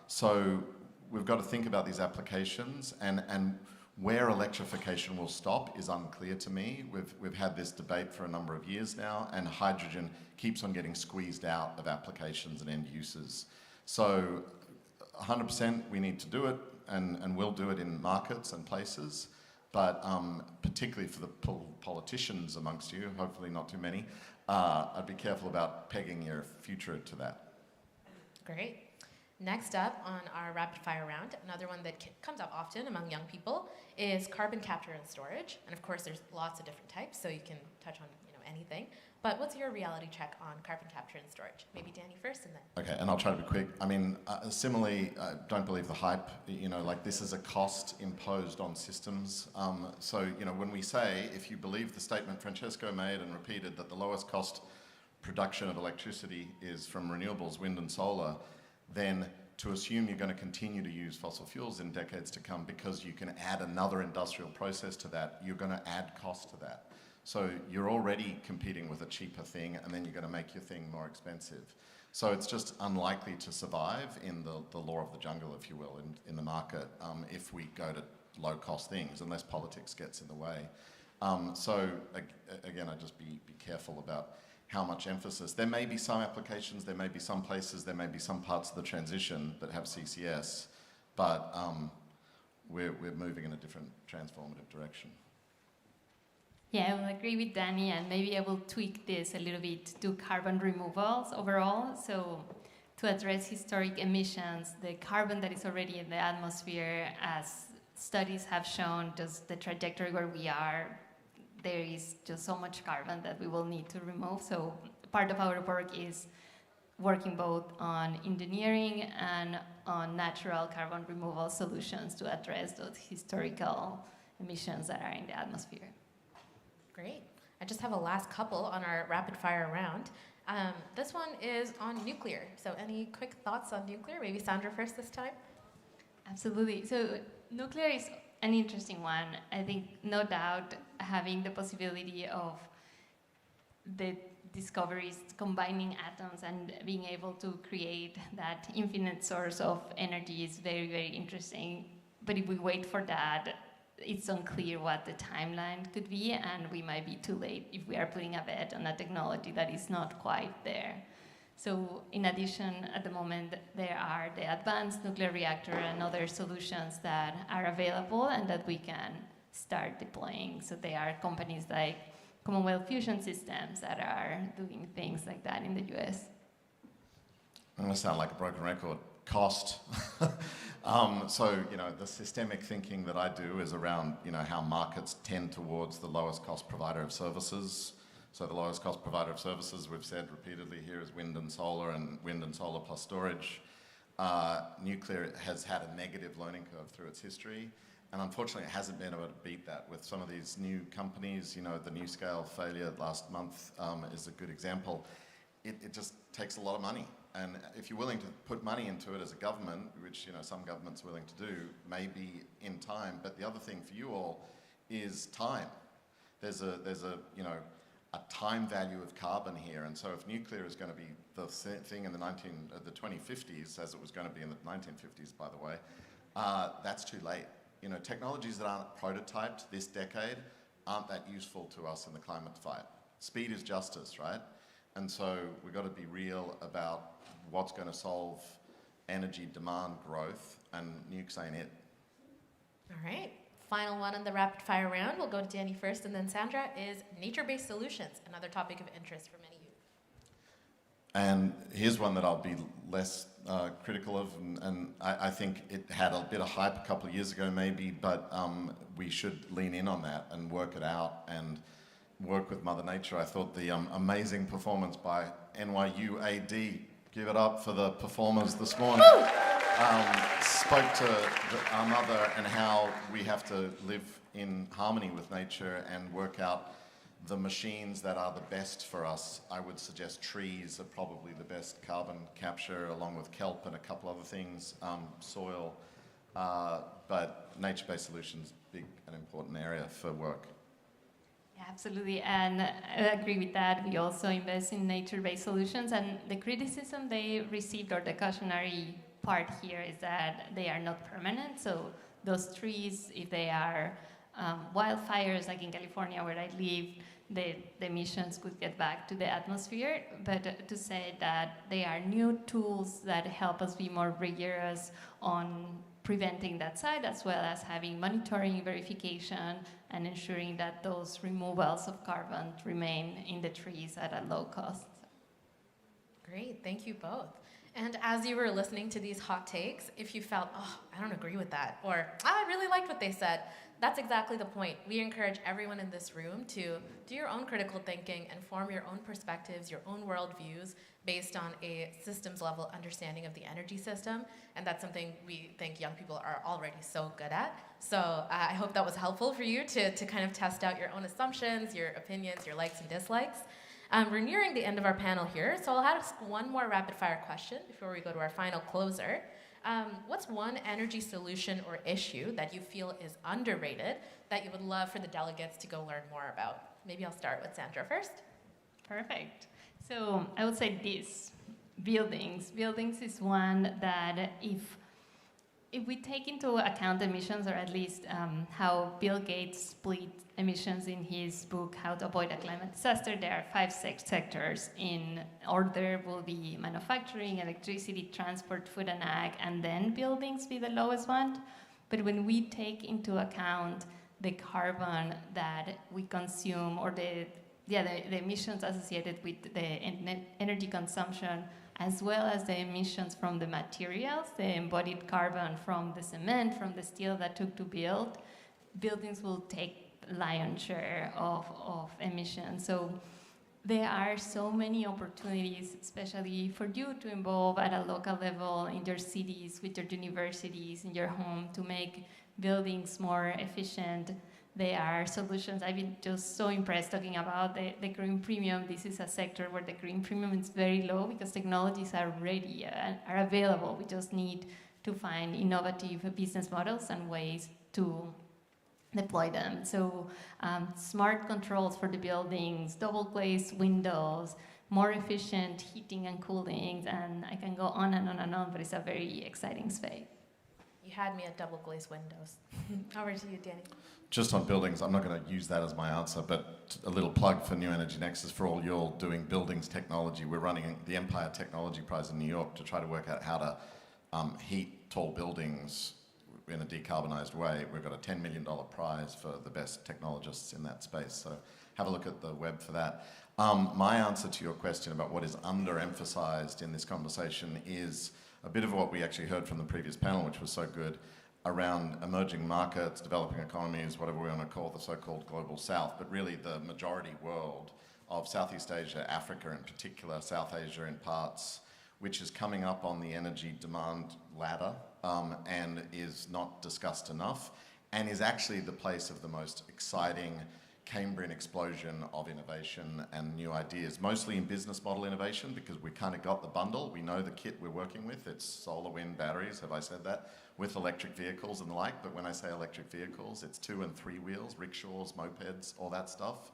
Speaker 12: So we've got to think about these applications, and where electrification will stop is unclear to me. We've had this debate for a number of years now, and hydrogen keeps on getting squeezed out of applications and end uses. So 100% we need to do it, and we'll do it in markets and places. But particularly for the politicians amongst you, hopefully not too many, I'd be careful about pegging your future to that.
Speaker 5: Great. Next up on our rapid fire round, another one that comes up often among young people is carbon capture and storage. And of course, there's lots of different types, so you can touch on anything. But what's your reality check on carbon capture and storage? Maybe Danny first, and then.
Speaker 12: Okay, and I'll try to be quick. I mean, similarly, don't believe the hype. This is a cost imposed on systems. So when we say, if you believe the statement Francesco made and repeated that the lowest cost production of electricity is from renewables, wind and solar, then to assume you're going to continue to use fossil fuels in decades to come because you can add another industrial process to that, you're going to add cost to that. So you're already competing with a cheaper thing, and then you're going to make your thing more expensive. So it's just unlikely to survive in the law of the jungle, if you will, in the market, if we go to low-cost things, unless politics gets in the way. So again, I'd just be careful about how much emphasis. There may be some applications, there may be some places, there may be some parts of the transition that have CCS, but we're moving in a different transformative direction.
Speaker 10: Yeah, I will agree with Danny, and maybe I will tweak this a little bit to carbon removals overall. So to address historic emissions, the carbon that is already in the atmosphere, as studies have shown, just the trajectory where we are, there is just so much carbon that we will need to remove. So part of our work is working both on engineering and on natural carbon removal solutions to address those historical emissions that are in the atmosphere.
Speaker 5: Great. I just have a last couple on our rapid fire round. This one is on nuclear. So any quick thoughts on nuclear? Maybe Sandra first this time?
Speaker 10: Absolutely. So nuclear is an interesting one. I think no doubt having the possibility of the discoveries combining atoms and being able to create that infinite source of energy is very, very interesting. But if we wait for that, it's unclear what the timeline could be, and we might be too late if we are putting a bet on a technology that is not quite there. So in addition, at the moment, there are the advanced nuclear reactor and other solutions that are available and that we can start deploying. So there are companies like Commonwealth Fusion Systems that are doing things like that in the US.
Speaker 12: I'm going to sound like a broken record, cost. So, you know, the systemic thinking that I do is around, you know, how markets tend towards the lowest cost provider of services. So the lowest cost provider of services, we've said repeatedly here, is wind and solar plus storage. Nuclear has had a negative learning curve through its history, and unfortunately it hasn't been able to beat that with some of these new companies. You know, the NuScale failure last month is a good example. It just takes a lot of money. And if you're willing to put money into it as a government, which, you know, some governments are willing to do, maybe in time. But the other thing for you all is time. There's a you know, a time value of carbon here. And so if nuclear is going to be the thing in the 2050s, as it was going to be in the 1950s, by the way, that's too late. You know, technologies that aren't prototyped this decade aren't that useful to us in the climate fight. Speed is justice, right? And so we've got to be real about what's going to solve energy demand growth, and nukes ain't it.
Speaker 5: All right. Final one in the rapid fire round. We'll go to Danny first and then Sandra, is nature-based solutions, another topic of interest for many youth.
Speaker 12: And here's one that I'll be less critical of, and I think it had a bit of hype a couple of years ago maybe, but we should lean in on that and work it out and work with Mother Nature. I thought the amazing performance by NYU AD, give it up for the performers this morning, spoke to our mother and how we have to live in harmony with nature and work out the machines that are the best for us. I would suggest trees are probably the best carbon capture, along with kelp and a couple other things, soil, but nature-based solutions, big and important area for work.
Speaker 10: Yeah, absolutely, and I agree with that. We also invest in nature-based solutions, and the criticism they received, or the cautionary part here, is that they are not permanent. So those trees, if they are wildfires, like in California where I live, the emissions could get back to the atmosphere. But to say that they are new tools that help us be more rigorous on preventing that side, as well as having monitoring, verification, and ensuring that those removals of carbon remain in the trees at a low cost.
Speaker 5: Great, thank you both. And as you were listening to these hot takes, if you felt, oh, I don't agree with that, or I really liked what they said, that's exactly the point. We encourage everyone in this room to do your own critical thinking and form your own perspectives, your own worldviews, based on a systems level understanding of the energy system. And that's something we think young people are already so good at. So I hope that was helpful for you to kind of test out your own assumptions, your opinions, your likes and dislikes. We're nearing the end of our panel here, so I'll ask one more rapid fire question before we go to our final closer. What's one energy solution or issue that you feel is underrated that you would love for the delegates to go learn more about? Maybe I'll start with Sandra first.
Speaker 10: Perfect. So I would say this, buildings. Buildings is one that if we take into account emissions, or at least how Bill Gates split emissions in his book, How to Avoid a Climate Disaster, there are 5 sectors in order. Will be manufacturing, electricity, transport, food and ag, and then buildings be the lowest one. But when we take into account the carbon that we consume, or the emissions associated with the energy consumption, as well as the emissions from the materials, the embodied carbon from the cement, from the steel that took to build, buildings will take lion's share of emissions. So there are so many opportunities, especially for you to involve at a local level in your cities, with your universities, in your home, to make buildings more efficient. There are solutions. I've been just so impressed talking about the green premium. This is a sector where the green premium is very low because technologies are ready and are available. We just need to find innovative business models and ways to deploy them. So smart controls for the buildings, double glazed windows, more efficient heating and cooling, and I can go on and on and on, but it's a very exciting space.
Speaker 5: You had me at double glazed windows. Over to you, Danny.
Speaker 12: Just on buildings, I'm not going to use that as my answer, but a little plug for New Energy Nexus for all you're doing buildings technology. We're running the Empire Technology Prize in New York to try to work out how to heat tall buildings in a decarbonised way. We've got a $10 million prize for the best technologists in that space. So have a look at the web for that. My answer to your question about what is underemphasized in this conversation is a bit of what we actually heard from the previous panel, which was so good, around emerging markets, developing economies, whatever we want to call the so-called global south, but really the majority world of Southeast Asia, Africa in particular, South Asia in parts, which is coming up on the energy demand ladder and is not discussed enough, and is actually the place of the most exciting Cambrian explosion of innovation and new ideas, mostly in business model innovation, because we kind of got the bundle. We know the kit we're working with. It's solar, wind, batteries, have I said that? With electric vehicles and the like, but when I say electric vehicles, it's 2 and 3 wheels, rickshaws, mopeds, all that stuff.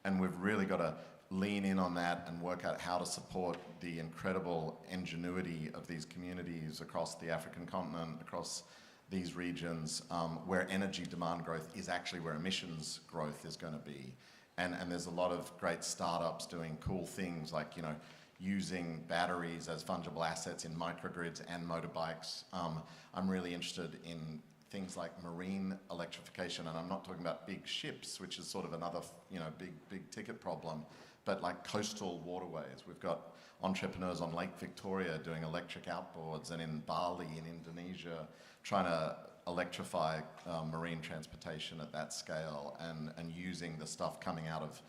Speaker 12: And we've really got to lean in on that and work out how to support the incredible ingenuity of these communities across the African continent, across these regions, where energy demand growth is actually where emissions growth is going to be. And there's a lot of great startups doing cool things like, you know, using batteries as fungible assets in microgrids and motorbikes. I'm really interested in things like marine electrification, and I'm not talking about big ships, which is sort of another, you know, big ticket problem, but like coastal waterways. We've got entrepreneurs on Lake Victoria doing electric outboards, and in Bali in Indonesia trying to electrify marine transportation at that scale, and using the stuff coming out of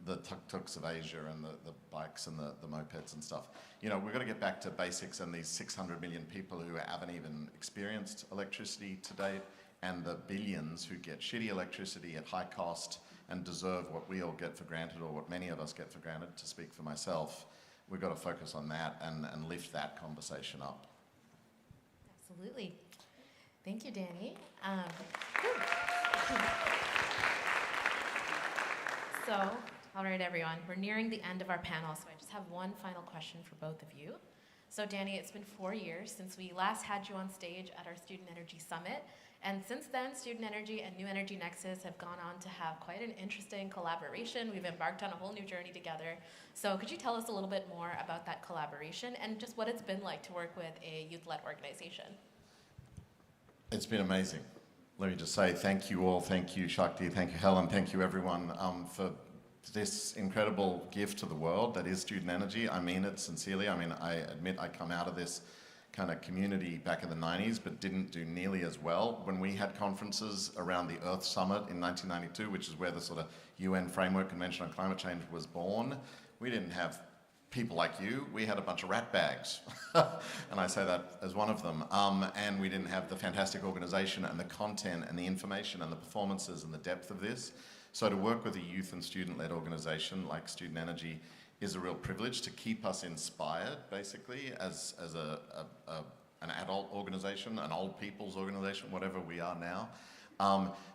Speaker 12: the tuk-tuks of Asia and the bikes and the mopeds and stuff. You know, we've got to get back to basics, and these 600 million people who haven't even experienced electricity to date, and the billions who get shitty electricity at high cost and deserve what we all get for granted, or what many of us get for granted, to speak for myself. We've got to focus on that and lift that conversation up.
Speaker 5: Absolutely. Thank you, Danny. So, all right, everyone, we're nearing the end of our panel, so I just have one final question for both of you. So, Danny, it's been 4 years since we last had you on stage at our Student Energy Summit, and since then, Student Energy and New Energy Nexus have gone on to have quite an interesting collaboration. We've embarked on a whole new journey together. So, could you tell us a little bit more about that collaboration and just what it's been like to work with a youth-led organization?
Speaker 12: It's been amazing. Let me just say thank you all. Thank you, Shakti. Thank you, Helen. Thank you, everyone, for this incredible gift to the world that is Student Energy. I mean it sincerely. I mean, I admit I come out of this kind of community back in the 90s, but didn't do nearly as well. When we had conferences around the Earth Summit in 1992, which is where the sort of UN Framework Convention on Climate Change was born, we didn't have people like you. We had a bunch of rat bags, and I say that as one of them. And we didn't have the fantastic organization and the content and the information and the performances and the depth of this. So to work with a youth and student-led organization like Student Energy is a real privilege, to keep us inspired, basically, as an adult organization, an old people's organization, whatever we are now.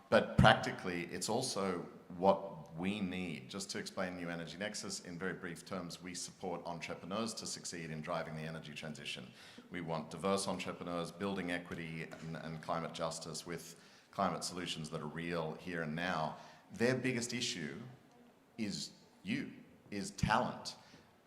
Speaker 12: But practically, it's also what we need. Just to explain New Energy Nexus in very brief terms, we support entrepreneurs to succeed in driving the energy transition. We want diverse entrepreneurs building equity and climate justice with climate solutions that are real here and now. Their biggest issue is talent.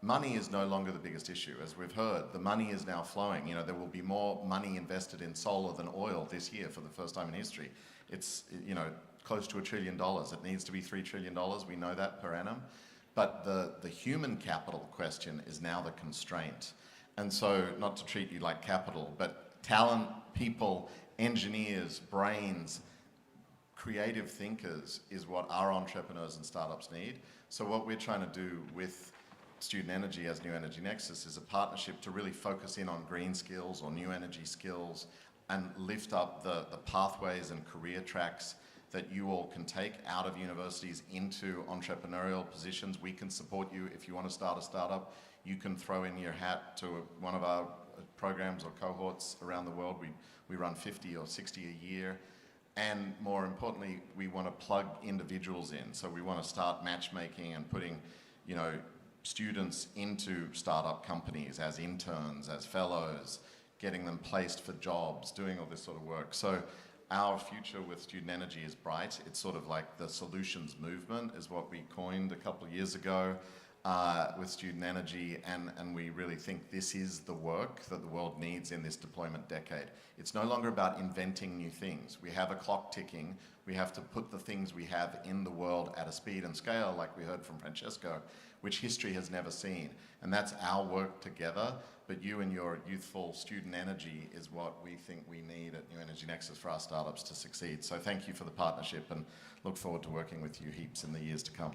Speaker 12: Money is no longer the biggest issue. As we've heard, the money is now flowing. You know, there will be more money invested in solar than oil this year for the first time in history. It's, you know, close to $1 trillion. It needs to be $3 trillion. We know that per annum. But the human capital question is now the constraint. And so, not to treat you like capital, but talent, people, engineers, brains, creative thinkers is what our entrepreneurs and startups need. So what we're trying to do with Student Energy as New Energy Nexus is a partnership to really focus in on green skills or new energy skills and lift up the pathways and career tracks that you all can take out of universities into entrepreneurial positions. We can support you if you want to start a startup. You can throw in your hat to one of our programs or cohorts around the world. We run 50 or 60 a year. And more importantly, we want to plug individuals in. So we want to start matchmaking and putting, you know, students into startup companies as interns, as fellows, getting them placed for jobs, doing all this sort of work. So our future with Student Energy is bright. It's sort of like the solutions movement is what we coined a couple of years ago. with student energy, and we really think this is the work that the world needs in this deployment decade. It's no longer about inventing new things. We have a clock ticking. We have to put the things we have in the world at a speed and scale, like we heard from Francesco, which history has never seen. And that's our work together, but you and your youthful student energy is what we think we need at New Energy Nexus for our startups to succeed. So thank you for the partnership, and look forward to working with you heaps in the years to come.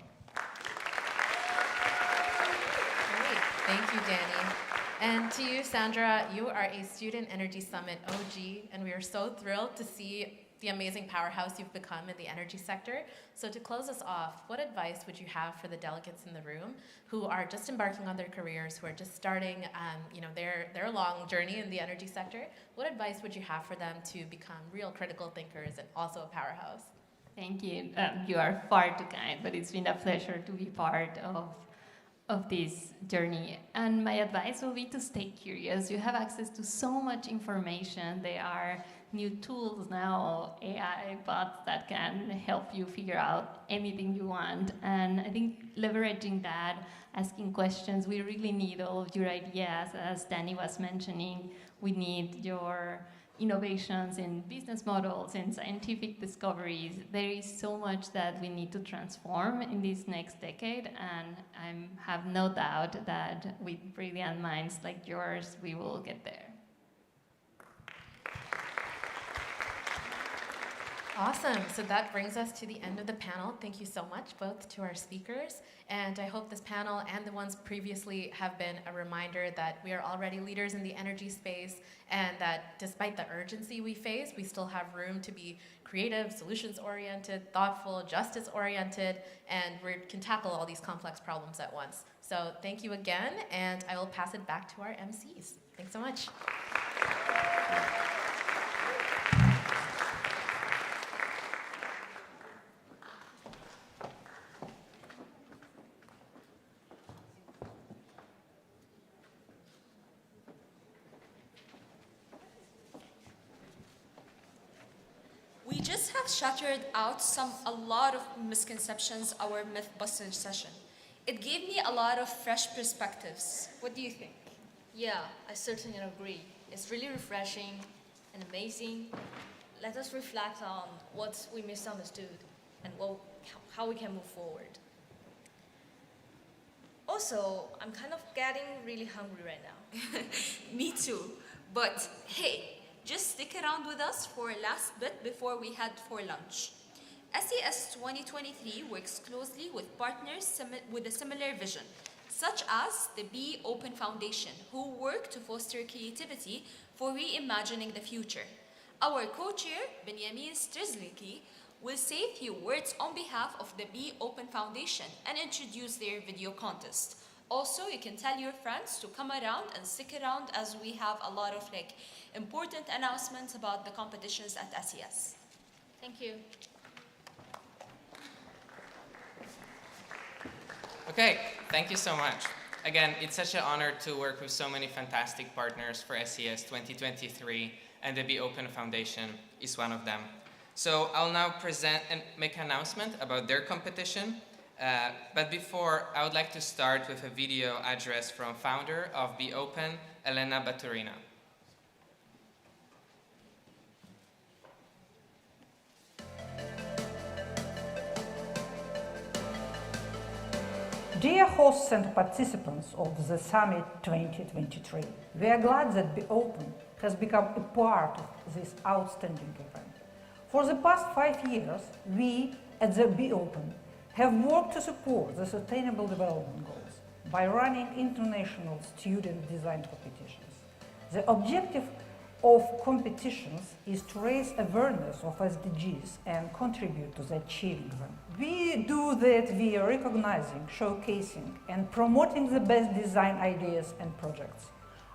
Speaker 5: Great. Thank you, Danny. And to you, Sandra, you are a Student Energy Summit OG, and we are so thrilled to see the amazing powerhouse you've become in the energy sector. So to close us off, what advice would you have for the delegates in the room who are just embarking on their careers, who are just starting their long journey in the energy sector? What advice would you have for them to become real critical thinkers and also a powerhouse?
Speaker 10: Thank you. You are far too kind, but it's been a pleasure to be part of this journey. And my advice will be to stay curious. You have access to so much information. There are new tools now, AI bots that can help you figure out anything you want. And I think leveraging that, asking questions, we really need all of your ideas. As Danny was mentioning, we need your innovations in business models and scientific discoveries. There is so much that we need to transform in this next decade, and I have no doubt that with brilliant minds like yours, we will get there.
Speaker 5: Awesome. So that brings us to the end of the panel. Thank you so much, both to our speakers. And I hope this panel and the ones previously have been a reminder that we are already leaders in the energy space, and that despite the urgency we face, we still have room to be creative, solutions-oriented, thoughtful, justice-oriented, and we can tackle all these complex problems at once. So thank you again, and I will pass it back to our MCs. Thanks so much.
Speaker 2: We just have shattered out a lot of misconceptions our Mythbusting session. It gave me a lot of fresh perspectives. What do you think?
Speaker 1: Yeah, I certainly agree. It's really refreshing and amazing. Let us reflect on what we misunderstood and how we can move forward. Also, I'm kind of getting really hungry right now.
Speaker 2: Me too. But hey, just stick around with us for a last bit before we head for lunch. SES 2023 works closely with partners with a similar vision, such as the Be Open Foundation, who work to foster creativity for reimagining the future. Our co-chair, Benjamin Strzelecki, will say a few words on behalf of the Be Open Foundation and introduce their video contest. Also, you can tell your friends to come around and stick around, as we have a lot of important announcements about the competitions at SES.
Speaker 1: Thank you.
Speaker 11: Okay, thank you so much. Again, it's such an honor to work with so many fantastic partners for SES 2023, and the Be Open Foundation is one of them. So I'll now present and make an announcement about their competition. But before, I would like to start with a video address from founder of Be Open, Elena Baturina.
Speaker 19: Dear hosts and participants of the Summit 2023, we are glad that Be Open has become a part of this outstanding event. For the past 5 years, we at the Be Open have worked to support the Sustainable Development Goals by running international student design competitions. The objective of competitions is to raise awareness of SDGs and contribute to the achieving them. We do that via recognizing, showcasing, and promoting the best design ideas and projects.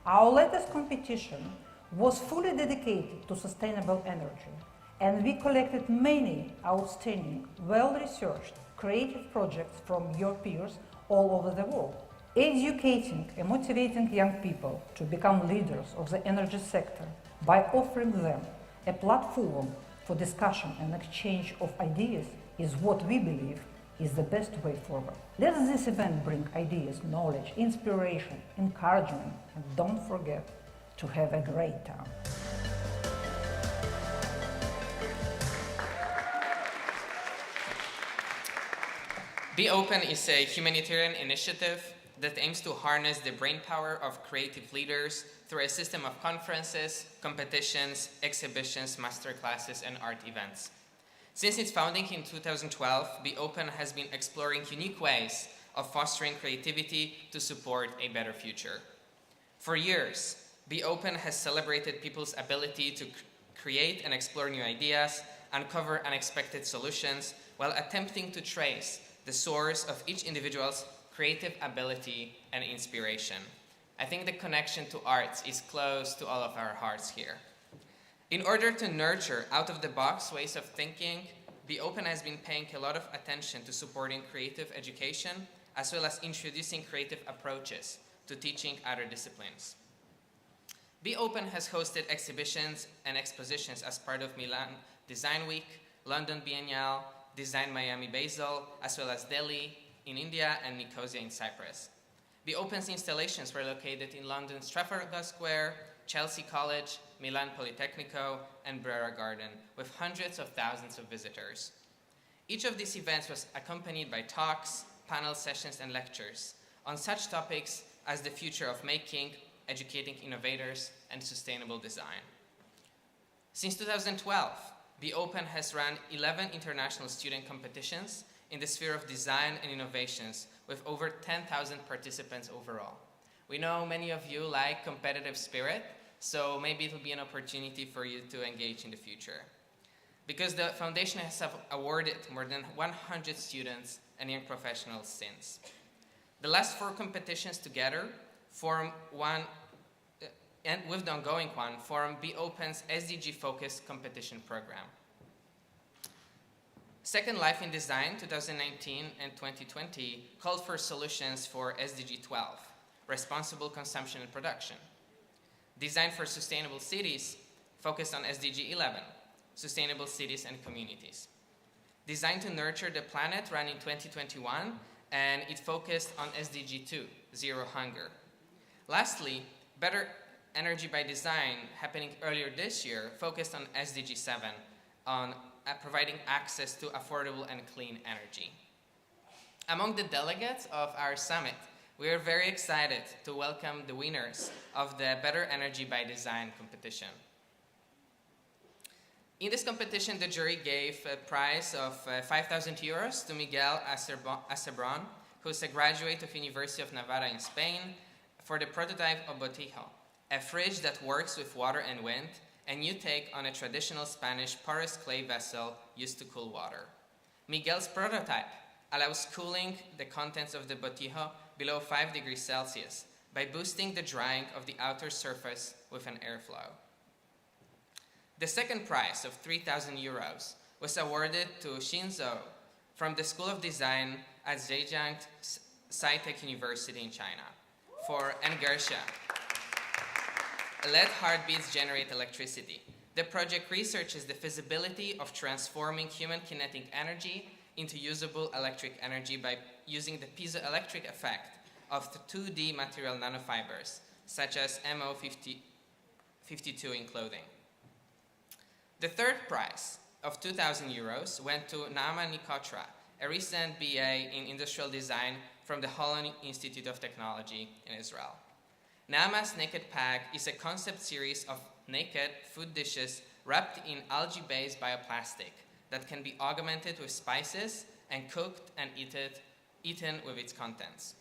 Speaker 19: Our latest competition was fully dedicated to sustainable energy, and we collected many outstanding, well-researched, creative projects from your peers all over the world. Educating and motivating young people to become leaders of the energy sector by offering them a platform for discussion and exchange of ideas is what we believe is the best way forward. Let this event bring ideas, knowledge, inspiration, encouragement, and don't forget to have a great time.
Speaker 11: Be Open is a humanitarian initiative that aims to harness the brainpower of creative leaders through a system of conferences, competitions, exhibitions, masterclasses, and art events. Since its founding in 2012, Be Open has been exploring unique ways of fostering creativity to support a better future. For years, Be Open has celebrated people's ability to create and explore new ideas, uncover unexpected solutions, while attempting to trace the source of each individual's creative ability and inspiration. I think the connection to arts is close to all of our hearts here. In order to nurture out-of-the-box ways of thinking, Be Open has been paying a lot of attention to supporting creative education, as well as introducing creative approaches to teaching other disciplines. Be Open has hosted exhibitions and expositions as part of Milan Design Week, London Biennale, Design Miami Basel, as well as Delhi in India and Nicosia in Cyprus. Be Open's installations were located in London's Trafalgar Square, Chelsea College, Milan Politecnico, and Brera Garden, with hundreds of thousands of visitors. Each of these events was accompanied by talks, panel sessions, and lectures on such topics as the future of making, educating innovators, and sustainable design. Since 2012, Be Open has run 11 international student competitions in the sphere of design and innovations, with over 10,000 participants overall. We know many of you like competitive spirit, so maybe it will be an opportunity for you to engage in the future. Because the foundation has awarded more than 100 students and young professionals since. The last 4 competitions together form one, and with the ongoing one, form Be Open's SDG-focused competition program. Second Life in Design 2019 and 2020 called for solutions for SDG 12, responsible consumption and production. Design for Sustainable Cities focused on SDG 11, sustainable cities and communities. Design to Nurture the Planet ran in 2021, and it focused on SDG 2, Zero Hunger. Lastly, Better Energy by Design, happening earlier this year, focused on SDG 7, on providing access to affordable and clean energy. Among the delegates of our summit, we are very excited to welcome the winners of the Better Energy by Design competition. In this competition, the jury gave a prize of 5,000 euros to Miguel Acebron, who is a graduate of University of Navarra in Spain, for the prototype of Botijo, a fridge that works with water and wind, a new take on a traditional Spanish porous clay vessel used to cool water. Miguel's prototype allows cooling the contents of the Botijo below 5 degrees Celsius by boosting the drying of the outer surface with an airflow. The second prize of 3,000 euros was awarded to Xinzhou from the School of Design at Zhejiang Sci-Tech University in China for Engersha. Let heartbeats generate electricity. The project researches the feasibility of transforming human kinetic energy into usable electric energy by using the piezoelectric effect of the 2D material nanofibers, such as MO52 in clothing. The third prize of 2,000 euros went to Naama Nikotra, a recent BA in industrial design from the Holland Institute of Technology in Israel. Naama's Naked Pack is a concept series of naked food dishes wrapped in algae-based bioplastic that can be augmented with spices and cooked and eaten with its contents.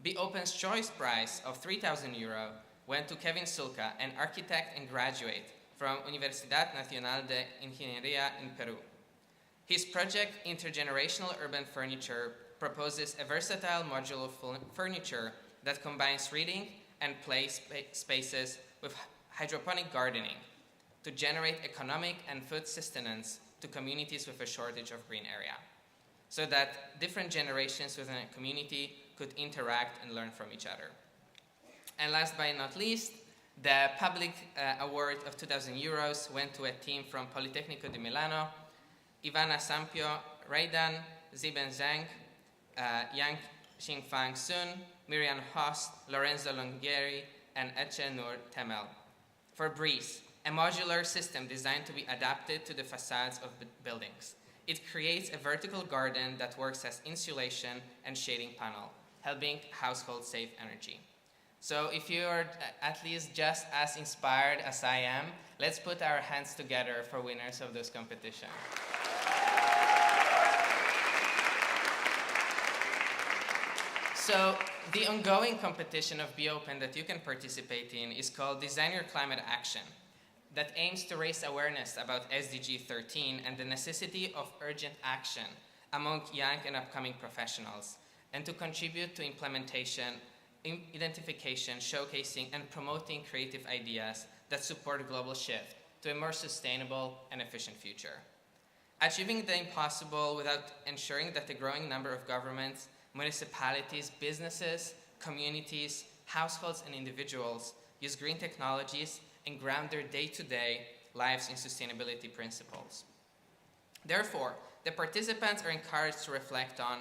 Speaker 11: Be Open's Choice Prize of 3,000 euro went to Kevin Sulca, an architect and graduate from Universidad Nacional de Ingeniería in Peru. His project, Intergenerational Urban Furniture, proposes a versatile modular furniture that combines reading and play spaces with hydroponic gardening to generate economic and food sustenance to communities with a shortage of green area, so that different generations within a community could interact and learn from each other. And last but not least, the public award of 2,000 euros went to a team from Politecnico di Milano, Ivana Sampio, Raidan, Ziben Zhang, Yang Xingfang Sun, Miriam Host, Lorenzo Longieri, and Etche Nur Temel. For Breeze, a modular system designed to be adapted to the facades of buildings. It creates a vertical garden that works as insulation and shading panel, helping households save energy. So if you are at least just as inspired as I am, let's put our hands together for winners of this competition. So the ongoing competition of Be Open that you can participate in is called Design Your Climate Action, that aims to raise awareness about SDG 13 and the necessity of urgent action among young and upcoming professionals, and to contribute to implementation, identification, showcasing, and promoting creative ideas that support a global shift to a more sustainable and efficient future. Achieving the impossible without ensuring that the growing number of governments, municipalities, businesses, communities, households, and individuals use green technologies and ground their day-to-day lives in sustainability principles. Therefore, the participants are encouraged to reflect on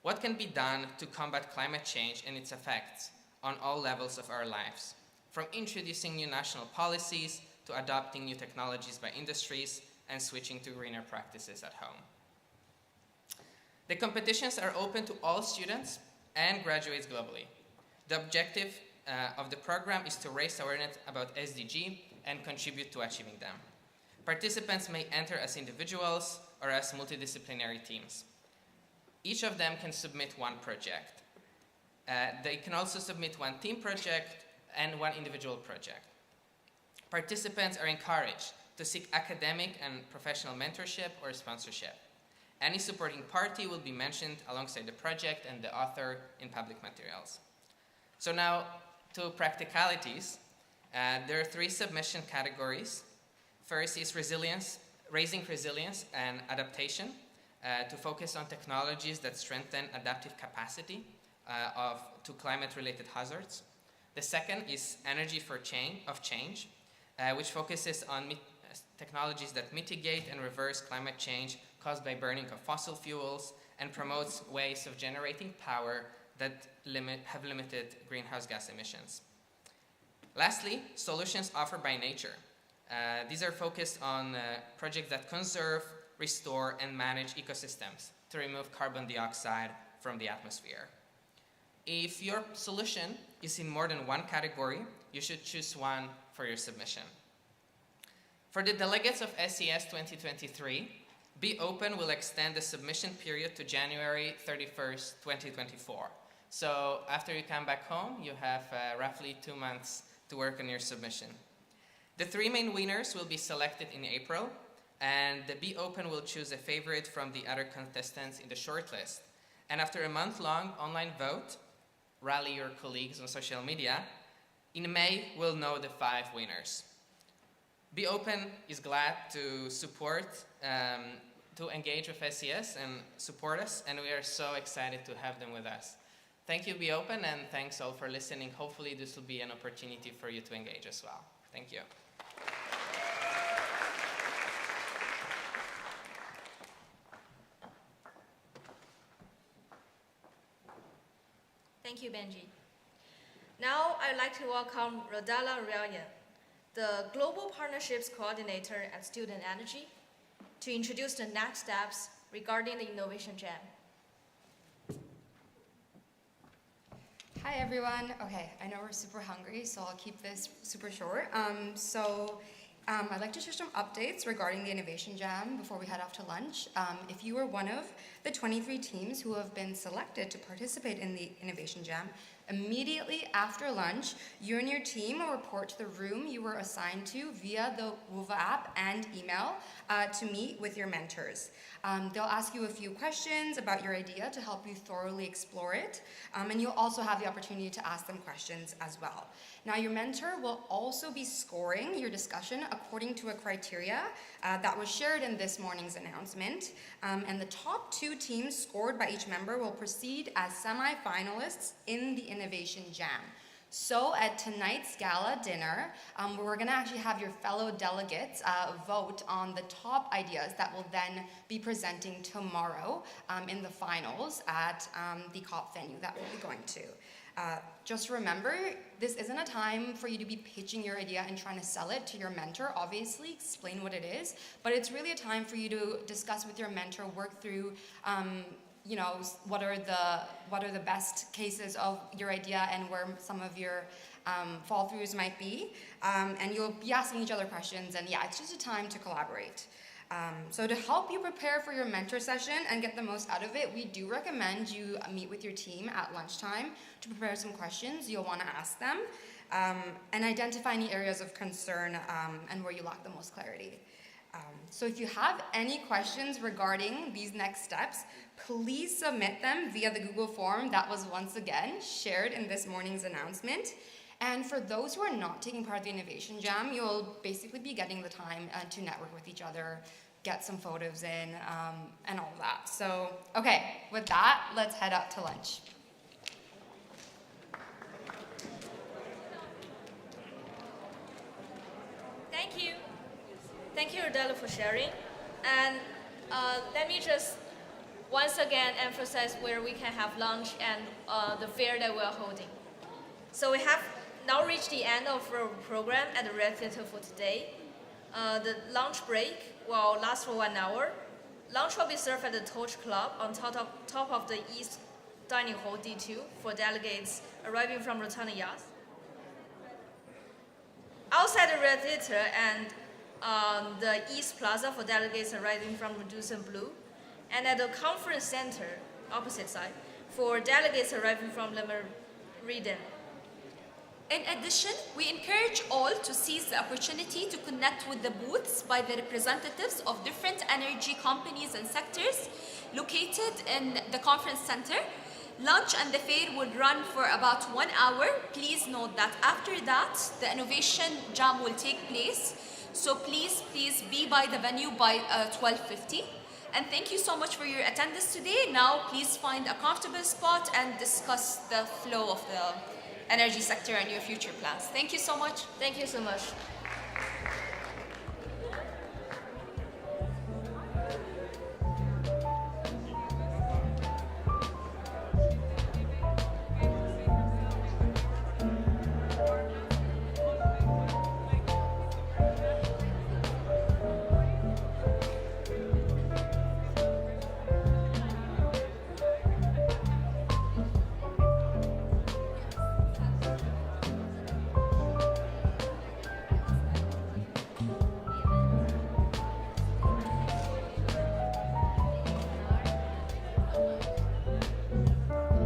Speaker 11: what can be done to combat climate change and its effects on all levels of our lives, from introducing new national policies to adopting new technologies by industries and switching to greener practices at home. The competitions are open to all students and graduates globally. The objective of the program is to raise awareness about SDG and contribute to achieving them. Participants may enter as individuals or as multidisciplinary teams. Each of them can submit one project. They can also submit one team project and one individual project. Participants are encouraged to seek academic and professional mentorship or sponsorship. Any supporting party will be mentioned alongside the project and the author in public materials. So now to practicalities. There are 3 submission categories. First is resilience, raising resilience and adaptation to focus on technologies that strengthen adaptive capacity to climate-related hazards. The second is energy for change, which focuses on technologies that mitigate and reverse climate change caused by burning of fossil fuels and promotes ways of generating power that have limited greenhouse gas emissions. Lastly, solutions offered by nature. These are focused on projects that conserve, restore, and manage ecosystems to remove carbon dioxide from the atmosphere. If your solution is in more than one category, you should choose one for your submission. For the delegates of SES 2023, Be Open will extend the submission period to January 31st, 2024. So after you come back home, you have roughly 2 months to work on your submission. The 3 main winners will be selected in April, and the Be Open will choose a favorite from the other contestants in the shortlist. And after a month-long online vote, rally your colleagues on social media, in May we'll know the 5 winners. Be Open is glad to support, to engage with SES and support us, and we are so excited to have them with us. Thank you, Be Open, and thanks all for listening. Hopefully this will be an opportunity for you to engage as well. Thank you.
Speaker 1: Thank you, Benji. Now I'd like to welcome Rodala Relyan, the Global Partnerships Coordinator at Student Energy, to introduce the next steps regarding the Innovation Jam.
Speaker 14: Hi everyone. Okay, I know we're super hungry, so I'll keep this super short. I'd like to share some updates regarding the Innovation Jam before we head off to lunch. If you are one of the 23 teams who have been selected to participate in the Innovation Jam, immediately after lunch, you and your team will report to the room you were assigned to via the WUVA app and email to meet with your mentors. They'll ask you a few questions about your idea to help you thoroughly explore it, and you'll also have the opportunity to ask them questions as well. Now, your mentor will also be scoring your discussion according to a criteria that was shared in this morning's announcement, and the top 2 teams scored by each member will proceed as semi-finalists in the Innovation Jam. So at tonight's gala dinner, we're going to actually have your fellow delegates vote on the top ideas that will then be presenting tomorrow in the finals at the COP venue that we'll be going to. Just remember, this isn't a time for you to be pitching your idea and trying to sell it to your mentor. Obviously, explain what it is, but it's really a time for you to discuss with your mentor, work through you know, what are the best cases of your idea and where some of your fall throughs might be, and you'll be asking each other questions, and yeah, it's just a time to collaborate. So to help you prepare for your mentor session and get the most out of it, we do recommend you meet with your team at lunchtime to prepare some questions you'll want to ask them, and identify any areas of concern and where you lack the most clarity. So if you have any questions regarding these next steps, please submit them via the Google form that was once again shared in this morning's announcement. And for those who are not taking part of the Innovation Jam, you'll basically be getting the time to network with each other, get some photos in, and all of that. So, okay, with that, let's head out to lunch.
Speaker 1: Thank you. Thank you, Adela, for sharing. And let me just once again emphasize where we can have lunch and the fair that we're holding. So we have now reached the end of our program at the Red Theater for today. The lunch break will last for 1 hour. Lunch will be served at the Torch Club on top of the East Dining Hall D2 for delegates arriving from Rotana Yas. Outside the Red Theater and the East Plaza for delegates arriving from Reducent Blue, and at the Conference Center, opposite side, for delegates arriving from Le Meridian.
Speaker 2: In addition, we encourage all to seize the opportunity to connect with the booths by the representatives of different energy companies and sectors located in the conference center. Lunch and the fair would run for about 1 hour. Please note that after that, the Innovation Jam will take place. So please be by the venue by 12:50. And thank you so much for your attendance today. Now, please find a comfortable spot and discuss the flow of the energy sector and your future plans. Thank you so much.
Speaker 1: Thank you so much.